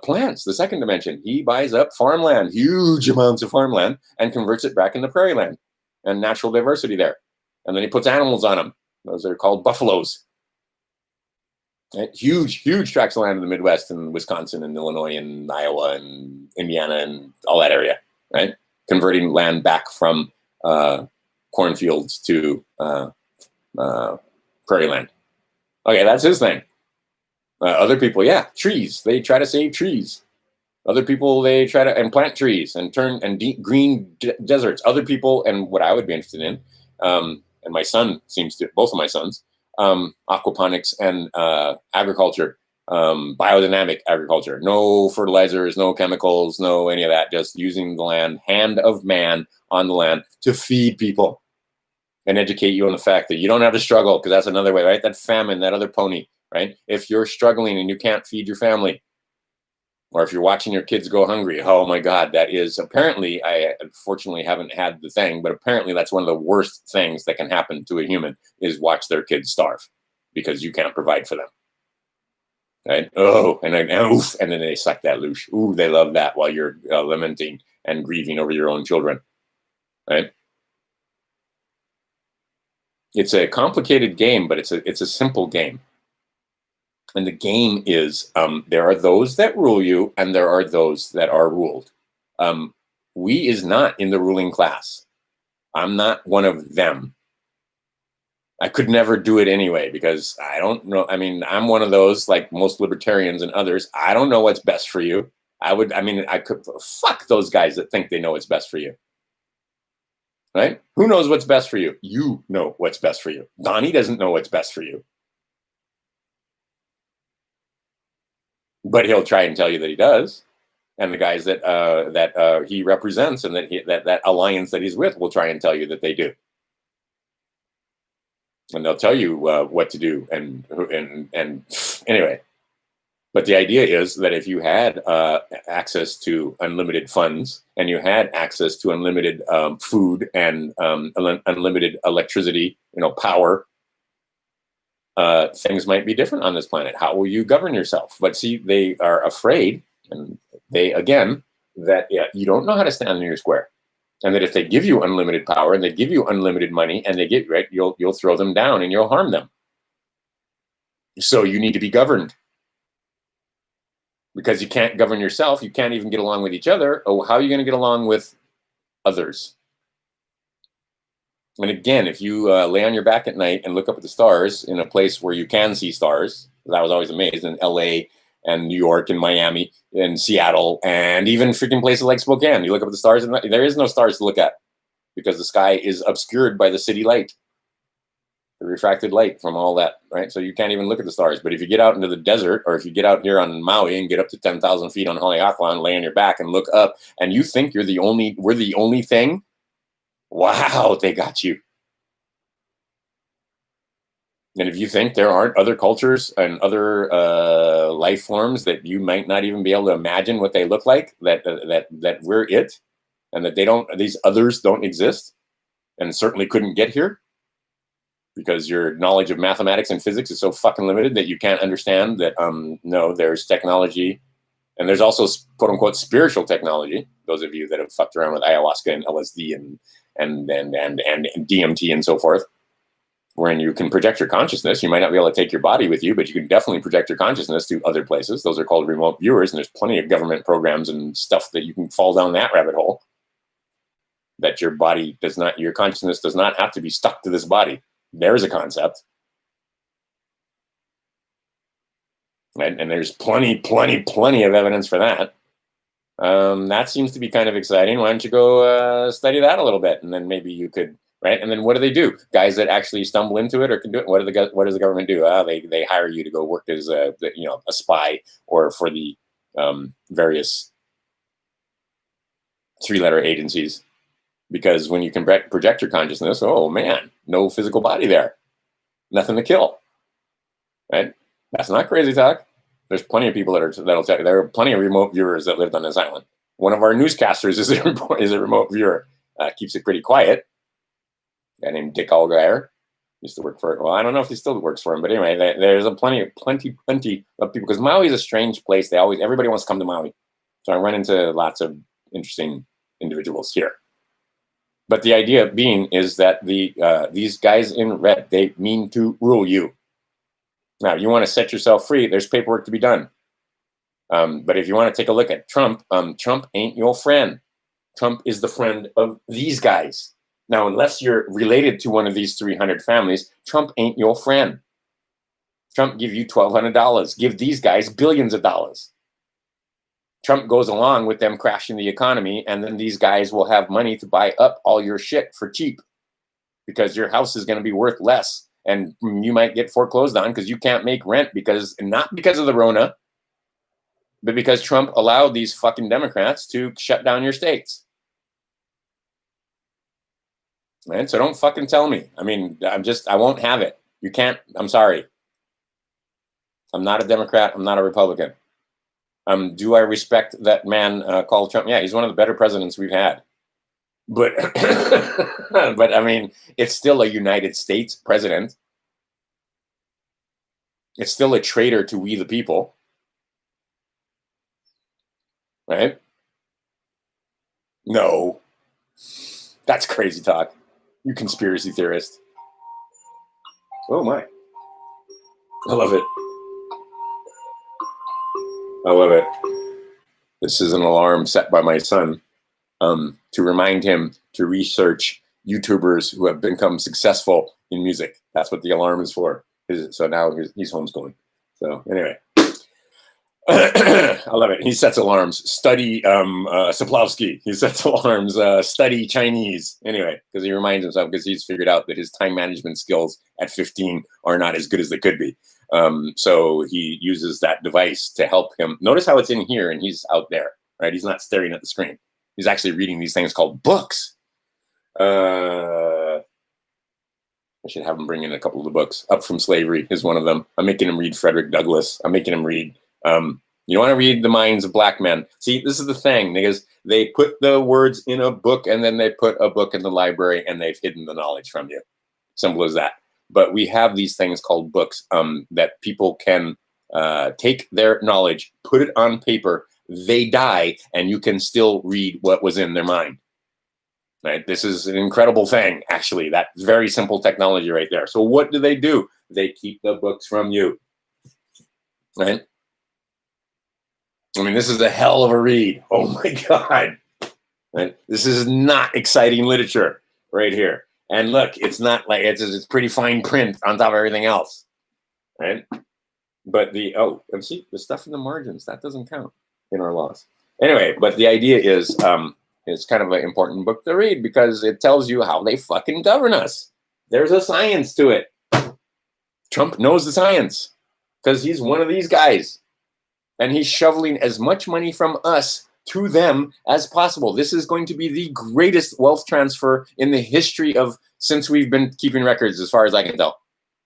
Plants, the second dimension. He buys up farmland, huge amounts of farmland, and converts it back into prairie land and natural diversity there. And then he puts animals on them. Those are called buffaloes. Right? Huge tracts of land in the Midwest and Wisconsin and Illinois and Iowa and Indiana and all that area, right? Converting land back from cornfields to prairie land. Okay, that's his thing. Other people, yeah, trees. They try to save trees. Other people, they try to plant trees and turn green deserts. Other people, and what I would be interested in, and my son seems to, both of my sons, aquaponics and agriculture, biodynamic agriculture. No fertilizers, no chemicals, no any of that. Just using the land, hand of man on the land to feed people and educate you on the fact that you don't have to struggle, because that's another way, right? That famine, that other pony, right? If you're struggling and you can't feed your family, or if you're watching your kids go hungry, oh my God, that is apparently, I unfortunately haven't had the thing, but apparently that's one of the worst things that can happen to a human is watch their kids starve because you can't provide for them. Right? Oh, and then oof, and then they suck that loose. Ooh, they love that while you're lamenting and grieving over your own children. Right? It's a complicated game, but it's a simple game. And the game is there are those that rule you and there are those that are ruled. We is not in the ruling class. I'm not one of them. I could never do it anyway because I don't know. I mean, I'm one of those, like most libertarians and others. I don't know what's best for you. I could fuck those guys that think they know what's best for you. Right? Who knows what's best for you? You know what's best for you. Donnie doesn't know what's best for you. But he'll try and tell you that he does, and the guys that he represents and that alliance that he's with will try and tell you that they do, and they'll tell you what to do. And anyway, but the idea is that if you had access to unlimited funds and you had access to unlimited food and unlimited electricity, power. Things might be different on this planet. How will you govern yourself? But see, they are afraid, and that you don't know how to stand in your square, and that if they give you unlimited power and they give you unlimited money and they get right, you'll throw them down and you'll harm them. So you need to be governed, because you can't govern yourself. You can't even get along with each other. Oh, how are you going to get along with others? And again, if you lay on your back at night and look up at the stars in a place where you can see stars, I was always amazed in LA and New York and Miami and Seattle and even freaking places like Spokane. You look up at the stars and there is no stars to look at because the sky is obscured by the city light, the refracted light from all that, right? So you can't even look at the stars. But if you get out into the desert, or if you get out here on Maui and get up to 10,000 feet on Haleakala and lay on your back and look up and you think we're the only thing, wow, they got you. And if you think there aren't other cultures and other life forms that you might not even be able to imagine what they look like, that we're it, and that these others don't exist, and certainly couldn't get here, because your knowledge of mathematics and physics is so fucking limited that you can't understand that no, there's technology, and there's also quote unquote spiritual technology. Those of you that have fucked around with ayahuasca and LSD and DMT and so forth, wherein you can project your consciousness. You might not be able to take your body with you, but you can definitely project your consciousness to other places. Those are called remote viewers, and there's plenty of government programs and stuff that you can fall down that rabbit hole. That your body does not, your consciousness does not have to be stuck to this body. There's a concept. And there's plenty of evidence for that. That seems to be kind of exciting. Why don't you go study that a little bit, and then maybe you could, right? And then what do they do? Guys that actually stumble into it or can do it, what does the government do? They hire you to go work as a spy or for the various three-letter agencies. Because when you can project your consciousness, oh man, no physical body there, nothing to kill, right? That's not crazy talk. There's plenty of people that'll tell you. There are plenty of remote viewers that lived on this island. One of our newscasters is a remote viewer. Keeps it pretty quiet. A guy named Dick Allgaier used to work for it. Well, I don't know if he still works for him, but anyway, there's plenty of people because Maui is a strange place. Everybody wants to come to Maui, so I run into lots of interesting individuals here. But the idea being is that these guys in red, they mean to rule you. Now, you want to set yourself free, there's paperwork to be done. But if you want to take a look at Trump, Trump ain't your friend. Trump is the friend of these guys. Now, unless you're related to one of these 300 families, Trump ain't your friend. Trump give you $1,200. Give these guys billions of dollars. Trump goes along with them crashing the economy, and then these guys will have money to buy up all your shit for cheap because your house is going to be worth less, and you might get foreclosed on because you can't make rent not because of the Rona, but because Trump allowed these fucking Democrats to shut down your states. Right? So don't fucking tell me. I mean, I won't have it. You can't. I'm sorry. I'm not a Democrat. I'm not a Republican. Do I respect that man called Trump? Yeah, he's one of the better presidents we've had. But, but I mean, it's still a United States president. It's still a traitor to we the people. Right? No. That's crazy talk. You conspiracy theorist. Oh my. I love it. I love it. This is an alarm set by my son to remind him to research YouTubers who have become successful in music. That's what the alarm is for. So now he's homeschooling. So anyway, I love it. He sets alarms. Study Sapolsky. He sets alarms. Study Chinese. Anyway, because he reminds himself, because he's figured out that his time management skills at 15 are not as good as they could be. So he uses that device to help him. Notice how it's in here and he's out there, right? He's not staring at the screen. He's actually reading these things called books. I should have him bring in a couple of the books. Up from Slavery is one of them. I'm making him read Frederick Douglass. I'm making him read, you want to read The Minds of Black Men. See, this is the thing, because they put the words in a book and then they put a book in the library and they've hidden the knowledge from you. Simple as that. But we have these things called books that people can take their knowledge, put it on paper, they die, and you can still read what was in their mind. Right? This is an incredible thing, actually. That's very simple technology right there. So what do? They keep the books from you. Right? I mean, this is a hell of a read. Oh my God. Right? This is not exciting literature right here. And look, it's not like it's pretty fine print on top of everything else. Right? But and see, the stuff in the margins, that doesn't count in our laws. Anyway, but the idea is it's kind of an important book to read because it tells you how they fucking govern us. There's a science to it. Trump knows the science because he's one of these guys. And he's shoveling as much money from us to them as possible. This is going to be the greatest wealth transfer in the history of since we've been keeping records, as far as I can tell.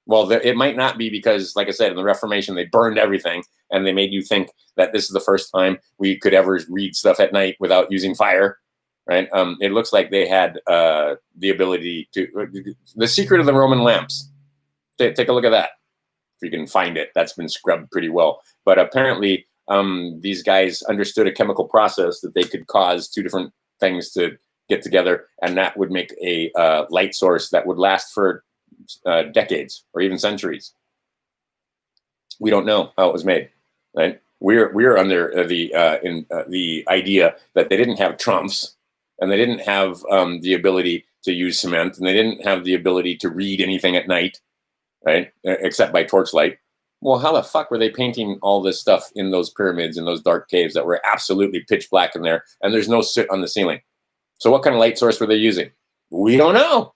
Well, it might not be because, like I said, in the Reformation, they burned everything and they made you think that this is the first time we could ever read stuff at night without using fire, right? It looks like they had the ability to, the secret of the Roman lamps. Take a look at that if you can find it. That's been scrubbed pretty well. But apparently, these guys understood a chemical process that they could cause two different things to get together, and that would make a light source that would last for decades or even centuries. We don't know how it was made, right? We're under the idea that they didn't have trumps, and they didn't have the ability to use cement, and they didn't have the ability to read anything at night, right? Except by torchlight. Well, how the fuck were they painting all this stuff in those pyramids, in those dark caves that were absolutely pitch black in there, and there's no soot on the ceiling? So what kind of light source were they using? We don't know.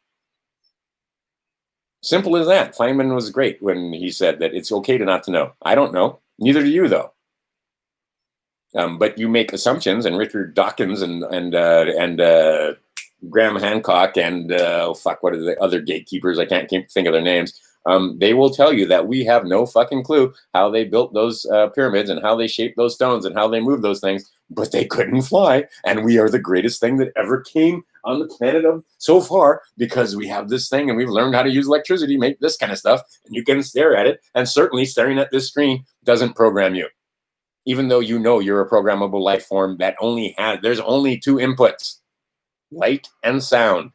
Simple as that. Feynman was great when he said that it's okay to not to know. I don't know. Neither do you, though. But you make assumptions, and Richard Dawkins and Graham Hancock and what are the other gatekeepers? I can't think of their names. They will tell you that we have no fucking clue how they built those pyramids and how they shaped those stones and how they moved those things, but they couldn't fly, and we are the greatest thing that ever came on the planet of so far because we have this thing and we've learned how to use electricity, make this kind of stuff, and you can stare at it, and certainly staring at this screen doesn't program you. Even though you know you're a programmable life form that there's only two inputs, light and sound.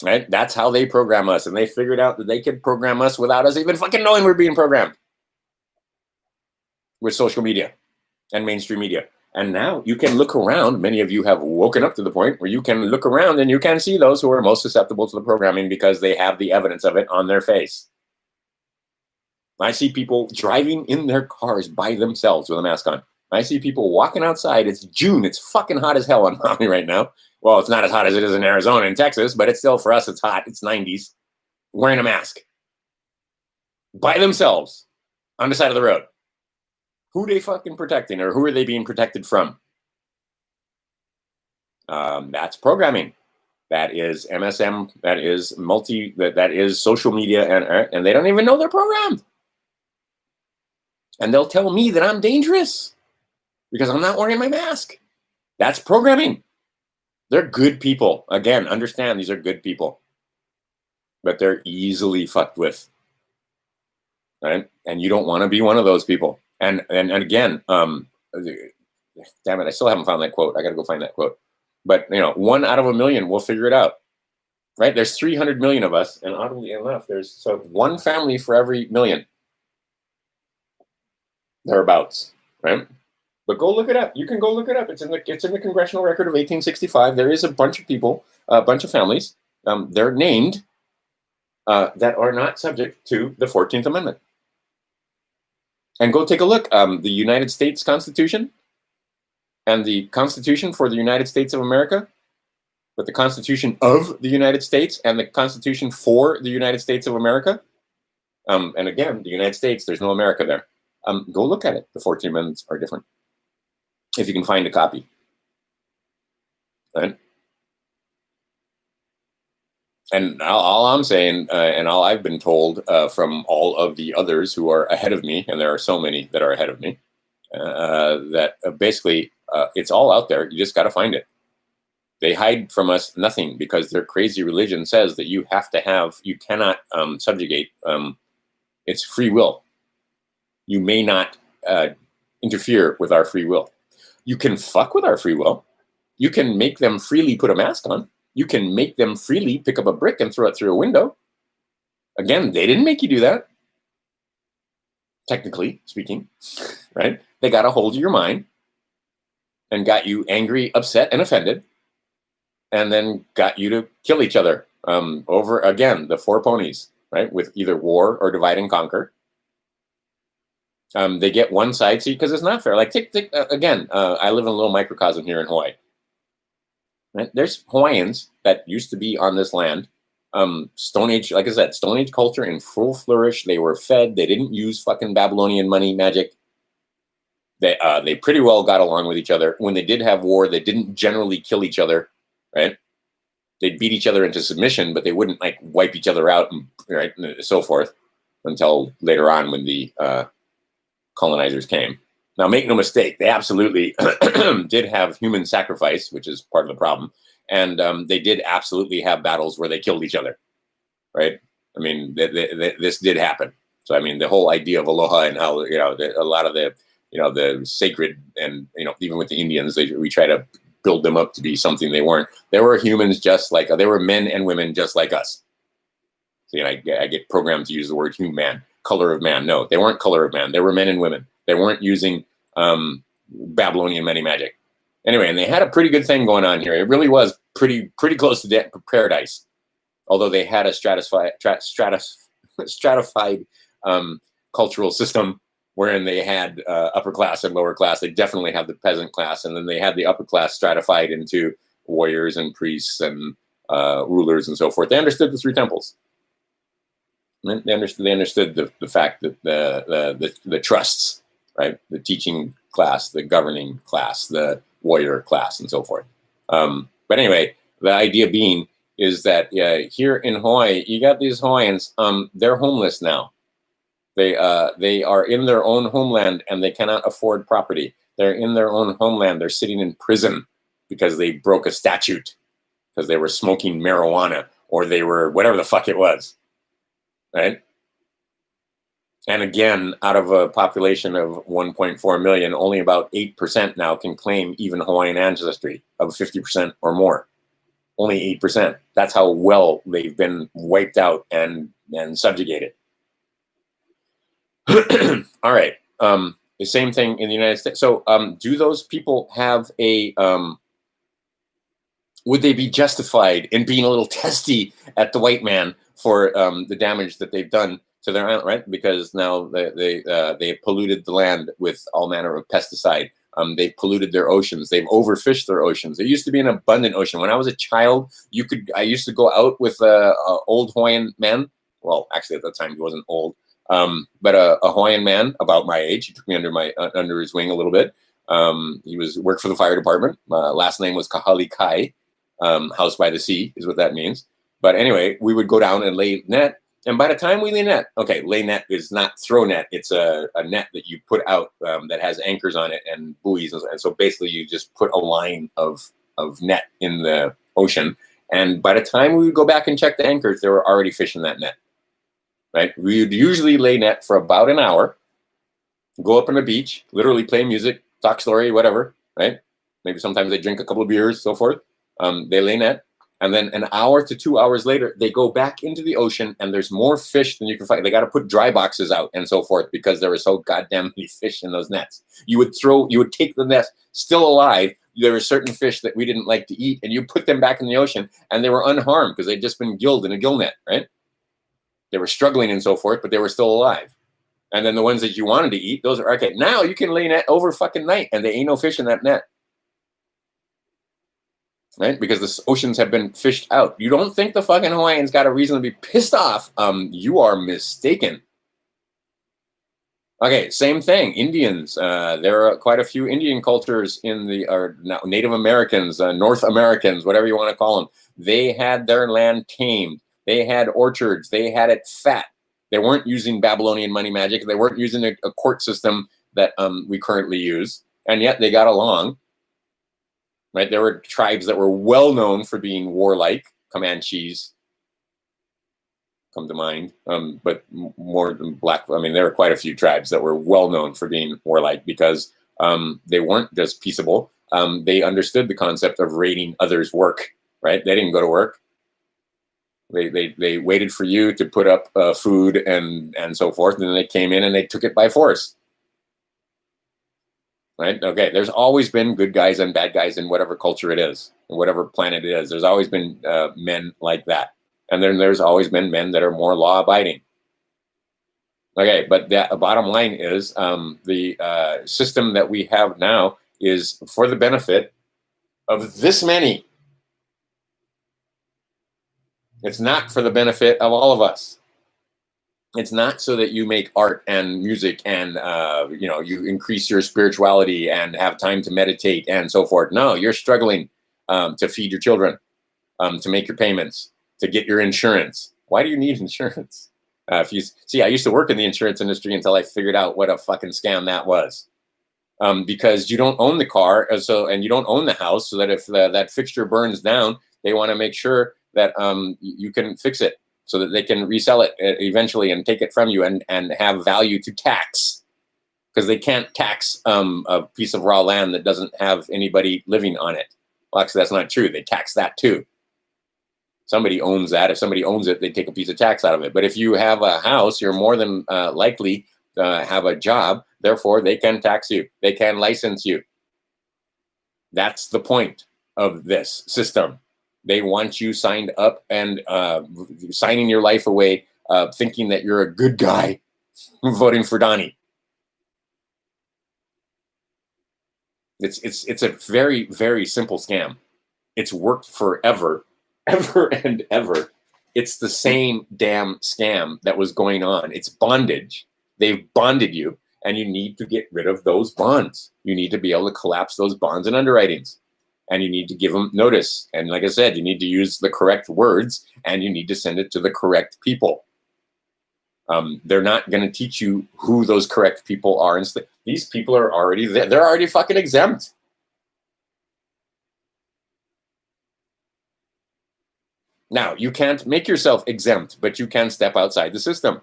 Right? That's how they program us. And they figured out that they could program us without us even fucking knowing we're being programmed. With social media and mainstream media. And now you can look around. Many of you have woken up to the point where you can look around and you can see those who are most susceptible to the programming because they have the evidence of it on their face. I see people driving in their cars by themselves with a mask on. I see people walking outside. It's June. It's fucking hot as hell on Maui right now. Well, it's not as hot as it is in Arizona and Texas, but it's still, for us, it's hot. It's 90s. Wearing a mask. By themselves. On the side of the road. Who are they fucking protecting, or who are they being protected from? That's programming. That is MSM. That is that is social media, and they don't even know they're programmed. And they'll tell me that I'm dangerous because I'm not wearing my mask. That's programming. They're good people. Again, understand these are good people. But they're easily fucked with. Right? And you don't want to be one of those people. And again, damn it, I still haven't found that quote. I got to go find that quote. But, 1 out of a million will figure it out. Right? There's 300 million of us. And oddly enough, there's one family for every million. Thereabouts, right? But go look it up. You can go look it up. It's in the congressional record of 1865. There is a bunch of people, a bunch of families. They're named that are not subject to the 14th Amendment. And go take a look. The United States Constitution and the Constitution for the United States of America, but the Constitution of the United States and the Constitution for the United States of America. And again, the United States, there's no America there. Go look at it. The 14 Amendments are different. If you can find a copy. Right? And all I'm saying, and all I've been told from all of the others who are ahead of me, and there are so many that are ahead of me, that basically it's all out there. You just got to find it. They hide from us nothing because their crazy religion says that you cannot subjugate. It's free will. You may not interfere with our free will. You can fuck with our free will. You can make them freely put a mask on. You can make them freely pick up a brick and throw it through a window. Again, they didn't make you do that. Technically speaking, right? They got a hold of your mind and got you angry, upset, and offended, and then got you to kill each other over, again, the four ponies, right? With either war or divide and conquer. They get one side seat because it's not fair. Like, again, I live in a little microcosm here in Hawaii. Right? There's Hawaiians that used to be on this land. Stone Age, like I said, Stone Age culture in full flourish. They were fed. They didn't use fucking Babylonian money magic. They pretty well got along with each other. When they did have war, they didn't generally kill each other, right? They'd beat each other into submission, but they wouldn't like wipe each other out, and right, and so forth, until later on when the colonizers came. Now, make no mistake, they absolutely did have human sacrifice, which is part of the problem. And they did absolutely have battles where they killed each other, right? I mean, this did happen. So, I mean, the whole idea of aloha and how, a lot of the, the sacred and, even with the Indians, we try to build them up to be something they weren't. They were humans just like, they were men and women just like us. So, I get programmed to use the word human, color of man. No, they weren't color of man. They were men and women. They weren't using Babylonian money magic. Anyway, and they had a pretty good thing going on here. It really was pretty close to paradise. Although they had a stratified cultural system wherein they had upper class and lower class. They definitely had the peasant class, and then they had the upper class stratified into warriors and priests and rulers and so forth. They understood the three temples. They understood the fact that the trusts, right, the teaching class, the governing class, the warrior class, and so forth. But anyway, the idea being is that here in Hawaii, you got these Hawaiians. They're homeless now. They are in their own homeland and they cannot afford property. They're in their own homeland. They're sitting in prison because they broke a statute because they were smoking marijuana or they were whatever the fuck it was, right? And again, out of a population of 1.4 million, only about 8% now can claim even Hawaiian ancestry of 50% or more. Only 8%. That's how well they've been wiped out and subjugated. All right. The same thing in the United States. So do those people have a, would they be justified in being a little testy at the white man for the damage that they've done to their island, right? Because now they polluted the land with all manner of pesticide. They've polluted their oceans. They've overfished their oceans. There used to be an abundant ocean. When I was a child, I used to go out with old Hawaiian man. Well, actually at that time he wasn't old, but a Hawaiian man about my age. He took me under his wing a little bit. He worked for the fire department. Last name was Kahali Kai. House by the sea is what that means. But anyway, we would go down and lay net. And by the time we lay net, lay net is not throw net. It's a net that you put out that has anchors on it and buoys. And so basically you just put a line of net in the ocean. And by the time we would go back and check the anchors, there were already fish in that net, right? We would usually lay net for about an hour, go up on the beach, literally play music, talk story, whatever, right? Maybe sometimes they drink a couple of beers, so forth. They lay net. And then an hour to 2 hours later, they go back into the ocean and there's more fish than you can find. They got to put dry boxes out and so forth because there were so goddamn many fish in those nets. You would take the net still alive. There were certain fish that we didn't like to eat and you put them back in the ocean and they were unharmed because they'd just been gilled in a gill net, right? They were struggling and so forth, but they were still alive. And then the ones that you wanted to eat, those are okay. Now you can lay net over fucking night and there ain't no fish in that net. Right? Because the oceans have been fished out. You don't think the fucking Hawaiians got a reason to be pissed off? You are mistaken. Okay, same thing. Indians. There are quite a few Indian cultures Native Americans, North Americans, whatever you want to call them. They had their land tamed. They had orchards. They had it fat. They weren't using Babylonian money magic. They weren't using a court system that we currently use. And yet they got along. Right, there were tribes that were well known for being warlike. Comanches come to mind, but more than black. I mean, there were quite a few tribes that were well known for being warlike because they weren't just peaceable. They understood the concept of raiding others' work. Right, they didn't go to work. They waited for you to put up food and so forth, and then they came in and they took it by force. Right? Okay, there's always been good guys and bad guys in whatever culture it is, whatever planet it is. There's always been men like that. And then there's always been men that are more law-abiding. Okay, but the bottom line is the system that we have now is for the benefit of this many. It's not for the benefit of all of us. It's not so that you make art and music and, you increase your spirituality and have time to meditate and so forth. No, you're struggling to feed your children, to make your payments, to get your insurance. Why do you need insurance? I used to work in the insurance industry until I figured out what a fucking scam that was. Because you don't own the car, and you don't own the house, so that if that fixture burns down, they want to make sure that you can fix it. so that they can resell it eventually and take it from you and have value to tax, because they can't tax a piece of raw land that doesn't have anybody living on it. Well, actually, that's not true. They tax that too. Somebody owns that. If somebody owns it, they take a piece of tax out of it. But if you have a house, you're more than likely to have a job. Therefore, they can tax you. They can license you. That's the point of this system. They want you signed up and signing your life away, thinking that you're a good guy voting for Donnie. It's a very, very simple scam. It's worked forever, ever and ever. It's the same damn scam that was going on. It's bondage. They've bonded you, and you need to get rid of those bonds. You need to be able to collapse those bonds and underwritings, and you need to give them notice. And like I said, you need to use the correct words, and you need to send it to the correct people. They're not going to teach you who those correct people are. And these people are already there. They're already fucking exempt. Now, you can't make yourself exempt, but you can step outside the system.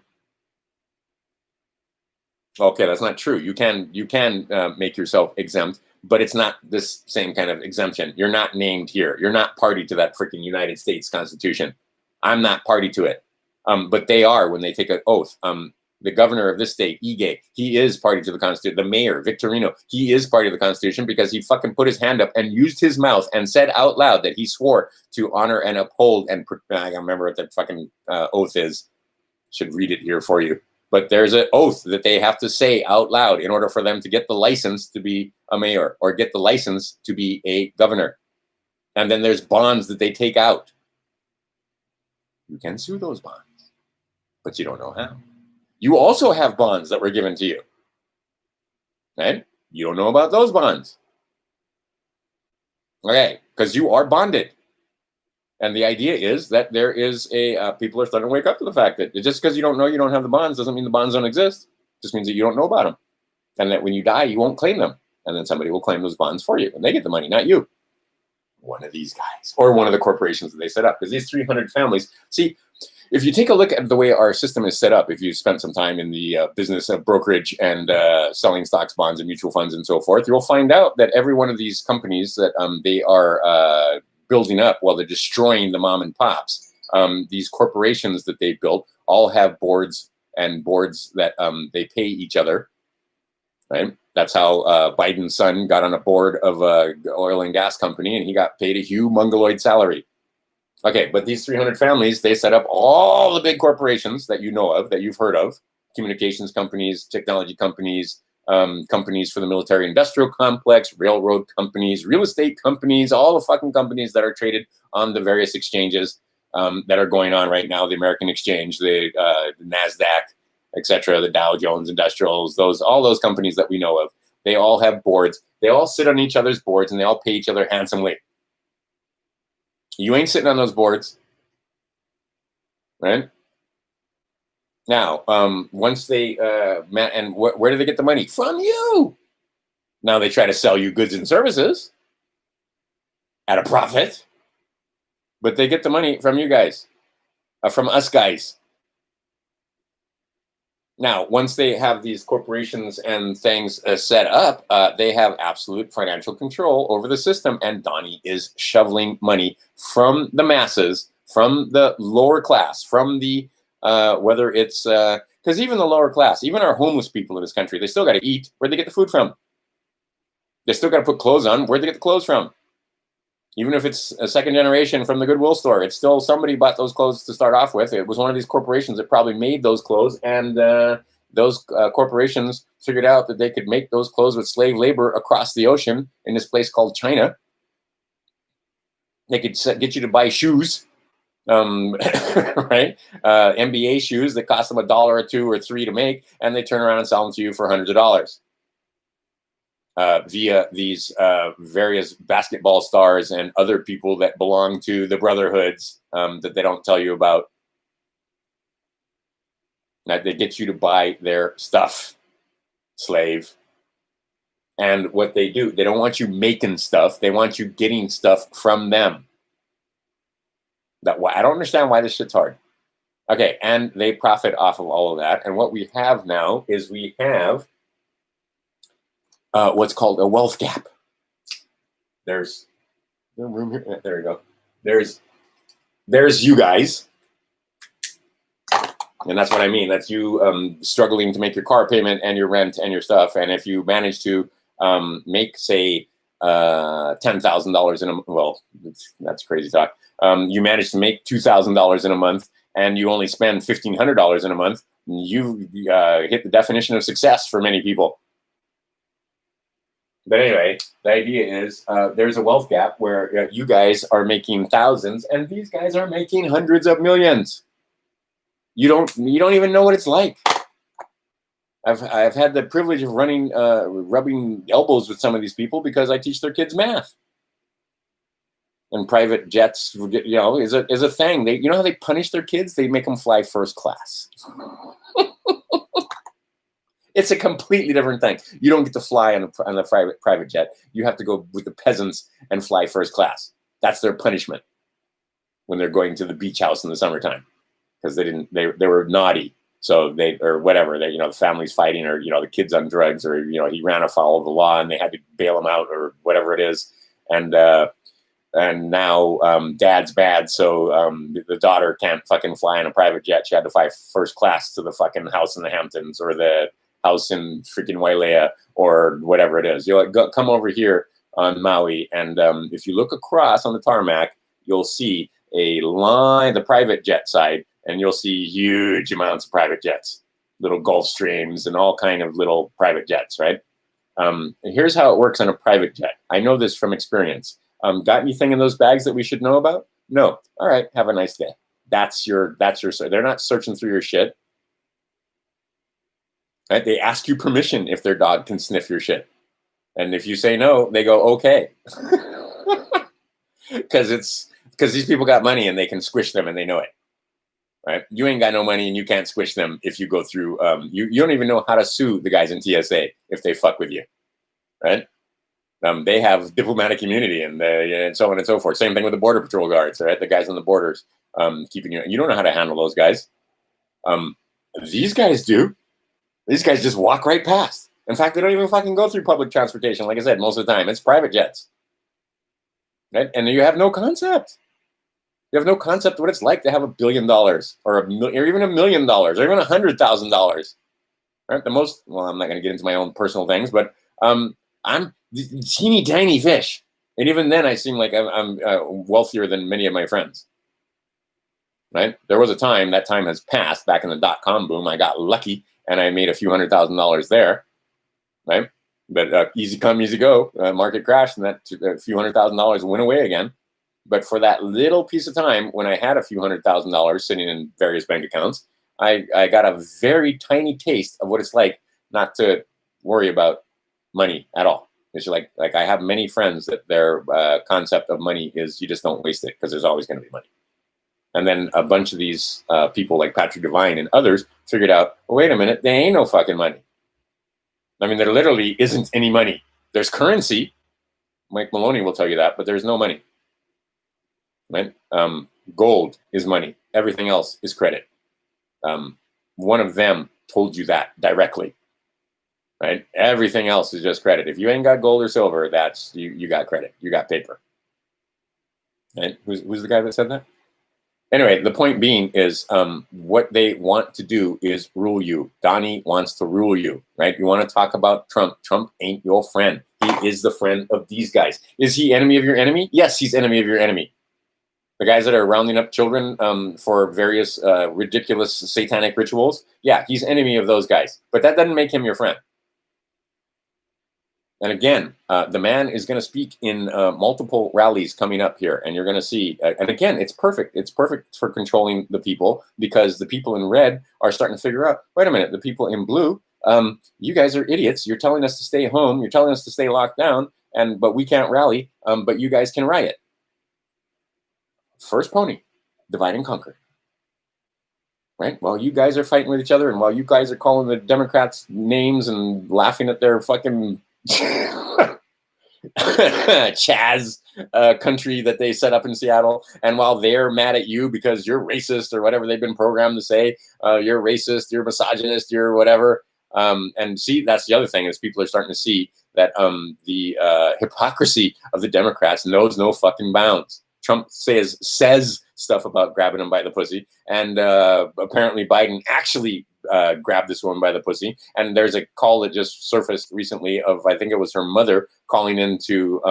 Okay, that's not true. You can make yourself exempt, but it's not this same kind of exemption. You're not named here. You're not party to that freaking United States Constitution. I'm not party to it. But they are when they take an oath. The governor of this state, Ige, he is party to the Constitution. The mayor, Victorino, he is party to the Constitution because he fucking put his hand up and used his mouth and said out loud that he swore to honor and uphold and I don't remember what that fucking oath is. Should read it here for you. But there's an oath that they have to say out loud in order for them to get the license to be a mayor or get the license to be a governor. And then there's bonds that they take out. You can sue those bonds, but you don't know how. You also have bonds that were given to you, right? You don't know about those bonds. Okay, because you are bonded. And the idea is that there is people are starting to wake up to the fact that just because you don't know you don't have the bonds doesn't mean the bonds don't exist. It just means that you don't know about them. And that when you die, you won't claim them. And then somebody will claim those bonds for you. And they get the money, not you. One of these guys. Or one of the corporations that they set up. Because these 300 families, see, if you take a look at the way our system is set up, if you spent some time in the business of brokerage and selling stocks, bonds, and mutual funds and so forth, you'll find out that every one of these companies that they are building up while they're destroying the mom and pops, these corporations that they built all have boards and boards that they pay each other, right? That's how Biden's son got on a board of an oil and gas company, and he got paid a humongous salary. Okay, but these 300 families, they set up all the big corporations that you know of, that you've heard of, communications companies, technology companies, companies for the military industrial complex, railroad companies, real estate companies, all the fucking companies that are traded on the various exchanges that are going on right now, the American Exchange, the NASDAQ, etc., the Dow Jones Industrials, all those companies that we know of, they all have boards. They all sit on each other's boards and they all pay each other handsomely. You ain't sitting on those boards, right? Now, once they and where do they get the money? From you. Now they try to sell you goods and services at a profit, but they get the money from you guys, from us guys. Now, once they have these corporations and things set up, they have absolute financial control over the system. And Donnie is shoveling money from the masses, from the lower class, from the, whether it's, because even the lower class, even our homeless people in this country, they still got to eat. Where'd they get the food from? They still got to put clothes on. Where'd they get the clothes from? Even if it's a second generation from the Goodwill store, it's still somebody bought those clothes to start off with. It was one of these corporations that probably made those clothes, and those corporations figured out that they could make those clothes with slave labor across the ocean in this place called China. They could get you to buy shoes, right? NBA shoes that cost them $1 or $2 or $3 to make, and they turn around and sell them to you for hundreds of dollars. Via these various basketball stars and other people that belong to the brotherhoods that they don't tell you about. That they get you to buy their stuff, slave. And what they do, they don't want you making stuff. They want you getting stuff from them. I don't understand why this shit's hard. Okay, and they profit off of all of that. And what we have now is we have what's called a wealth gap. There's no room here. There we go. There's you guys, and that's what I mean. That's you struggling to make your car payment and your rent and your stuff. And if you manage to make, say, $10,000 in a well, that's crazy talk. You manage to make $2,000 in a month, and you only spend $1,500 in a month. You hit the definition of success for many people. But anyway, the idea is there's a wealth gap where you guys are making thousands, and these guys are making hundreds of millions. You don't even know what it's like. I've had the privilege of rubbing elbows with some of these people because I teach their kids math. And private jets, is a thing. They, how they punish their kids? They make them fly first class. It's a completely different thing. You don't get to fly on the private jet. You have to go with the peasants and fly first class. That's their punishment when they're going to the beach house in the summertime because they were naughty. So the family's fighting, or the kid's on drugs, or he ran afoul of the law and they had to bail him out, or whatever it is. And now dad's bad, so the daughter can't fucking fly in a private jet. She had to fly first class to the fucking house in the Hamptons or the house in freaking Wailea or whatever it is. Come over here on Maui, and if you look across on the tarmac, you'll see a line, the private jet side, and you'll see huge amounts of private jets, little Gulfstreams and all kind of little private jets, right? Here's how it works on a private jet. I know this from experience. Got anything in those bags that we should know about? No. All right. Have a nice day. That's your. They're not searching through your shit. Right? They ask you permission if their dog can sniff your shit, and if you say no, they go okay. Because these people got money and they can squish them and they know it. Right? You ain't got no money and you can't squish them if you go through. You don't even know how to sue the guys in TSA if they fuck with you. Right? They have diplomatic immunity and so on and so forth. Same thing with the border patrol guards, right? The guys on the borders keeping you. You don't know how to handle those guys. These guys do. These guys just walk right past. In fact, they don't even fucking go through public transportation. Like I said, most of the time, it's private jets. Right? And you have no concept. You have no concept of what it's like to have $1 billion or even $1 million or even $100,000. Right? I'm not going to get into my own personal things, but I'm teeny tiny fish, and even then I seem like I'm wealthier than many of my friends. Right? There was a time, that time has passed, back in the dot-com boom. I got lucky and I made a few $100,000 there. Right? But easy come, easy go. Market crashed, and that a few $100,000 went away again. But for that little piece of time when I had a few $100,000 sitting in various bank accounts, I got a very tiny taste of what it's like not to worry about money at all. It's like I have many friends that their concept of money is you just don't waste it because there's always going to be money. And then a bunch of these people like Patrick Devine and others figured out, wait a minute, there ain't no fucking money. I mean, there literally isn't any money. There's currency. Mike Maloney will tell you that, but there's no money. Right? Gold is money. Everything else is credit. One of them told you that directly. Right? Everything else is just credit. If you ain't got gold or silver, that's you got credit. You got paper. Right? Who's the guy that said that? Anyway, the point being is what they want to do is rule you. Donnie wants to rule you, right? You want to talk about Trump. Trump ain't your friend. He is the friend of these guys. Is he enemy of your enemy? Yes, he's enemy of your enemy. The guys that are rounding up children for various ridiculous satanic rituals, yeah, he's enemy of those guys. But that doesn't make him your friend. And again, the man is going to speak in multiple rallies coming up here, and you're going to see. And again, it's perfect. It's perfect for controlling the people because the people in red are starting to figure out, wait a minute, the people in blue, you guys are idiots. You're telling us to stay home. You're telling us to stay locked down, but we can't rally, but you guys can riot. First pony, divide and conquer. Right? While you guys are fighting with each other, and while you guys are calling the Democrats names and laughing at their fucking Chaz country that they set up in Seattle. And while they're mad at you because you're racist or whatever they've been programmed to say, you're racist, you're misogynist, you're whatever. And see, that's the other thing is people are starting to see that the hypocrisy of the Democrats knows no fucking bounds. Trump says stuff about grabbing him by the pussy, and apparently Biden actually grabbed this woman by the pussy. And there's a call that just surfaced recently of, I think it was her mother calling into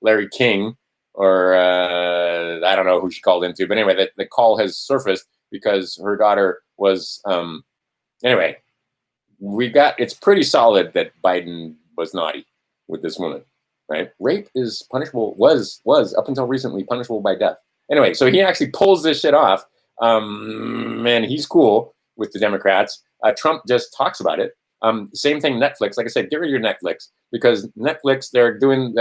Larry King, or I don't know who she called into, but anyway, the call has surfaced because her daughter was anyway. It's pretty solid that Biden was naughty with this woman, right? Rape is punishable, was up until recently punishable by death. Anyway, so he actually pulls this shit off. Man, he's cool with the Democrats. Trump just talks about it. Same thing, Netflix. Like I said, get rid of your Netflix, because Netflix, they're doing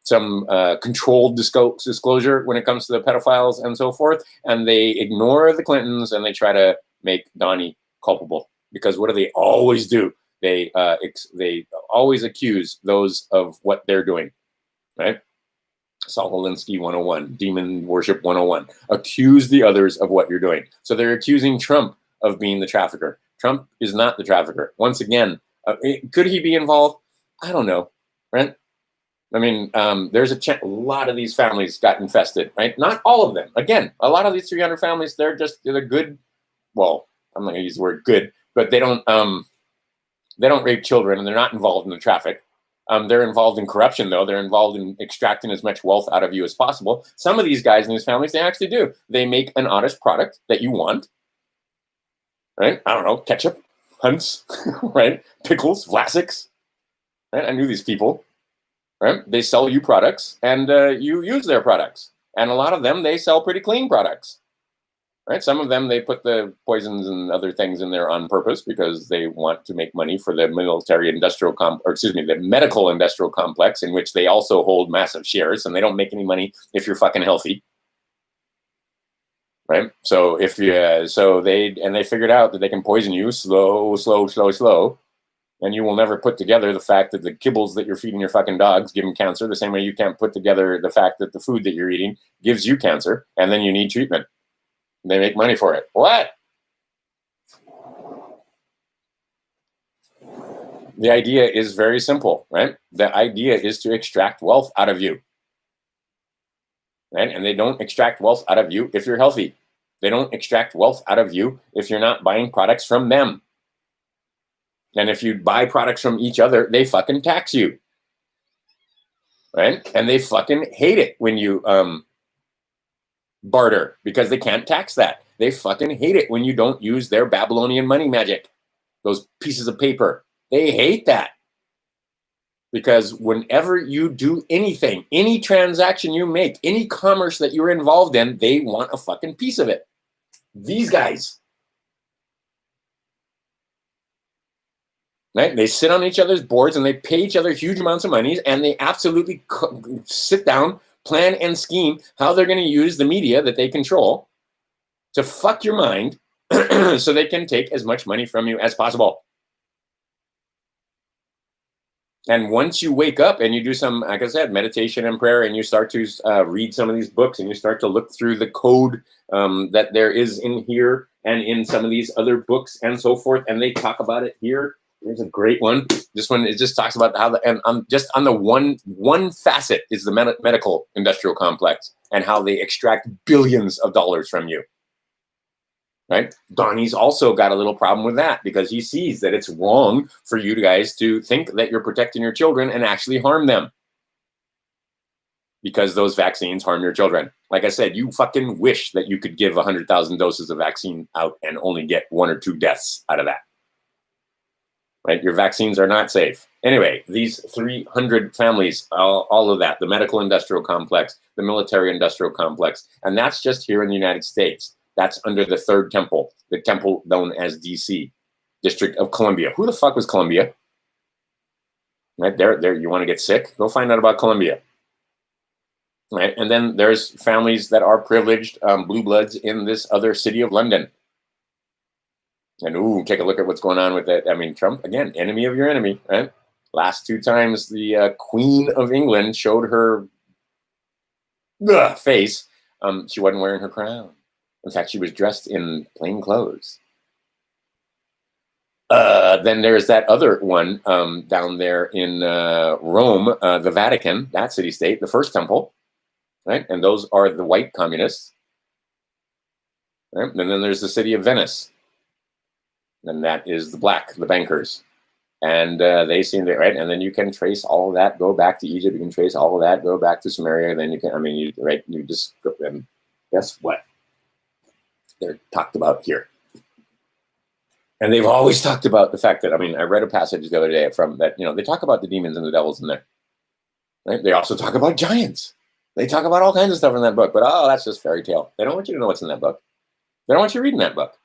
some controlled disclosure when it comes to the pedophiles and so forth, and they ignore the Clintons and they try to make Donnie culpable. Because what do they always do? They always accuse those of what they're doing, right? Saul Alinsky 101, Demon Worship 101. Accuse the others of what you're doing. So they're accusing Trump of being the trafficker. Trump is not the trafficker. Once again, could he be involved? I don't know, right? I mean, there's a lot of these families got infested, right? Not all of them. Again, a lot of these 300 families, they're good. Well, I'm not going to use the word good, but they don't rape children, and they're not involved in the traffic. They're involved in corruption, though. They're involved in extracting as much wealth out of you as possible. Some of these guys in these families, they actually do. They make an honest product that you want, right? I don't know, ketchup, Hunt's, right? Pickles, Vlasics, right? I knew these people, right? They sell you products, and you use their products. And a lot of them, they sell pretty clean products. Right? Some of them, they put the poisons and other things in there on purpose because they want to make money for the the medical industrial complex, in which they also hold massive shares, and they don't make any money if you're fucking healthy. Right? So they figured out that they can poison you slow, and you will never put together the fact that the kibbles that you're feeding your fucking dogs give them cancer, the same way you can't put together the fact that the food that you're eating gives you cancer, and then you need treatment. They make money for it. What? The idea is very simple, right? The idea is to extract wealth out of you. Right? And they don't extract wealth out of you if you're healthy. They don't extract wealth out of you if you're not buying products from them. And if you buy products from each other, they fucking tax you. Right? And they fucking hate it when you barter, because they can't tax that. They fucking hate it when you don't use their Babylonian money magic, those pieces of paper. They hate that, because whenever you do anything, any transaction you make, any commerce that you're involved in, they want a fucking piece of it. These guys, right? They sit on each other's boards and they pay each other huge amounts of money, and they absolutely sit down, plan and scheme how they're going to use the media that they control to fuck your mind so they can take as much money from you as possible. And once you wake up and you do some, like I said, meditation and prayer, and you start to read some of these books, and you start to look through the code that there is in here and in some of these other books and so forth, and they talk about it here. There's a great one. This one, it just talks about how just on the one facet is the medical industrial complex and how they extract billions of dollars from you. Right? Donnie's also got a little problem with that, because he sees that it's wrong for you guys to think that you're protecting your children and actually harm them, because those vaccines harm your children. Like I said, you fucking wish that you could give 100,000 doses of vaccine out and only get 1 or 2 deaths out of that. Right? Your vaccines are not safe. Anyway, these 300 families, all of that, the medical industrial complex, the military industrial complex, and that's just here in the United States. That's under the Third Temple, the temple known as DC, District of Columbia. Who the fuck was Columbia? Right there, you want to get sick? Go find out about Columbia. Right, and then there's families that are privileged, blue bloods in this other city of London. And take a look at what's going on with it. I mean, Trump, again, enemy of your enemy, right? Last 2 times the Queen of England showed her face, she wasn't wearing her crown. In fact, she was dressed in plain clothes. Then there's that other one down there in Rome, the Vatican, that city-state, the first temple, right? And those are the white communists. Right? And then there's the city of Venice, and that is the black, the bankers. And they seem to, right? And then you can trace all of that, go back to Egypt. You can trace all of that, go back to Samaria. Then you can, I mean, you just, and guess what? They're talked about here. And they've always talked about the fact that, I mean, I read a passage the other day from that, they talk about the demons and the devils in there. Right? They also talk about giants. They talk about all kinds of stuff in that book, but that's just fairy tale. They don't want you to know what's in that book. They don't want you reading that book.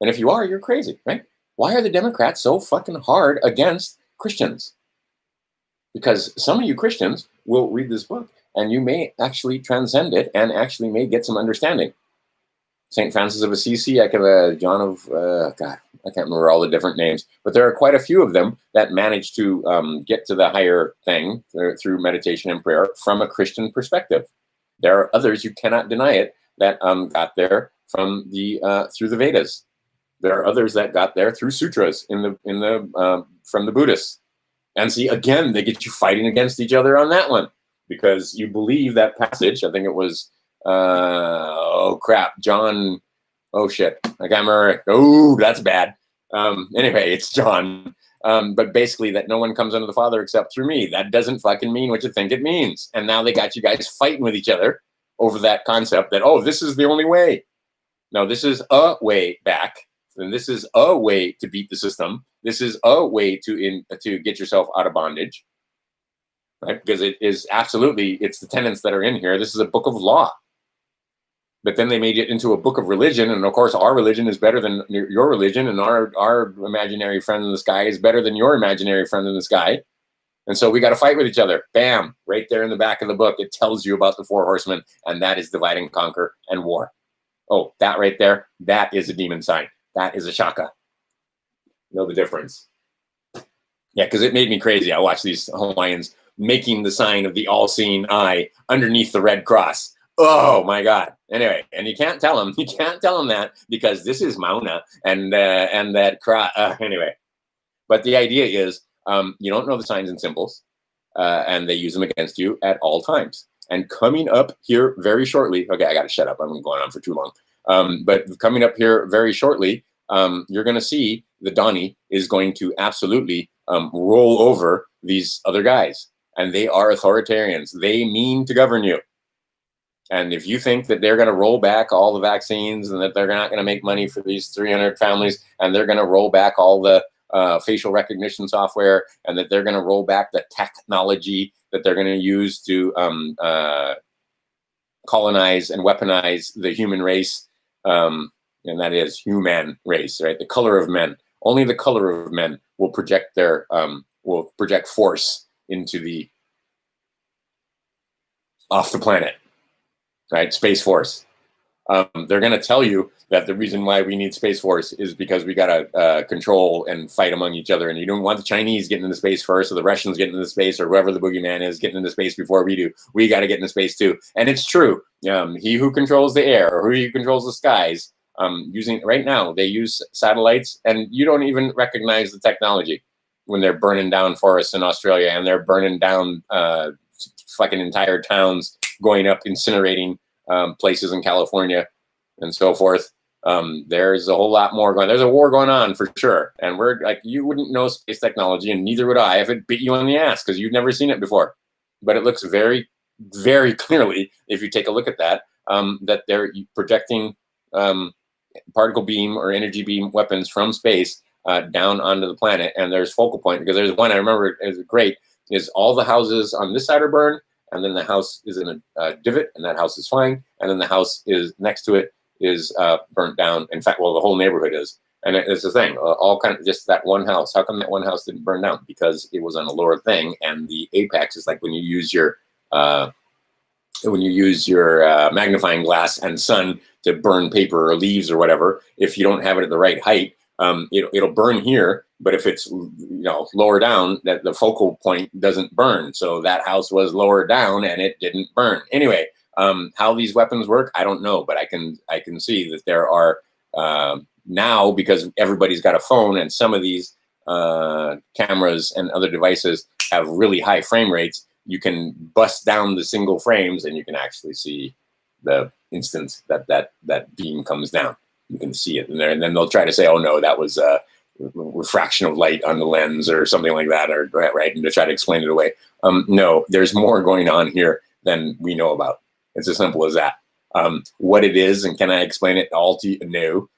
And if you are, you're crazy, right? Why are the Democrats so fucking hard against Christians? Because some of you Christians will read this book and you may actually transcend it and actually may get some understanding. St. Francis of Assisi, John of, God, I can't remember all the different names, but there are quite a few of them that manage to get to the higher thing through meditation and prayer from a Christian perspective. There are others, you cannot deny it, that got there from through the Vedas. There are others that got there through sutras from the Buddhists. And see, again, they get you fighting against each other on that one because you believe that passage. I think it was, John, oh shit, I can't remember. Oh, that's bad. Anyway, it's John. But basically that no one comes unto the Father except through me. That doesn't fucking mean what you think it means. And now they got you guys fighting with each other over that concept that, this is the only way. No, this is a way back. And this is a way to beat the system. This is a way to get yourself out of bondage, right? Because it is absolutely, it's the tenets that are in here. This is a book of law. But then they made it into a book of religion. And of course, our religion is better than your religion. And our imaginary friend in the sky is better than your imaginary friend in the sky. And so we got to fight with each other. Bam, right there in the back of the book, it tells you about the 4 horsemen. And that is divide and conquer and war. Oh, that right there, that is a demon sign. That is a shaka. Know the difference. Yeah, because it made me crazy. I watched these Hawaiians making the sign of the all-seeing eye underneath the red cross. Oh my God. Anyway, and you can't tell them. You can't tell them that because this is Mauna and that cross. Anyway, but the idea is you don't know the signs and symbols, and they use them against you at all times. And coming up here very shortly. Okay, I got to shut up. I'm going on for too long. But coming up here very shortly, you're going to see the Donnie is going to absolutely roll over these other guys. And they are authoritarians. They mean to govern you. And if you think that they're going to roll back all the vaccines and that they're not going to make money for these 300 families and they're going to roll back all the facial recognition software and that they're going to roll back the technology that they're going to use to colonize and weaponize the human race, and that is human race, right? The color of men. Only the color of men will project force into off the planet, right? Space Force. They're going to tell you that the reason why we need Space Force is because we got to control and fight among each other. And you don't want the Chinese getting into space first or the Russians getting into space or whoever the boogeyman is getting into space before we do. We got to get into space too. And it's true. He who controls the air or who controls the skies, right now, they use satellites and you don't even recognize the technology when they're burning down forests in Australia and they're burning down fucking entire towns, going up, incinerating places in California and so forth. There's a whole lot more going. There's a war going on for sure. And we're like, you wouldn't know space technology and neither would I if it bit you on the ass because you've never seen it before. But it looks very, very clearly, if you take a look at that, that they're projecting particle beam or energy beam weapons from space down onto the planet. And there's focal point because there's one I remember is great is all the houses on this side are burned. And then the house is in a divot, and that house is fine. And then the house is next to it is burnt down. In fact, well, the whole neighborhood is. And it's the thing, all kind of just that one house. How come that one house didn't burn down? Because it was on a lower thing, and the apex is like when you use your magnifying glass and sun to burn paper or leaves or whatever. If you don't have it at the right height, it'll burn here. But if it's lower down, that the focal point doesn't burn. So that house was lower down and it didn't burn. Anyway, How these weapons work, I don't know, but I can see that there are now, because everybody's got a phone, and some of these cameras and other devices have really high frame rates. You can bust down the single frames, and you can actually see the instant that beam comes down. You can see it, and then they'll try to say, "Oh no, that was a refraction of light on the lens," or something like that, or right, and to try to explain it away. No, there's more going on here than we know about. It's as simple as that. What it is, and can I explain it all to you? No.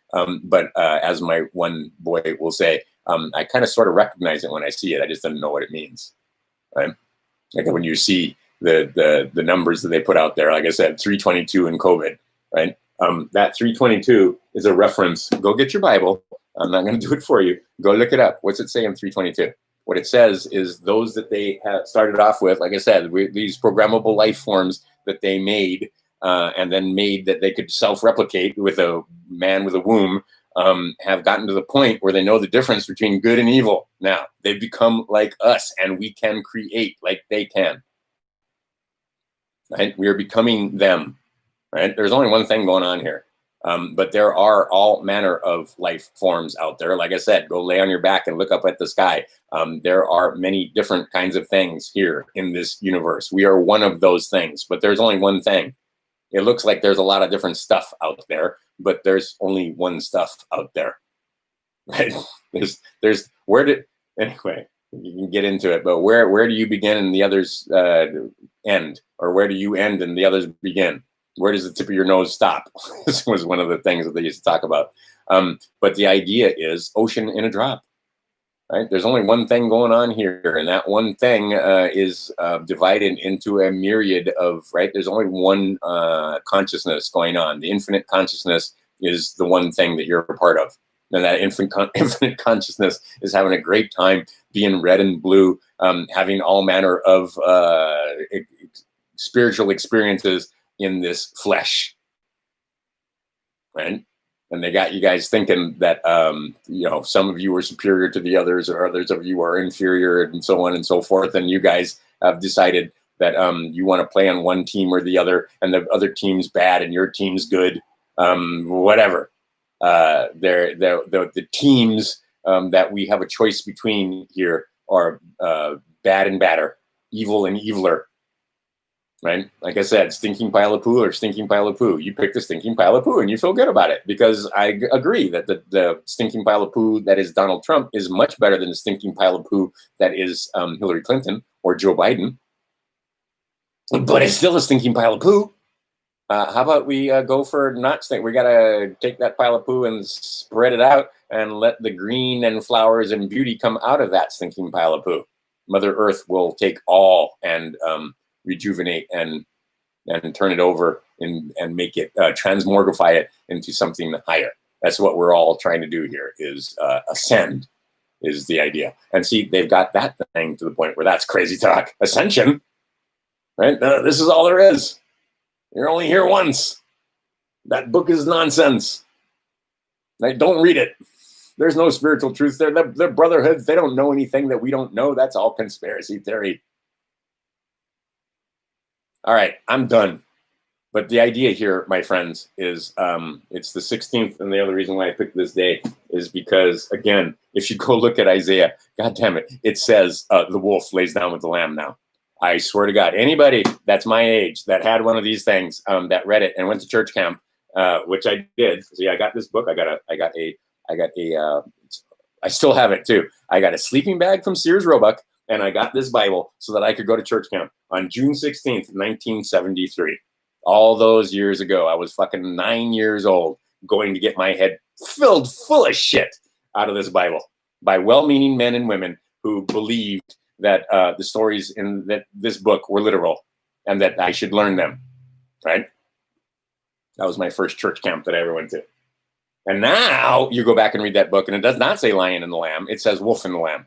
But as my one boy will say, I kind of sort of recognize it when I see it. I just don't know what it means. Right? Like when you see the numbers that they put out there, like I said, 322 in COVID, right? That 322 is a reference. Go get your Bible. I'm not going to do it for you. Go look it up. What's it say in 322? What it says is those that they have started off with, like I said, these programmable life forms that they made, and then made that they could self-replicate with a man with a womb, have gotten to the point where they know the difference between good and evil. Now they've become like us, and we can create like they can. Right? We are becoming them. Right? There's only one thing going on here. But there are all manner of life forms out there. Like I said, go lay on your back and look up at the sky. There are many different kinds of things here in this universe. We are one of those things, but there's only one thing. It looks like there's a lot of different stuff out there, but there's only one stuff out there. Right? Anyway, you can get into it, but where do you begin and the others end? Or where do you end and the others begin? Where does the tip of your nose stop? This was one of the things that they used to talk about. But the idea is ocean in a drop. Right? There's only one thing going on here, and that one thing is divided into a myriad of, right? There's only one consciousness going on. The infinite consciousness is the one thing that you're a part of. And that infinite consciousness is having a great time being red and blue, having all manner of spiritual experiences in this flesh, right? And they got you guys thinking that, some of you are superior to the others, or others of you are inferior, and so on and so forth. And you guys have decided that you want to play on one team or the other, and the other team's bad and your team's good, whatever. The teams that we have a choice between here are bad and badder, evil and eviler. Right? Like I said, stinking pile of poo or stinking pile of poo. You pick the stinking pile of poo and you feel good about it, because I agree that the stinking pile of poo that is Donald Trump is much better than the stinking pile of poo that is Hillary Clinton or Joe Biden. But it's still a stinking pile of poo. How about we go for not stink? We got to take that pile of poo and spread it out and let the green and flowers and beauty come out of that stinking pile of poo. Mother Earth will take all and rejuvenate and turn it over and make it transmogrify it into something higher. That's what we're all trying to do here, is ascend is the idea. And see, they've got that thing to the point where that's crazy talk. Ascension, right? This is all there is. You're only here once. That book is nonsense. Right? Don't read it. There's no spiritual truth there. They're brotherhoods. They don't know anything that we don't know. That's all conspiracy theory. All right, I'm done. But the idea here, my friends, is it's the 16th, and the other reason why I picked this day is because, again, if you go look at Isaiah, God damn it, it says the wolf lays down with the lamb now. I swear to God, anybody that's my age that had one of these things, that read it and went to church camp, which I did. See, I got this book. I still have it too. I got a sleeping bag from Sears Roebuck, and I got this Bible so that I could go to church camp on June 16th, 1973. All those years ago, I was fucking 9 years old, going to get my head filled full of shit out of this Bible by well-meaning men and women who believed that the stories in this book were literal and that I should learn them, right? That was my first church camp that I ever went to. And now you go back and read that book, and it does not say lion and the lamb. It says wolf and the lamb.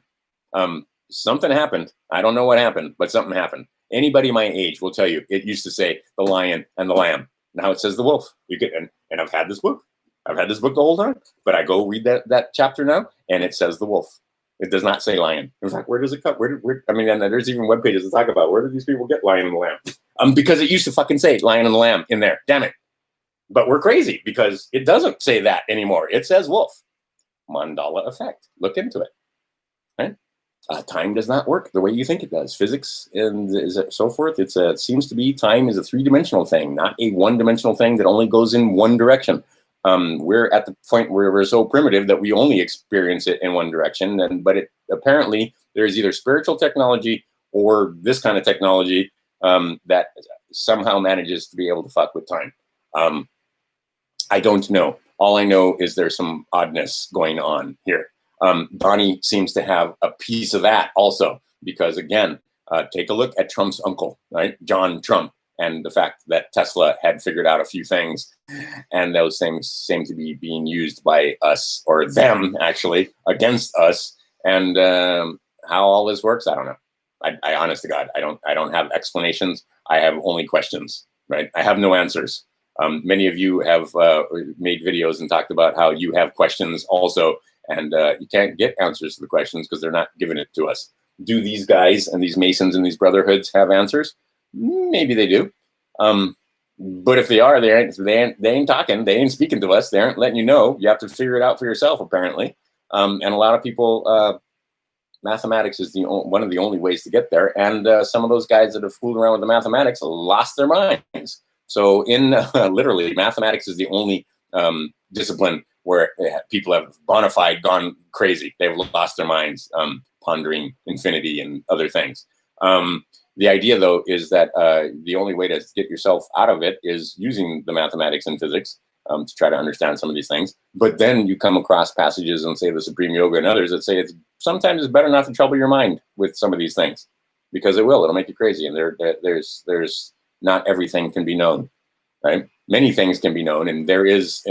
Something happened. I don't know what happened, but something happened. Anybody my age will tell you it used to say the lion and the lamb. Now it says the wolf. You get and I've had this book. I've had this book the whole time. But I go read that chapter now, and it says the wolf. It does not say lion. In fact, where does it come? And there's even web pages to talk about where do these people get lion and the lamb. Because it used to fucking say Lion and the Lamb in there. Damn it. But we're crazy because it doesn't say that anymore. It says wolf. Mandala effect. Look into it. Right? Time does not work the way you think it does. Physics and so forth. It seems to be time is a three-dimensional thing, not a one-dimensional thing that only goes in one direction. We're at the point where we're so primitive that we only experience it in one direction. But apparently there's either spiritual technology or this kind of technology that somehow manages to be able to fuck with time. I don't know. All I know is there's some oddness going on here. Donnie seems to have a piece of that also, because again, take a look at Trump's uncle, right? John Trump, and the fact that Tesla had figured out a few things, and those things seem to be being used by us, or them actually, against us. And how all this works, I don't know. I honest to God, I don't have explanations. I have only questions, right? I have no answers. Many of you have made videos and talked about how you have questions also, and you can't get answers to the questions because they're not giving it to us. Do these guys and these Masons and these brotherhoods have answers? Maybe they do. But if they are, they ain't talking. They ain't speaking to us. They aren't letting you know. You have to figure it out for yourself, apparently. And a lot of people, mathematics is one of the only ways to get there. And some of those guys that have fooled around with the mathematics lost their minds. So literally, mathematics is the only discipline where people have bona fide gone crazy. They've lost their minds pondering infinity and other things. The idea, though, is that the only way to get yourself out of it is using the mathematics and physics to try to understand some of these things. But then you come across passages and say the Supreme Yoga and others that say sometimes it's better not to trouble your mind with some of these things, because it'll make you crazy. And there's not everything can be known, right? Many things can be known, and there is,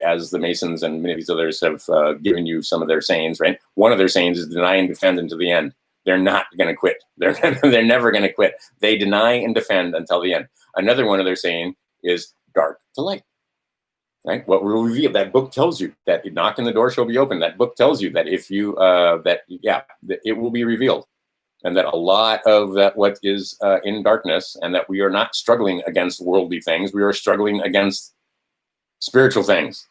as the Masons and many of these others have given you some of their sayings, right? One of their sayings is deny and defend until the end. They're not going to quit. They're never going to quit. They deny and defend until the end. Another one of their saying is dark to light, right? What will reveal, that book tells you that knock and the door shall be open. That book tells you that if you, that it will be revealed. And that a lot of that what is in darkness, and that we are not struggling against worldly things, we are struggling against spiritual things,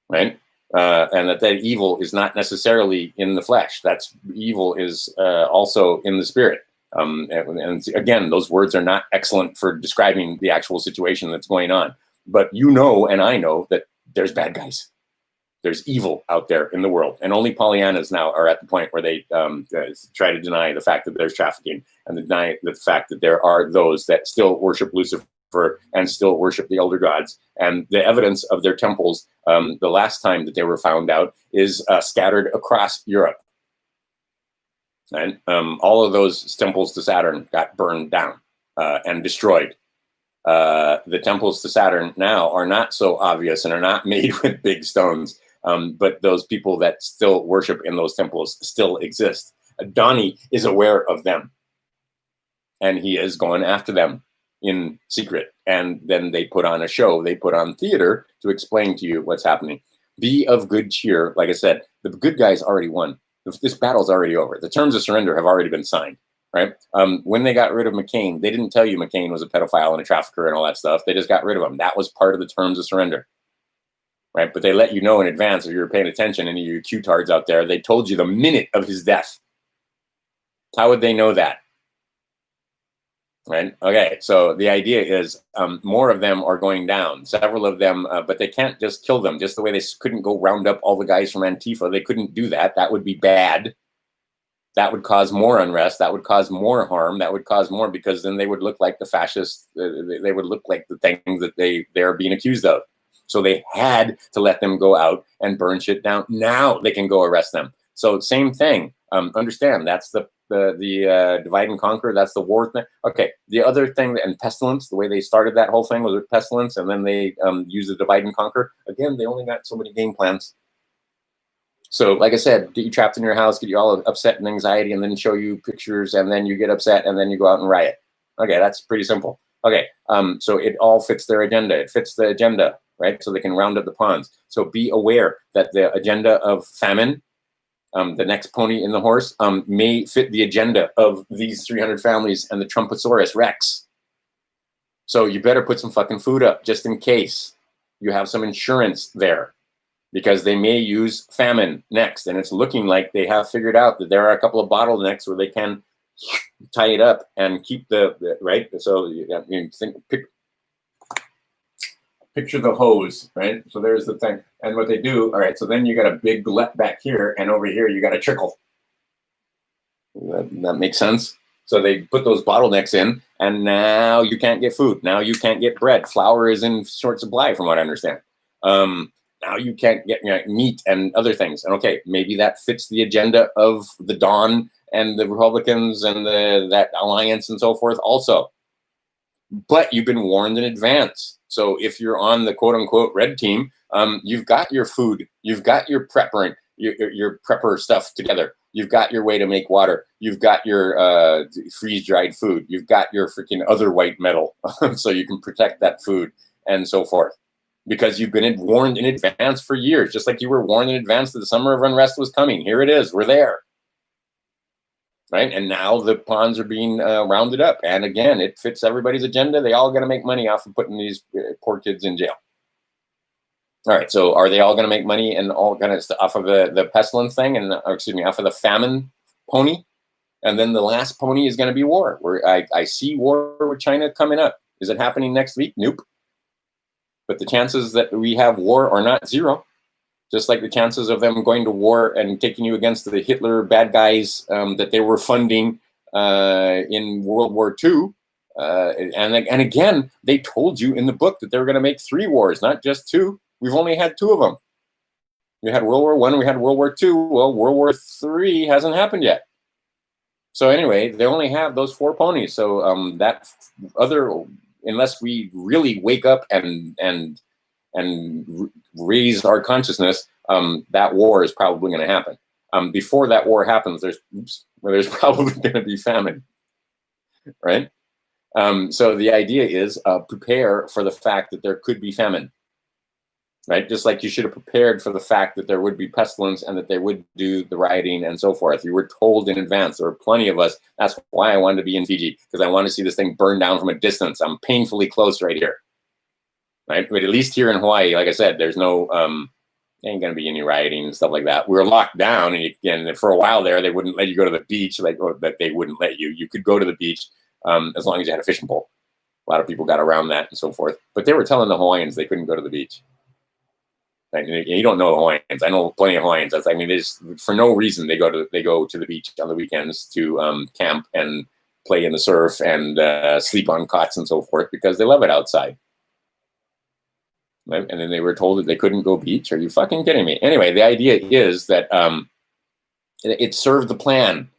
right? And that evil is not necessarily in the flesh. That's evil is also in the spirit. And again, those words are not excellent for describing the actual situation that's going on. But you know, and I know that there's bad guys. There's evil out there in the world, and only Pollyannas now are at the point where they try to deny the fact that there's trafficking, and deny the fact that there are those that still worship Lucifer and still worship the elder gods. And the evidence of their temples, the last time that they were found out, is scattered across Europe. And all of those temples to Saturn got burned down and destroyed. The temples to Saturn now are not so obvious and are not made with big stones. But those people that still worship in those temples still exist. Donnie is aware of them, and he is going after them in secret. And then they put on a show, they put on theater to explain to you what's happening. Be of good cheer. Like I said, the good guys already won. This battle's already over. The terms of surrender have already been signed, right? When they got rid of McCain, they didn't tell you McCain was a pedophile and a trafficker and all that stuff. They just got rid of him. That was part of the terms of surrender. Right, but they let you know in advance if you were paying attention. Any of you Q-tards out there, they told you the minute of his death. How would they know that? Right. Okay. So the idea is more of them are going down. Several of them, but they can't just kill them. Just the way they couldn't go round up all the guys from Antifa. They couldn't do that. That would be bad. That would cause more unrest. That would cause more harm. That would cause more, because then they would look like the fascists. They would look like the things that they're being accused of. So they had to let them go out and burn shit down. Now they can go arrest them. So same thing. Understand, that's the divide and conquer. That's the war thing. Okay. The other thing, and pestilence, the way they started that whole thing was with pestilence, and then they used the divide and conquer. Again, they only got so many game plans. So like I said, get you trapped in your house, get you all upset and anxiety, and then show you pictures, and then you get upset, and then you go out and riot. Okay, that's pretty simple. Okay, so it all fits their agenda. It fits the agenda, right? So they can round up the pawns. So be aware that the agenda of famine, the next pony in the horse, may fit the agenda of these 300 families and the Trumposaurus Rex. So you better put some fucking food up just in case. You have some insurance there, because they may use famine next. And it's looking like they have figured out that there are a couple of bottlenecks where they can tie it up and keep the right. So you think, picture the hose, right? So there's the thing. And what they do, all right, so then you got a big glut back here, and over here you got a trickle. That makes sense. So they put those bottlenecks in, and now you can't get food. Now you can't get bread. Flour is in short supply, from what I understand. Now you can't get meat and other things. And okay, maybe that fits the agenda of the Dawn and the Republicans and that alliance and so forth also. But you've been warned in advance. So if you're on the quote unquote red team, you've got your food, you've got your your prepper stuff together. You've got your way to make water. You've got your freeze-dried food. You've got your freaking other white metal so you can protect that food and so forth. Because you've been warned in advance for years, just like you were warned in advance that the summer of unrest was coming. Here it is. We're there. Right? And now the pawns are being rounded up. And again, it fits everybody's agenda. They all got to make money off of putting these poor kids in jail. All right, so are they all going to make money and all going to off of the pestilence thing, and off of the famine pony? And then the last pony is going to be war, where I see war with China coming up. Is it happening next week? Nope. But the chances that we have war are not zero. Just like the chances of them going to war and taking you against the Hitler bad guys that they were funding in World War II. And again, they told you in the book that they were going to make 3 wars, not just 2. We've only had 2 of them. We had World War I, we had World War II. Well, World War III hasn't happened yet. So anyway, they only have those 4 ponies. So that other, unless we really wake up and raise our consciousness, that war is probably going to happen. Before that war happens, there's probably going to be famine, right? So the idea is prepare for the fact that there could be famine. Right, just like you should have prepared for the fact that there would be pestilence and that they would do the rioting and so forth. You were told in advance. There were plenty of us. That's why I wanted to be in Fiji, because I want to see this thing burn down from a distance. I'm painfully close right here. Right, but at least here in Hawaii, like I said, there's no ain't gonna be any rioting and stuff like that. We were locked down, and for a while there, they wouldn't let you go to the beach, or that they wouldn't let you. You could go to the beach as long as you had a fishing pole. A lot of people got around that and so forth. But they were telling the Hawaiians they couldn't go to the beach. You don't know Hawaiians. I know plenty of Hawaiians. That's, they just, for no reason, they go to the beach on the weekends to camp and play in the surf and sleep on cots and so forth, because they love it outside. Right? And then they were told that they couldn't go beach. Are you fucking kidding me? Anyway, the idea is that it served the plan.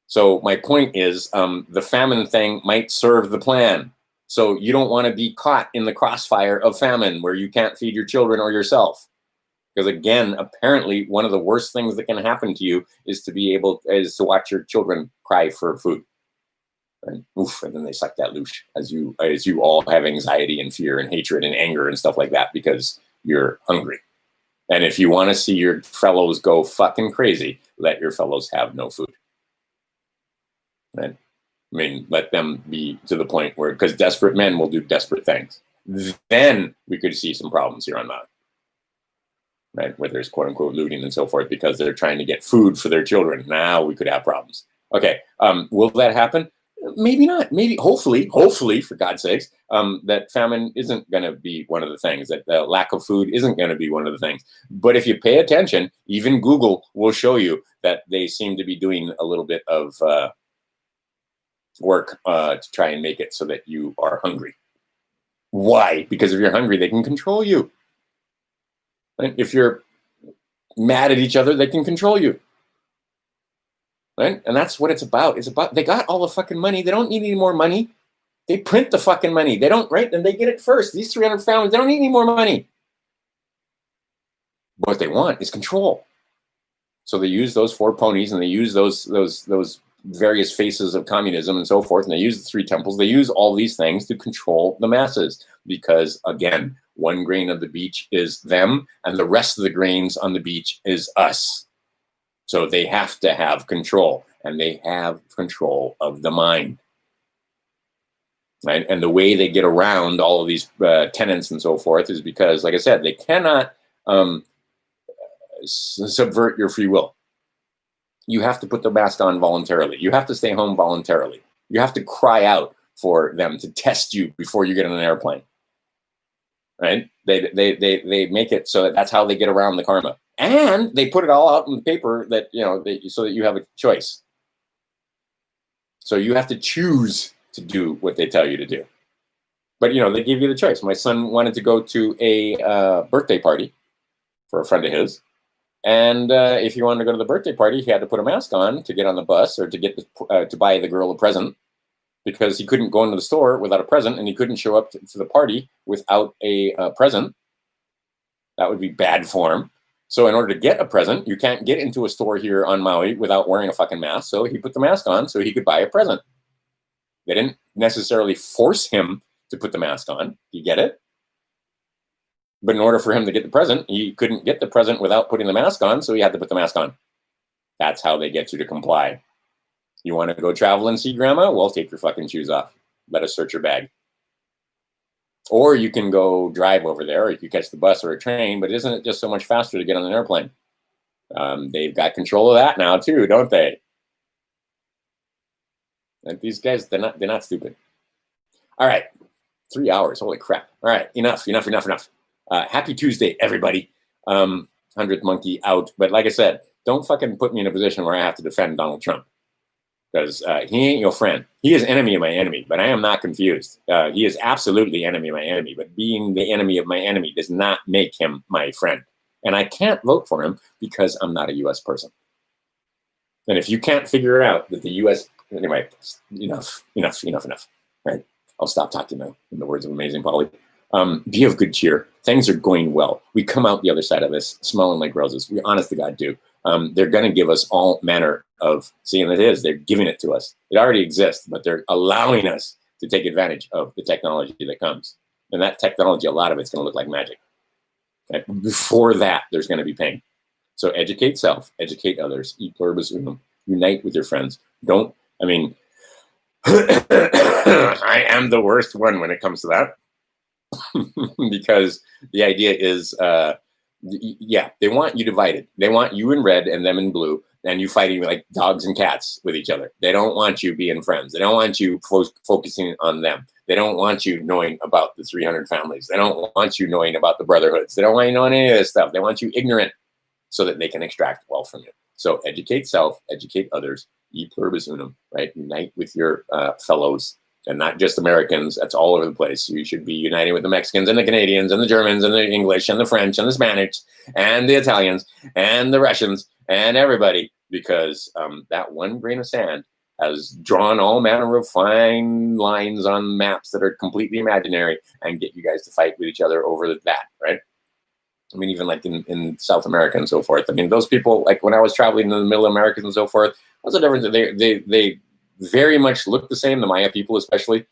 So my point is, the famine thing might serve the plan. So you don't want to be caught in the crossfire of famine where you can't feed your children or yourself. Because again, apparently one of the worst things that can happen to you is to watch your children cry for food. And oof, and then they suck that loosh as you all have anxiety and fear and hatred and anger and stuff like that because you're hungry. And if you want to see your fellows go fucking crazy, let your fellows have no food. Right? I mean, let them be to the point where, because desperate men will do desperate things. Then we could see some problems here on Maui, right? Where there's quote unquote looting and so forth because they're trying to get food for their children. Now we could have problems. Okay, will that happen? Maybe not. Maybe, hopefully, for God's sakes, that famine isn't going to be one of the things. That the lack of food isn't going to be one of the things. But if you pay attention, even Google will show you that they seem to be doing a little bit of work to try and make it so that you are hungry. Why? Because if you're hungry, they can control you. Right? If you're mad at each other, they can control you. Right? And that's what it's about. It's about, they got all the fucking money. They don't need any more money. They print the fucking money. They don't, right? And they get it first. These 300 families, they don't need any more money. What they want is control. So they use those 4 ponies and they use those various faces of communism and so forth, and they use the 3 temples. They use all these things to control the masses because, again, 1 grain of the beach is them, and the rest of the grains on the beach is us. So they have to have control, and they have control of the mind. right? And the way they get around all of these tenants and so forth is because, like I said, they cannot subvert your free will. You have to put the mask on voluntarily. You have to stay home voluntarily. You have to cry out for them to test you before you get on an airplane. Right? They make it so that's how they get around the karma, and they put it all out in the paper that so that you have a choice. So you have to choose to do what they tell you to do. But they give you the choice. My son wanted to go to a birthday party for a friend of his, and if he wanted to go to the birthday party, he had to put a mask on to get on the bus or to get to buy the girl a present, because he couldn't go into the store without a present, and he couldn't show up to the party without a present. That would be bad form. So in order to get a present, you can't get into a store here on Maui without wearing a fucking mask. So he put the mask on so he could buy a present. They didn't necessarily force him to put the mask on. You get it? But in order for him to get the present, he couldn't get the present without putting the mask on, so he had to put the mask on. That's how they get you to comply. You want to go travel and see grandma? Well, take your fucking shoes off. Let us search your bag. Or you can go drive over there, or you can catch the bus or a train, but isn't it just so much faster to get on an airplane? They've got control of that now too, don't they? And these guys, they're not stupid. All right, 3 hours, holy crap. All right, enough. Happy Tuesday, everybody. 100th monkey out. But like I said, don't fucking put me in a position where I have to defend Donald Trump, because he ain't your friend. He is enemy of my enemy, but I am not confused. He is absolutely enemy of my enemy, but being the enemy of my enemy does not make him my friend. And I can't vote for him because I'm not a U.S. person. And if you can't figure out that the U.S. Anyway, enough. Right? I'll stop talking now, in the words of Amazing Polly. Be of good cheer. Things are going well. We come out the other side of this smelling like roses. We honest to God do. They're going to give us all manner of, seeing it is, they're giving it to us. It already exists, but they're allowing us to take advantage of the technology that comes. And that technology, a lot of it's going to look like magic. Okay? Before that, there's going to be pain. So educate self, educate others, e pluribus unum, unite with your friends. I am the worst one when it comes to that. Because the idea is, they want you divided. They want you in red and them in blue, and you fighting like dogs and cats with each other. They don't want you being friends. They don't want you focusing on them. They don't want you knowing about the 300 families. They don't want you knowing about the brotherhoods. They don't want you knowing any of this stuff. They want you ignorant so that they can extract wealth from you. So educate self, educate others, e pluribus unum, right? Unite with your fellows. And not just Americans, that's all over the place. You should be uniting with the Mexicans and the Canadians and the Germans and the English and the French and the Spanish and the Italians and the Russians and everybody, because that one grain of sand has drawn all manner of fine lines on maps that are completely imaginary and get you guys to fight with each other over that, right? I mean, even like in South America and so forth. I mean, those people, like when I was traveling in the Middle Americas and so forth, what's the difference? They very much look the same, the Maya people especially.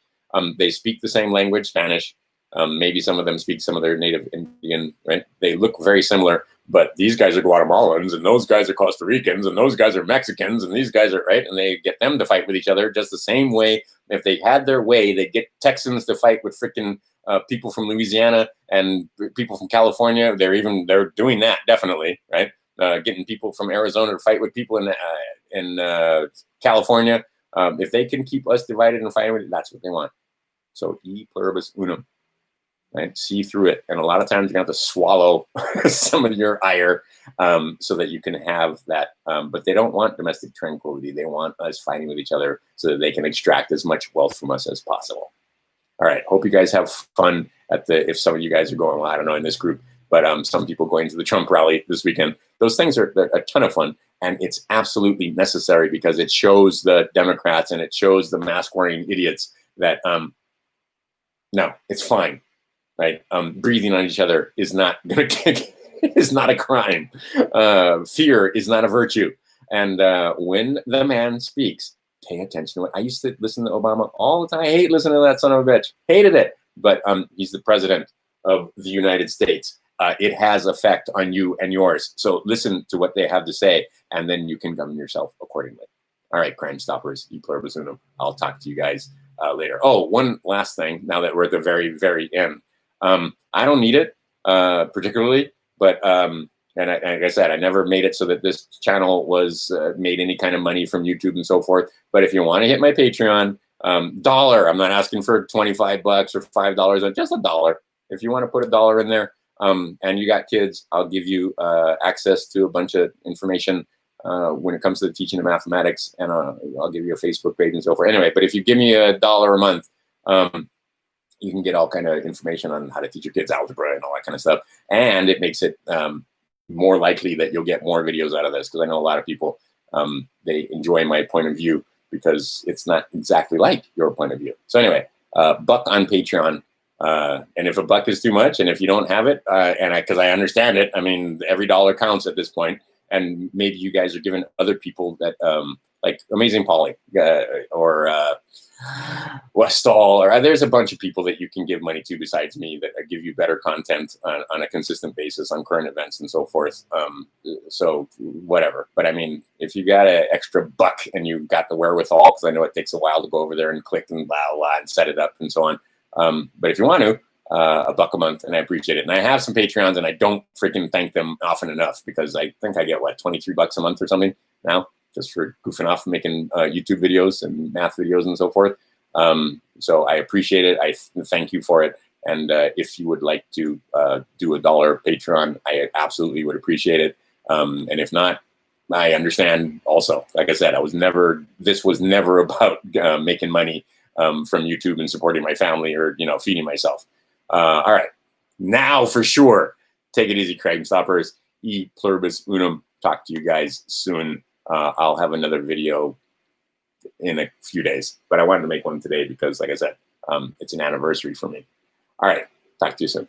They speak the same language, Spanish. Maybe some of them speak some of their native Indian, right? They look very similar, but these guys are Guatemalans, and those guys are Costa Ricans, and those guys are Mexicans, and these guys are, right? And they get them to fight with each other just the same way. If they had their way, they'd get Texans to fight with freaking people from Louisiana and people from California. They're doing that, definitely, right? Getting people from Arizona to fight with people in California. If they can keep us divided and fighting, that's what they want. So e pluribus unum, right? See through it. And a lot of times you're going to have to swallow some of your ire so that you can have that. But they don't want domestic tranquility. They want us fighting with each other so that they can extract as much wealth from us as possible. All right. Hope you guys have fun if some of you guys are going, well, I don't know, in this group, but some people going to the Trump rally this weekend. Those things are a ton of fun. And it's absolutely necessary because it shows the Democrats and it shows the mask-wearing idiots that, no, it's fine, right? Breathing on each other is not going to is not a crime. Fear is not a virtue. And when the man speaks, pay attention to it. I used to listen to Obama all the time. I hate listening to that son of a bitch. Hated it. But he's the president of the United States. It has effect on you and yours. So listen to what they have to say, and then you can govern yourself accordingly. All right, Crime Stoppers, e pluribus unum. I'll talk to you guys later. Oh, one last thing. Now that we're at the very, very end, I don't need it particularly, but and like I said, I never made it so that this channel was made any kind of money from YouTube and so forth. But if you want to hit my Patreon, dollar, I'm not asking for 25 bucks or $5, just $1. If you want to put $1 in there, and you got kids, I'll give you access to a bunch of information when it comes to the teaching of mathematics, and I'll give you a Facebook page and so forth. Anyway, but if you give me $1 a month, you can get all kind of information on how to teach your kids algebra and all that kind of stuff. And it makes it more likely that you'll get more videos out of this, because I know a lot of people, they enjoy my point of view because it's not exactly like your point of view. So anyway, buck on Patreon. And if $1 is too much, and if you don't have it, because I understand it, I mean, every dollar counts at this point. And maybe you guys are giving other people that, like Amazing Polly or Westall, or there's a bunch of people that you can give money to besides me that give you better content on a consistent basis on current events and so forth. So whatever. But I mean, if you got an extra $1 and you got the wherewithal, because I know it takes a while to go over there and click and blah, blah, and set it up and so on. But if you want to, $1 a month, and I appreciate it. And I have some Patreons, and I don't freaking thank them often enough, because I think I get, what, 23 bucks a month or something now, just for goofing off, making YouTube videos and math videos and so forth. So I appreciate it. I thank you for it. And if you would like to do $1 Patreon, I absolutely would appreciate it. And if not, I understand also. Like I said, this was never about making money from YouTube and supporting my family or, feeding myself. All right, now for sure, take it easy, Crime Stoppers. E pluribus unum. Talk to you guys soon. I'll have another video in a few days, but I wanted to make one today because, like I said, it's an anniversary for me. All right, talk to you soon.